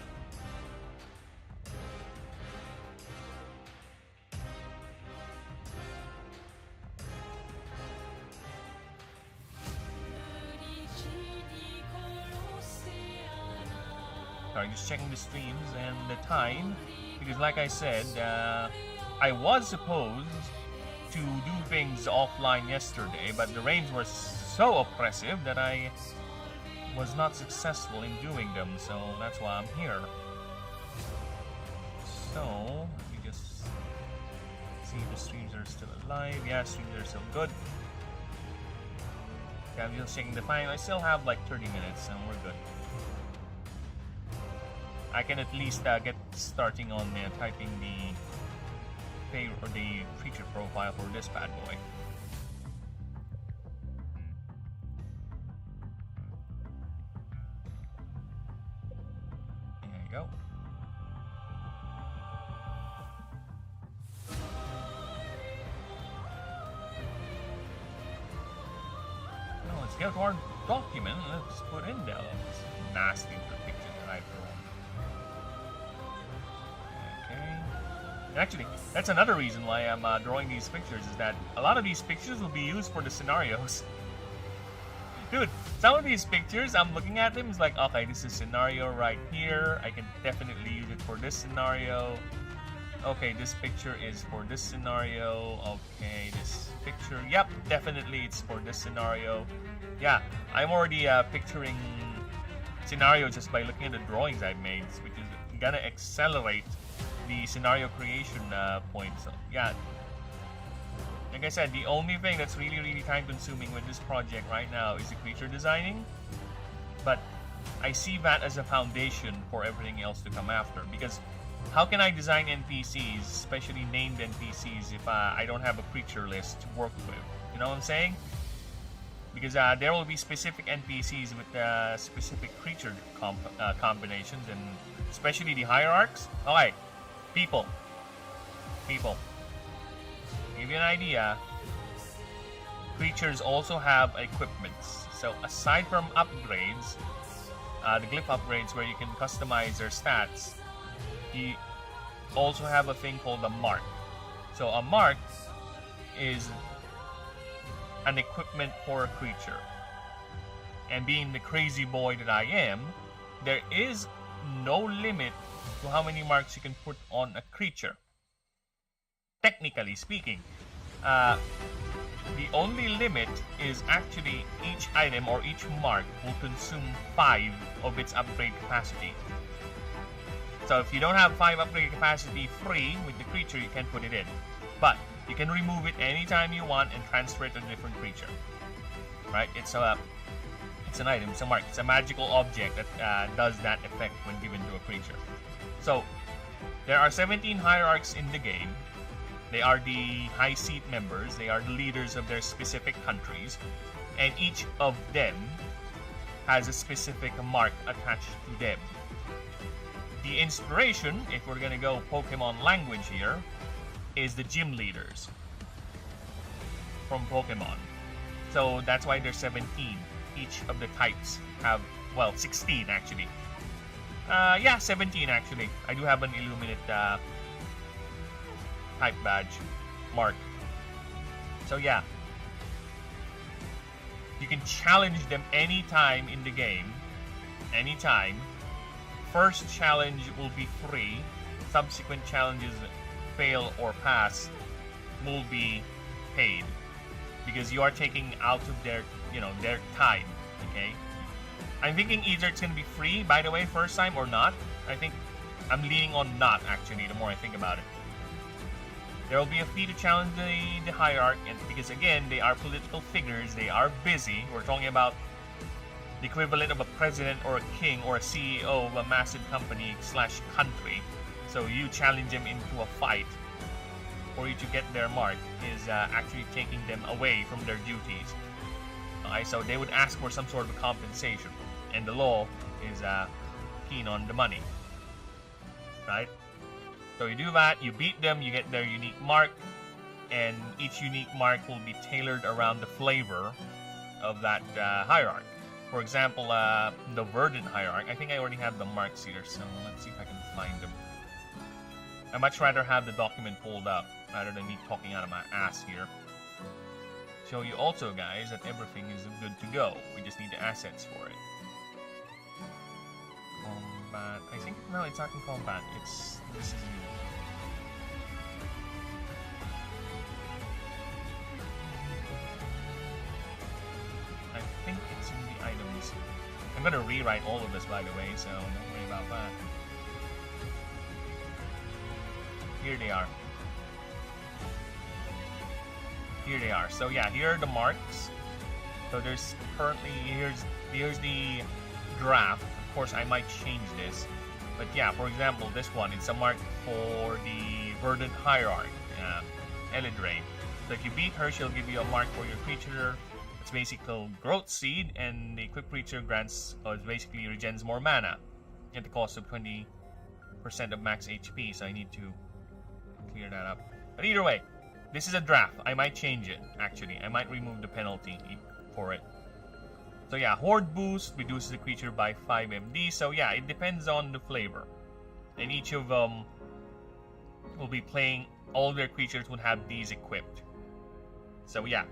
Sorry, just checking the streams and the time, because like I said, I was supposed to do things offline yesterday, but the rains were so oppressive that I was not successful in doing them, so that's why I'm here. So, let me just see if the streams are still alive. Yeah, streams are still good. Yeah, I'm just checking the time. I still have like 30 minutes and we're good. I can at least get starting on typing the feature profile for this bad boy. There you go. Now let's go to our document. Let's put in there this nasty picture that I've drawn. Actually, that's another reason why I'm drawing these pictures, is that a lot of these pictures will be used for the scenarios. Dude, some of these pictures, I'm looking at them, it's like, okay, this is scenario right here. I can definitely use it for this scenario. Okay, this picture is for this scenario. Okay, this picture, yep, definitely it's for this scenario. Yeah, I'm already picturing scenario just by looking at the drawings I've made, which is gonna accelerate the scenario creation point. So yeah, like I said, the only thing that's really time consuming with this project right now is the creature designing, but I see that as a foundation for everything else to come after. Because how can I design NPCs, especially named NPCs, if I don't have a creature list to work with? You know what I'm saying? Because there will be specific NPCs with specific creature combinations, and especially the hierarchs. Alright, people. To give you an idea, creatures also have equipments. So aside from upgrades, the glyph upgrades where you can customize their stats, you also have a thing called a mark. So a mark is an equipment for a creature. And being the crazy boy that I am, there is no limit to how many marks you can put on a creature. Technically speaking, the only limit is actually each item or each mark will consume 5 of its upgrade capacity. So if you don't have 5 upgrade capacity free with the creature, you can put it in. But you can remove it anytime you want and transfer it to a different creature. Right? It's an item, it's a mark, it's a magical object that does that effect when given to a creature. So there are 17 hierarchs in the game. They are the high seat members, they are the leaders of their specific countries, and each of them has a specific mark attached to them. The inspiration, if we're gonna go Pokemon language here, is the gym leaders from Pokemon. So that's why there's 17. Each of the types have, well, 16 actually. Yeah, 17 actually. I do have an Illuminate type badge mark. So yeah, you can challenge them anytime in the game, anytime, first challenge will be free. Subsequent challenges, fail or pass, will be paid because you are taking out of their, their time. Okay. I'm thinking either it's gonna be free, by the way, first time or not. I think I'm leaning on not, actually, the more I think about it. There will be a fee to challenge the hierarch, and because again, they are political figures, they are busy. We're talking about the equivalent of a president or a king or a CEO of a massive company / country. So you challenge them into a fight for you to get their mark is actually taking them away from their duties. Okay, so they would ask for some sort of compensation, and the law is keen on the money, right? So you do that, you beat them, you get their unique mark, and each unique mark will be tailored around the flavor of that hierarch. For example, the verdant hierarch, I think I already have the marks here, so let's see if I can find them. I'd much rather have the document pulled up rather than me talking out of my ass here. Show you also, guys, that everything is good to go. We just need the assets for it. Combat. I think, no, it's not in combat. This is you. I think it's in the items. I'm gonna rewrite all of this, by the way, so don't worry about that. Here they are. Here they are. So yeah, here are the marks. So there's currently, here's the graph. Of course, I might change this. But yeah, for example, this one, it's a mark for the verdant hierarch, Elidre. So if you beat her, she'll give you a mark for your creature. It's basically growth seed, and the equipped creature grants, basically regens more mana at the cost of 20% of max HP. So I need to clear that up. But either way, this is a draft. I might change it, actually. I might remove the penalty for it. So yeah, Horde Boost reduces the creature by 5 MD. So yeah, it depends on the flavor. And each of them will be playing, all their creatures would have these equipped. So yeah,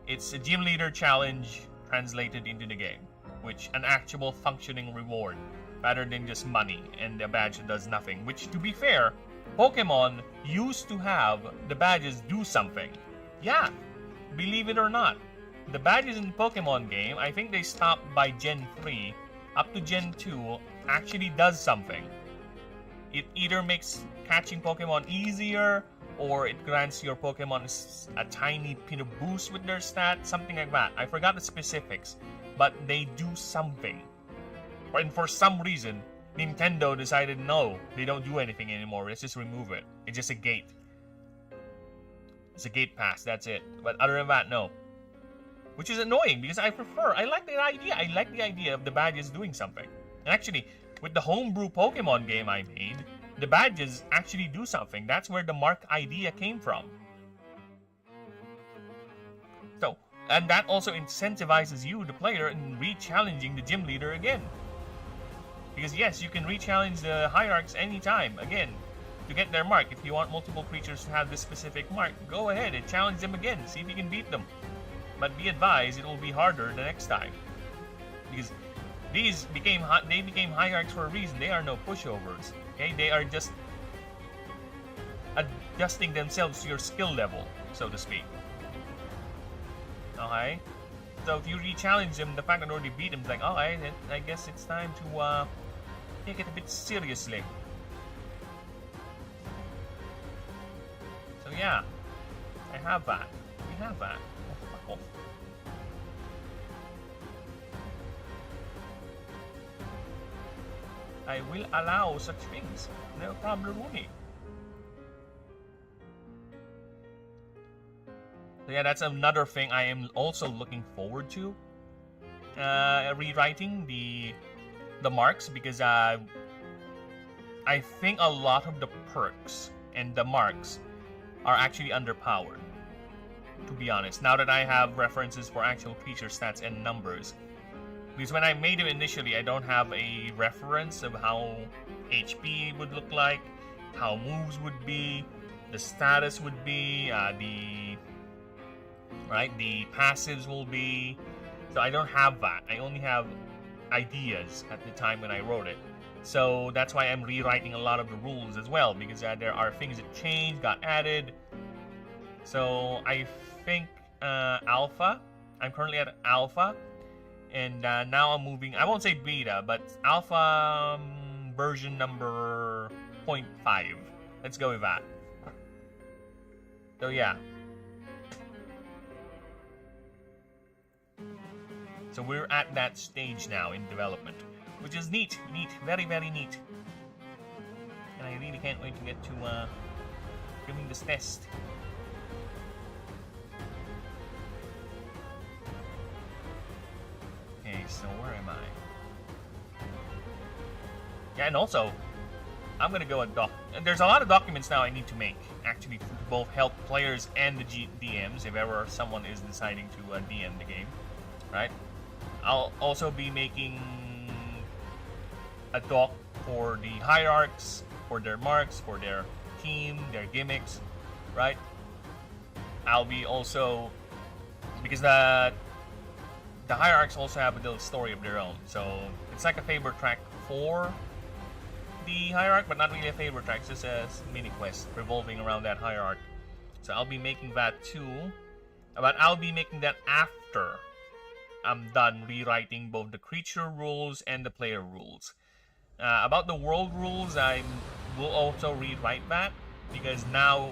it's a gym leader challenge translated into the game, which an actual functioning reward rather than just money and a badge that does nothing. Which, to be fair, Pokemon used to have the badges do something. Yeah, believe it or not. The badges in the Pokemon game, I think they stopped by Gen 3 up to Gen 2, actually does something. It either makes catching Pokemon easier, or it grants your Pokemon a tiny bit of boost with their stats, something like that. I forgot the specifics, but they do something. And for some reason, Nintendo decided no, they don't do anything anymore. Let's just remove it. It's just a gate. It's a gate pass, that's it. But other than that, no. Which is annoying because I like the idea. I like the idea of the badges doing something. And actually, with the homebrew Pokemon game I made, the badges actually do something. That's where the mark idea came from. So, and that also incentivizes you, the player, in re-challenging the gym leader again. Because yes, you can re-challenge the hierarchs anytime, again, to get their mark. If you want multiple creatures to have this specific mark, go ahead and challenge them again. See if you can beat them. But be advised, it will be harder the next time. Because they became hierarchs for a reason. They are no pushovers. Okay? They are just adjusting themselves to your skill level, so to speak. Okay? So if you re-challenge them, the fact that you already beat them is like, alright, I guess it's time to take it a bit seriously. So yeah, I have that. We have that. Oh, fuck off. I will allow such things. No problem. So yeah, that's another thing I am also looking forward to. Rewriting the marks, because I think a lot of the perks and the marks are actually underpowered, to be honest, now that I have references for actual creature stats and numbers. Because when I made them initially, I don't have a reference of how HP would look like, how moves would be, the status would be, the passives will be. So I don't have that. I only have ideas at the time when I wrote it. So that's why I'm rewriting a lot of the rules as well, because there are things that changed, got added. So I think alpha. I'm currently at alpha, and now I'm moving. I won't say beta, but alpha version number 0.5. Let's go with that. So yeah. So we're at that stage now in development, which is neat, very, very neat. And I really can't wait to get to doing this test. Okay, so where am I? Yeah, and also, I'm gonna go and there's a lot of documents now I need to make, actually, to both help players and the DMs, if ever someone is deciding to DM the game, right? I'll also be making a doc for the hierarchs, for their marks, for their team, their gimmicks, right? I'll be also, because the hierarchs also have a little story of their own, so it's like a favor track for the hierarch, but not really a favor track, it's just a mini quest revolving around that hierarch. So I'll be making that too, but I'll be making that after I'm done rewriting both the creature rules and the player rules. About the world rules, I will also rewrite that, because now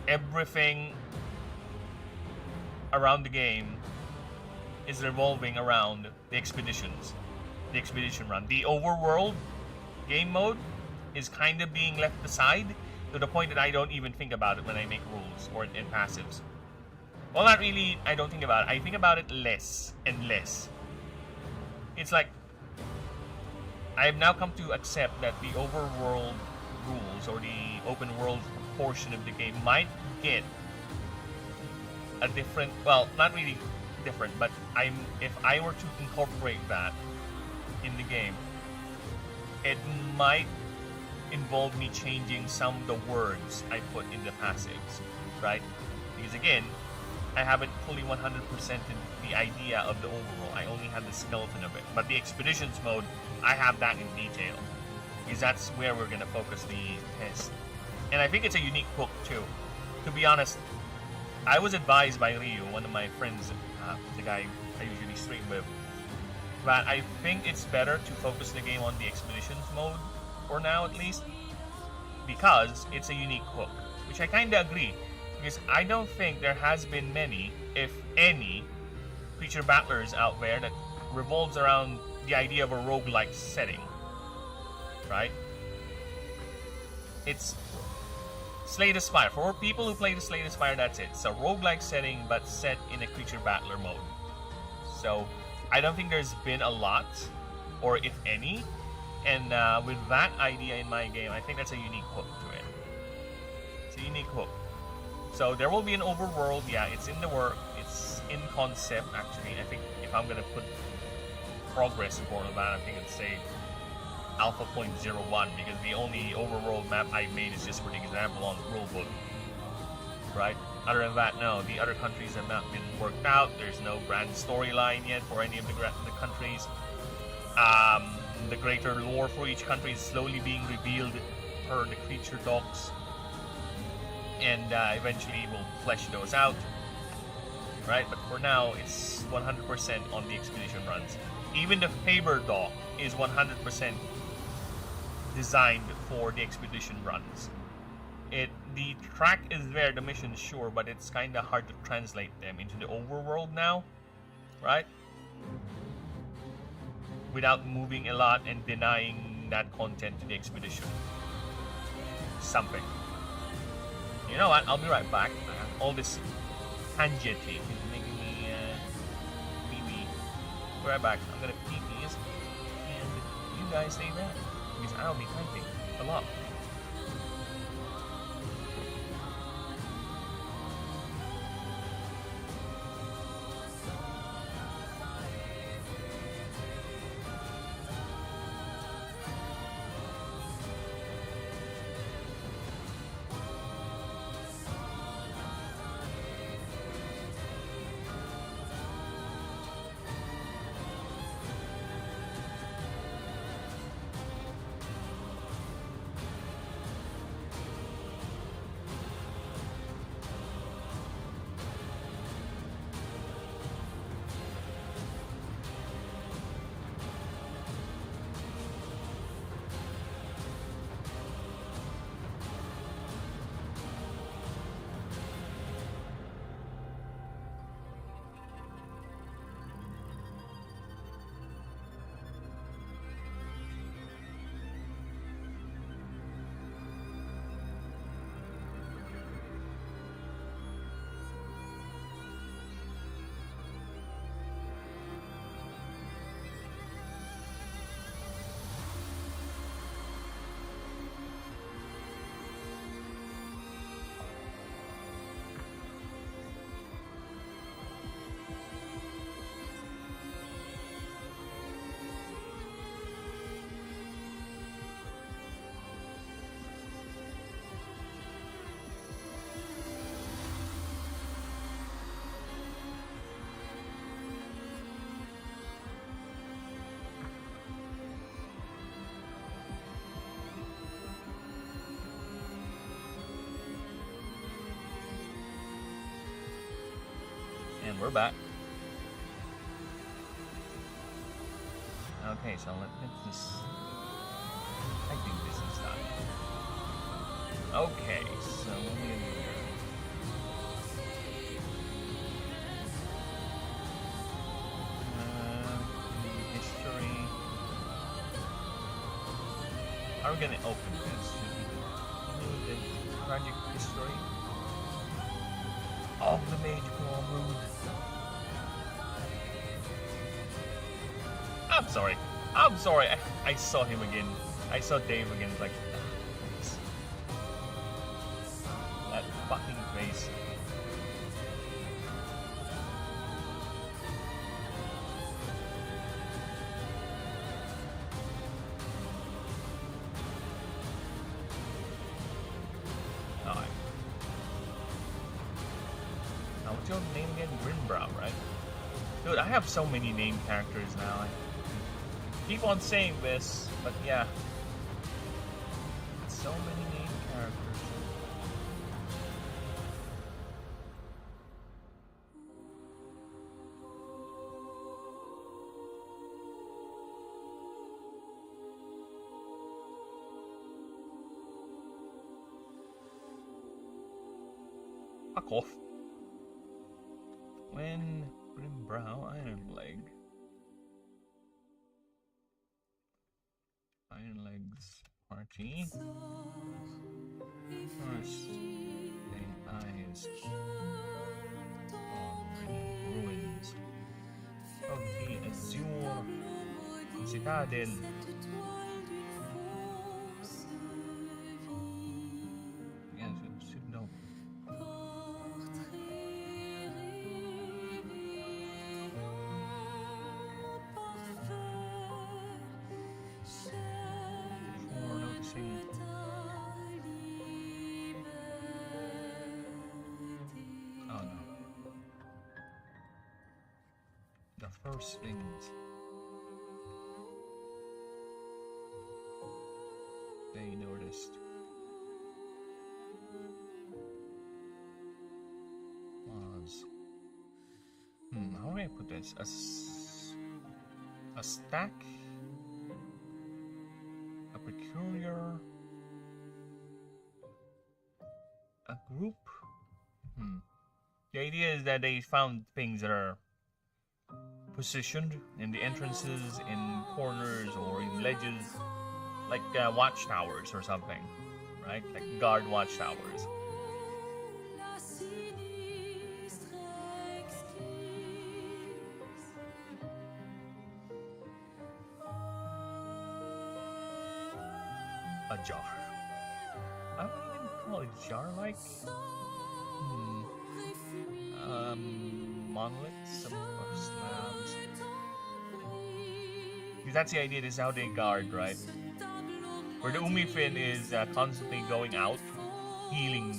everything around the game is revolving around the expeditions, the expedition run. The overworld game mode is kind of being left aside to the point that I don't even think about it when I make rules or in passives. Well, not really, I don't think about it. I think about it less and less. It's like, I have now come to accept that the overworld rules or the open world portion of the game might get a different, well, not really different, but if I were to incorporate that in the game, it might involve me changing some of the words I put in the passives, right? Because again, I haven't fully 100%ed the idea of the overall. I only have the skeleton of it. But the expeditions mode, I have that in detail, because that's where we're going to focus the test. And I think it's a unique hook too. To be honest, I was advised by Ryu, one of my friends, the guy I usually stream with, that I think it's better to focus the game on the expeditions mode, for now at least, because it's a unique hook, which I kind of agree. Because I don't think there has been many, if any, creature battlers out there that revolves around the idea of a roguelike setting, right? It's Slay the Spire. For people who play the Slay the Spire, that's it. It's a roguelike setting, but set in a creature battler mode. So, I don't think there's been a lot, or if any, and with that idea in my game, I think that's a unique hook to it. It's a unique hook. So there will be an overworld, yeah, it's in the work, it's in concept actually. I think if I'm gonna put progress for that, I think I'd say Alpha 0.01, because the only overworld map I made is just for the example on Worldbuilding, right? Other than that, no, the other countries have not been worked out. There's no grand storyline yet for any of the countries. The greater lore for each country is slowly being revealed per the creature docs, and eventually we'll flesh those out, right? But for now, it's 100% on the expedition runs. Even the favor doc is 100% designed for the expedition runs. The track is there, the mission is sure, but it's kind of hard to translate them into the overworld now, right? Without moving a lot and denying that content to the expedition. Something. You know what? I'll be right back. All this tangenting is making me pee-pee. Be right back. I'm gonna pee-pees, and you guys stay there, because I'll be typing a lot. And we're back. Okay, so let's this. I think this is done. Okay, so what are we gonna do here? History. Are we gonna open this? Should we do the project history of the Mage World? I'm sorry. I saw him again. I saw Dave again. Like, that fucking face. Alright. Now, what's your name again? Grinbrow, right? Dude, I have so many name characters now. I keep on saying this, but yeah. So many name characters. Fuck off. When Grimbrow, Iron Leg. Iron Legs Party. First, the eyes on ruins of the Azure Citadel. Yeah, should know. Oh no. The first things they noticed was how do I put this? A stack, a peculiar, a group. The idea is that they found things that are positioned in the entrances, in corners, or in ledges, like watchtowers or something, right? Like guard watchtowers. A jar. I wouldn't even call it jar-like. Monoliths or slabs. Because that's the idea. This is how they guard, right? Where the Umifin is constantly going out, healing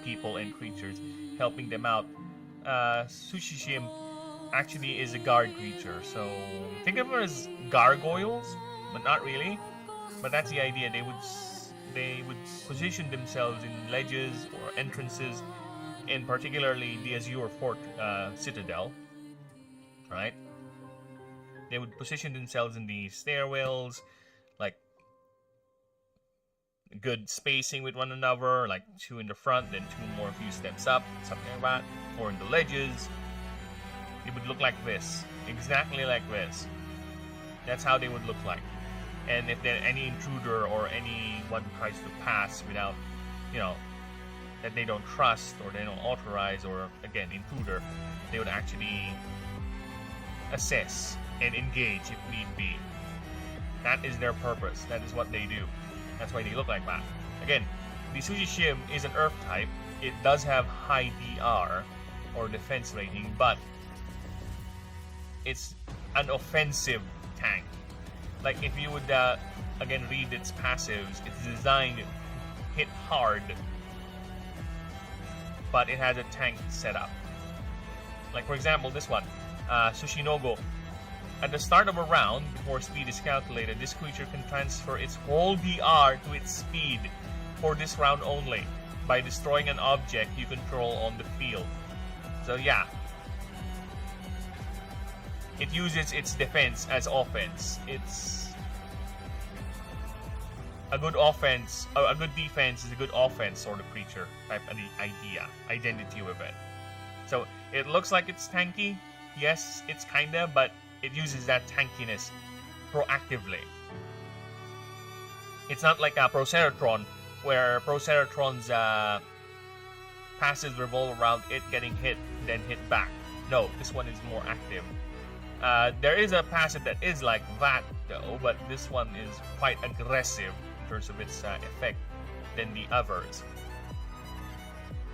people and creatures, helping them out. Sushishim actually is a guard creature, so think of her as gargoyles, but not really. But that's the idea. They would position themselves in ledges or entrances, and particularly the Azure Fort Citadel, right? They would position themselves in the stairwells, like good spacing with one another, like 2 in the front, then 2 more a few steps up, something like that. Or in the ledges, it would look like this, exactly like this. That's how they would look like. And if there any intruder or anyone tries to pass without, that they don't trust or they don't authorize, or again intruder, they would actually assess and engage if need be. That is their purpose. That is what they do. That's why they look like that. Again, the Sushishim is an earth type. It does have high DR or defense rating, but it's an offensive tank. Like if you would again read its passives, it's designed to hit hard, but it has a tank setup. Like for example, this one, Sushinogo. At the start of a round, before speed is calculated, this creature can transfer its whole DR to its speed for this round only by destroying an object you control on the field. So yeah, it uses its defense as offense. It's a good offense, a good defense is a good offense sort of creature type of identity with it. So it looks like it's tanky. Yes, it's kinda, but it uses that tankiness proactively. It's not like a Proceratron, where Proceratron's passes revolve around it getting hit, then hit back. No, this one is more active. There is a passive that is like that though, but this one is quite aggressive in terms of its effect than the others.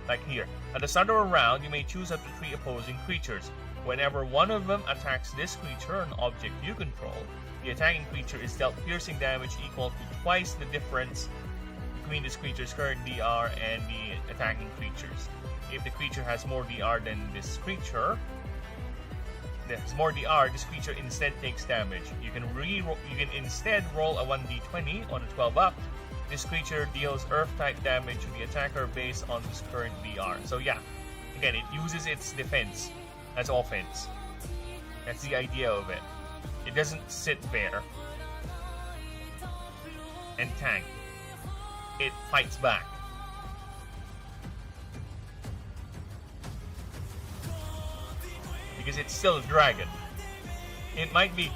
Like here, at the start of a round, you may choose up to 3 opposing creatures. Whenever one of them attacks this creature or an object you control, the attacking creature is dealt piercing damage equal to twice the difference between this creature's current DR and the attacking creature's. If the creature has more DR than this creature, this creature instead takes damage. You can instead roll a 1d20 on a 12 up. This creature deals Earth-type damage to the attacker based on his current DR. So yeah, again, it uses its defense as offense. That's the idea of it. It doesn't sit there and tank. It fights back. Because it's still a dragon. It might be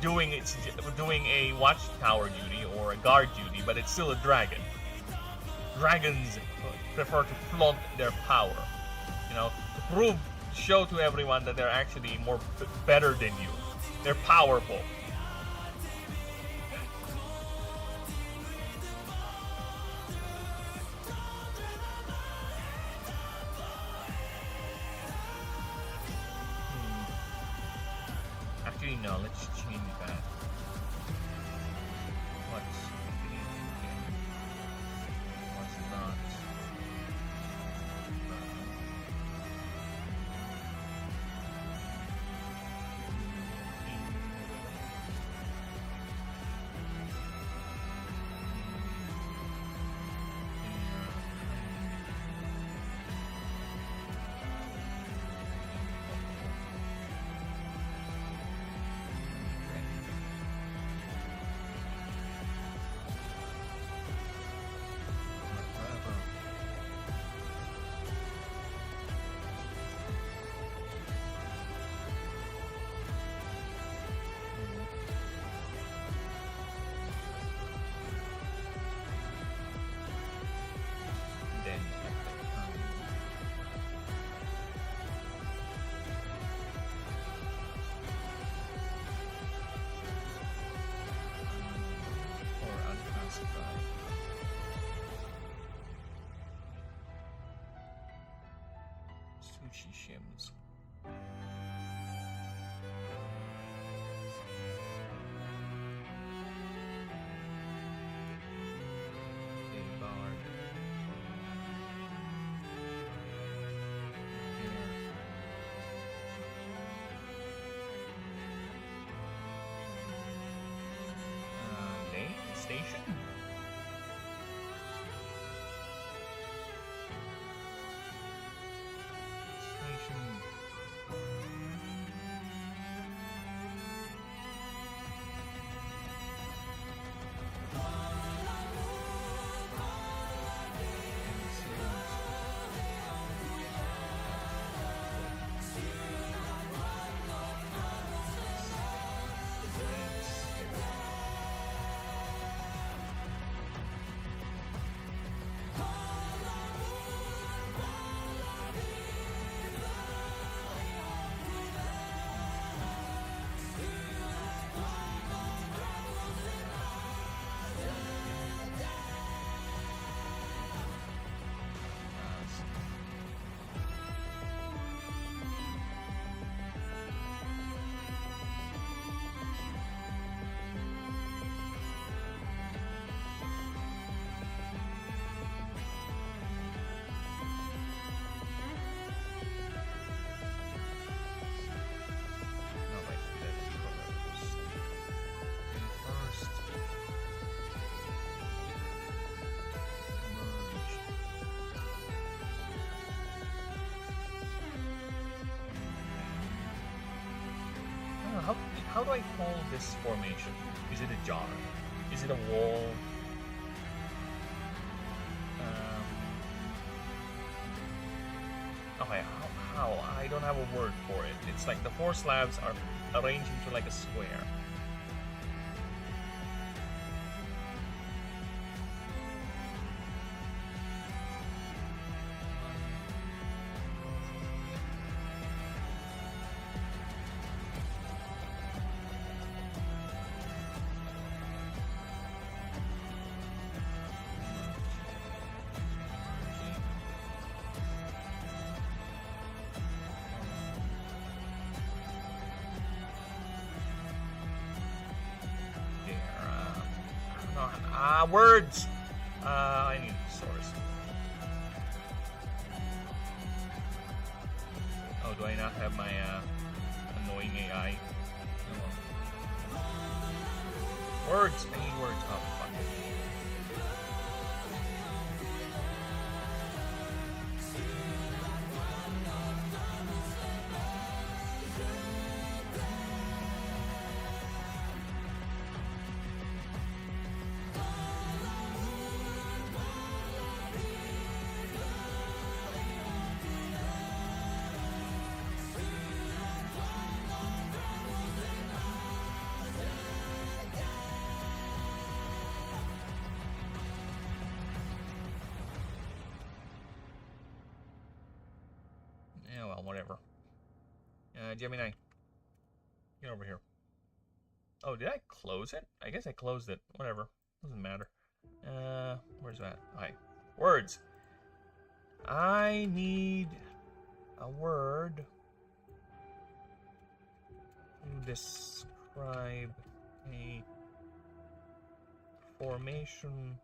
doing a watchtower duty or a guard duty, but it's still a dragon. Dragons prefer to flaunt their power, you know, to show to everyone that they're actually better than you. They're powerful. Actually, no, let's change that. What's not? Sushi shims. Bard. Station. how do I call this formation? Is it a jar? Is it a wall? Okay, how? I don't have a word for it. It's like the 4 slabs are arranged into like a square. Words! I need a source. Oh, do I not have my annoying AI? Words! I need words. Oh, fuck. Yeah, well, whatever. Gemini, get over here. Oh, did I close it? I guess I closed it. Whatever. Doesn't matter. Where's that? Hi. Words. I need a word to describe a formation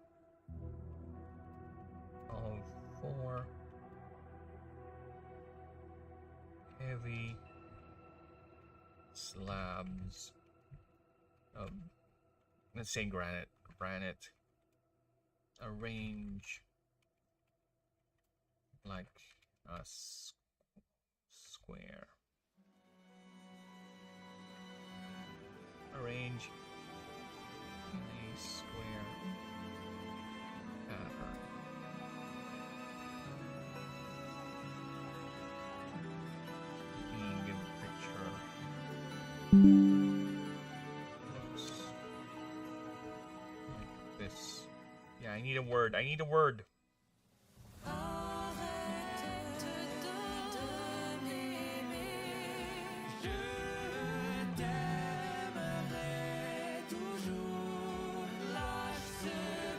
of 4 heavy slabs of, let's say, granite arrange like a square. Arrange in a square pattern. Being in the picture looks like this. Yeah, I need a word. I need a word.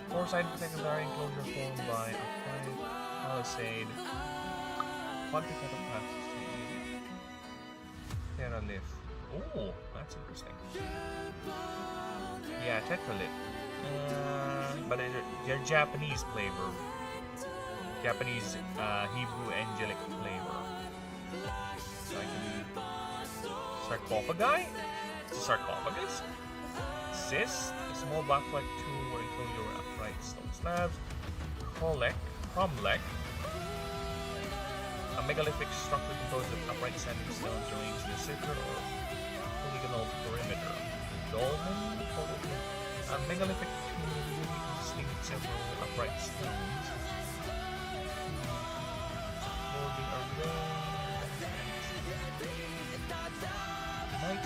Four-sided protected area enclosure formed by a palisade. Quadricated palisade. Terralith. Oh, that's interesting. Yeah, tetralith. But they're Japanese flavor. Japanese Hebrew angelic flavor. So I can sarcophagi? It's a sarcophagus? Cyst, a small black-like tomb where enclosure upright stone slabs. Cromlech, a megalithic structure composed of upright standing stones arranged in a circular or polygonal perimeter. Dolmen, a megalithic tomb consisting of several upright stones. Holding a might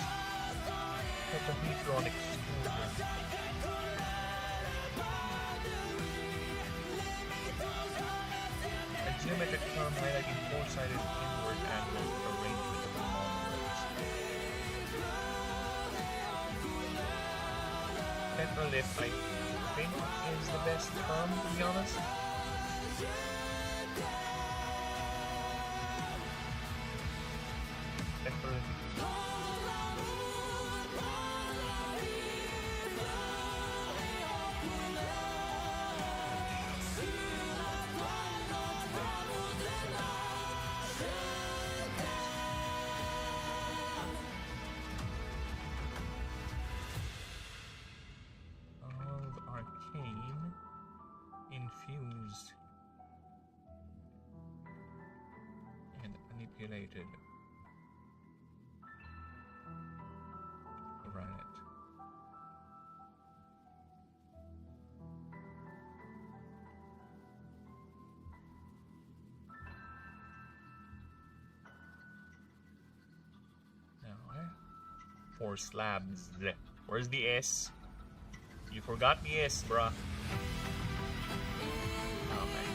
tetrahedron exposure. A geometric term highlighting four-sided inward angle arrangement of the monoliths. Tetralith, I think, is the best term, to be honest. Tetralith. Infused and manipulated. 4 slabs. Where's the S? You forgot the S, bruh. Okay.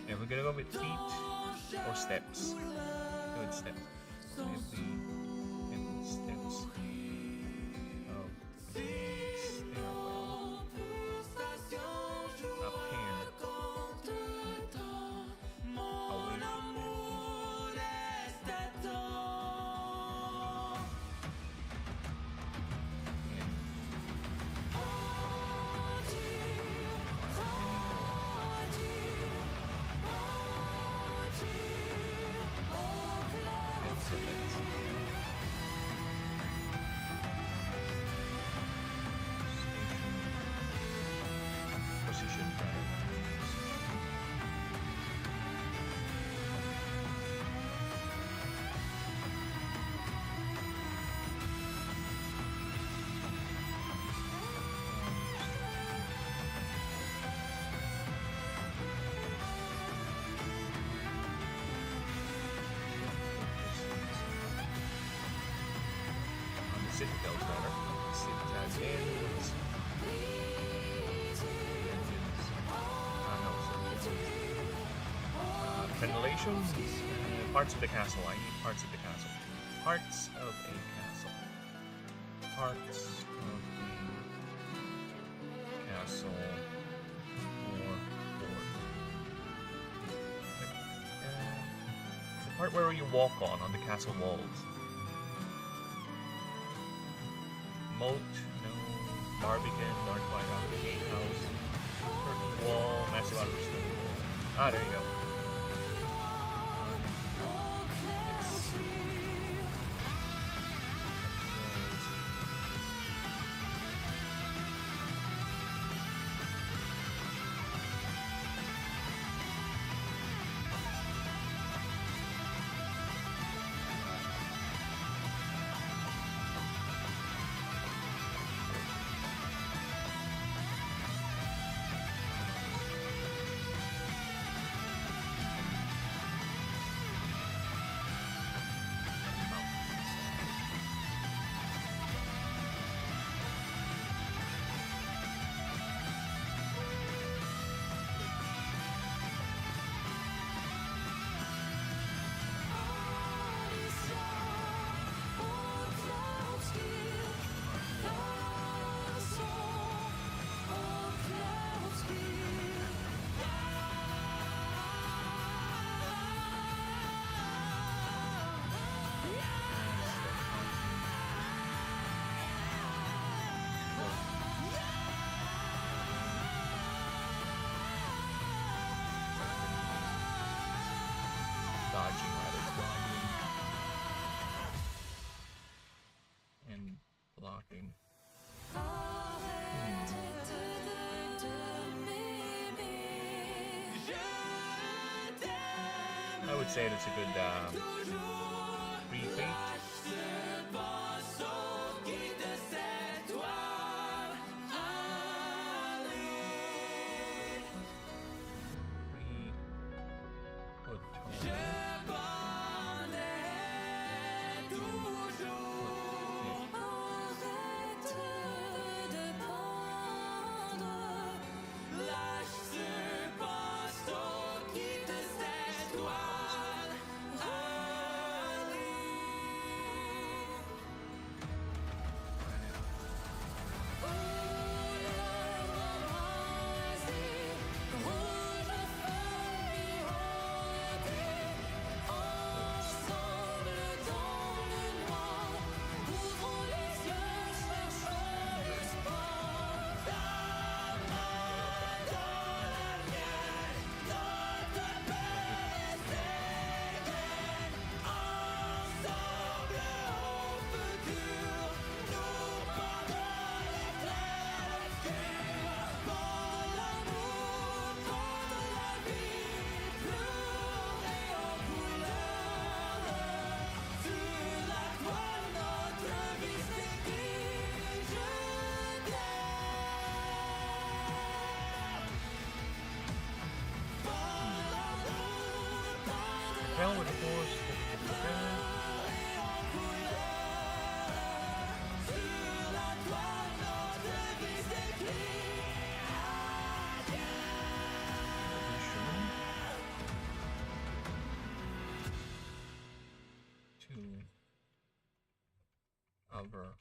Yeah, we're gonna go with feet or steps. Go with steps. Every steps of the stairwell up here. Away from citadels, rather. Citadels. Ventilations. Parts of the castle. I need parts of the castle. Parts of a castle. Parts of the castle. Or the part where you walk on the castle walls. Moat, no. Barbican, dark white out of the gatehouse. Curtain wall, massive out of the stone wall. Ah, there you go. say that's a good pre-fate. Hell with the horse. To Albert.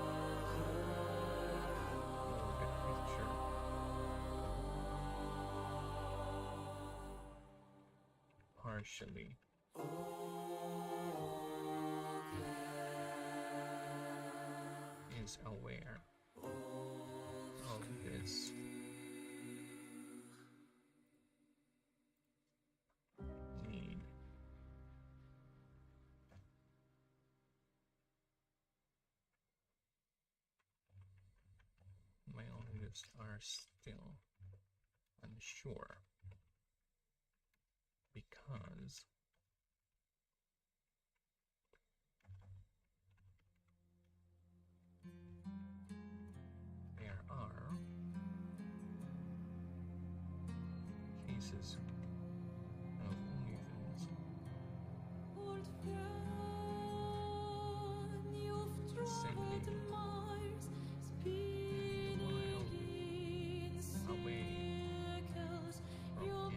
partially is aware of this need. My own leaders are still unsure because there are cases of OnlyFans sending wild away from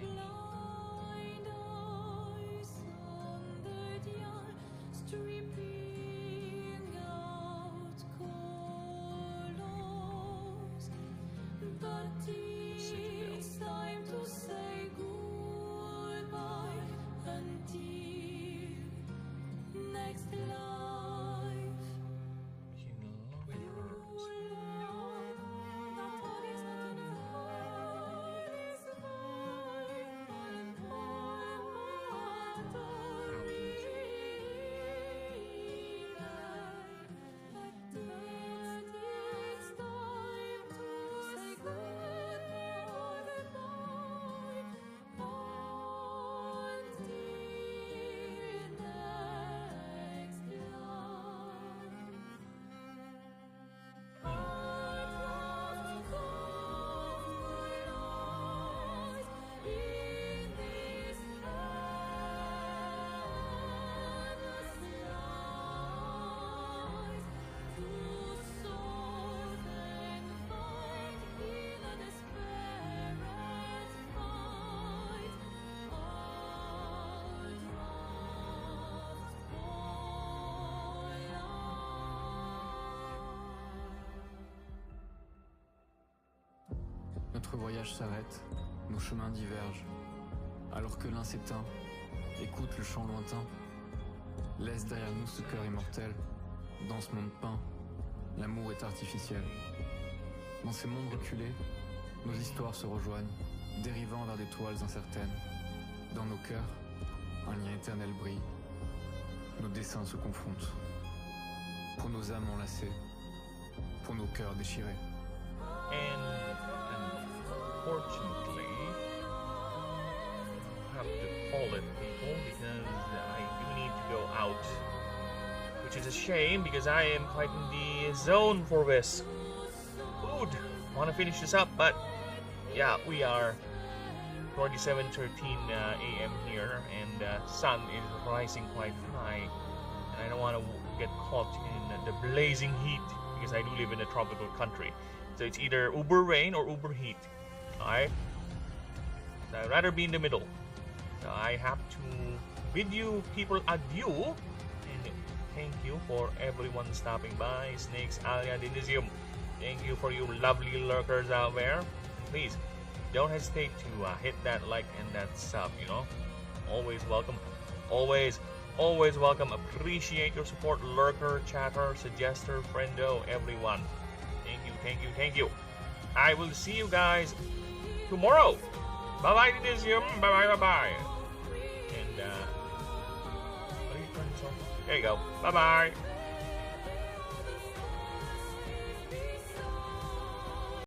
Notre voyage s'arrête, nos chemins divergent. Alors que l'un s'éteint, écoute le chant lointain. Laisse derrière nous ce cœur immortel. Dans ce monde peint, l'amour est artificiel. Dans ces mondes reculés, nos histoires se rejoignent, dérivant vers des toiles incertaines. Dans nos cœurs, un lien éternel brille. Nos dessins se confrontent. Pour nos âmes enlacées, pour nos cœurs déchirés. Unfortunately, I have to call it people because I do need to go out, which is a shame because I am quite in the zone for this. Food. Want to finish this up, but yeah, we are 27:13 a.m. here, and sun is rising quite high, and I don't want to get caught in the blazing heat because I do live in a tropical country. So it's either uber rain or uber heat. Alright? So I'd rather be in the middle. So I have to bid you people adieu. And thank you for everyone stopping by. Snakes, Alia, Denisium. Thank you for you lovely lurkers out there. Please, don't hesitate to hit that like and that sub, you know? Always welcome. Always welcome. Appreciate your support, lurker, chatter, suggester, friendo, everyone. Thank you. I will see you guys tomorrow. Bye-bye, Denisium. Bye-bye. And, what are you trying to say? There you go. Bye-bye.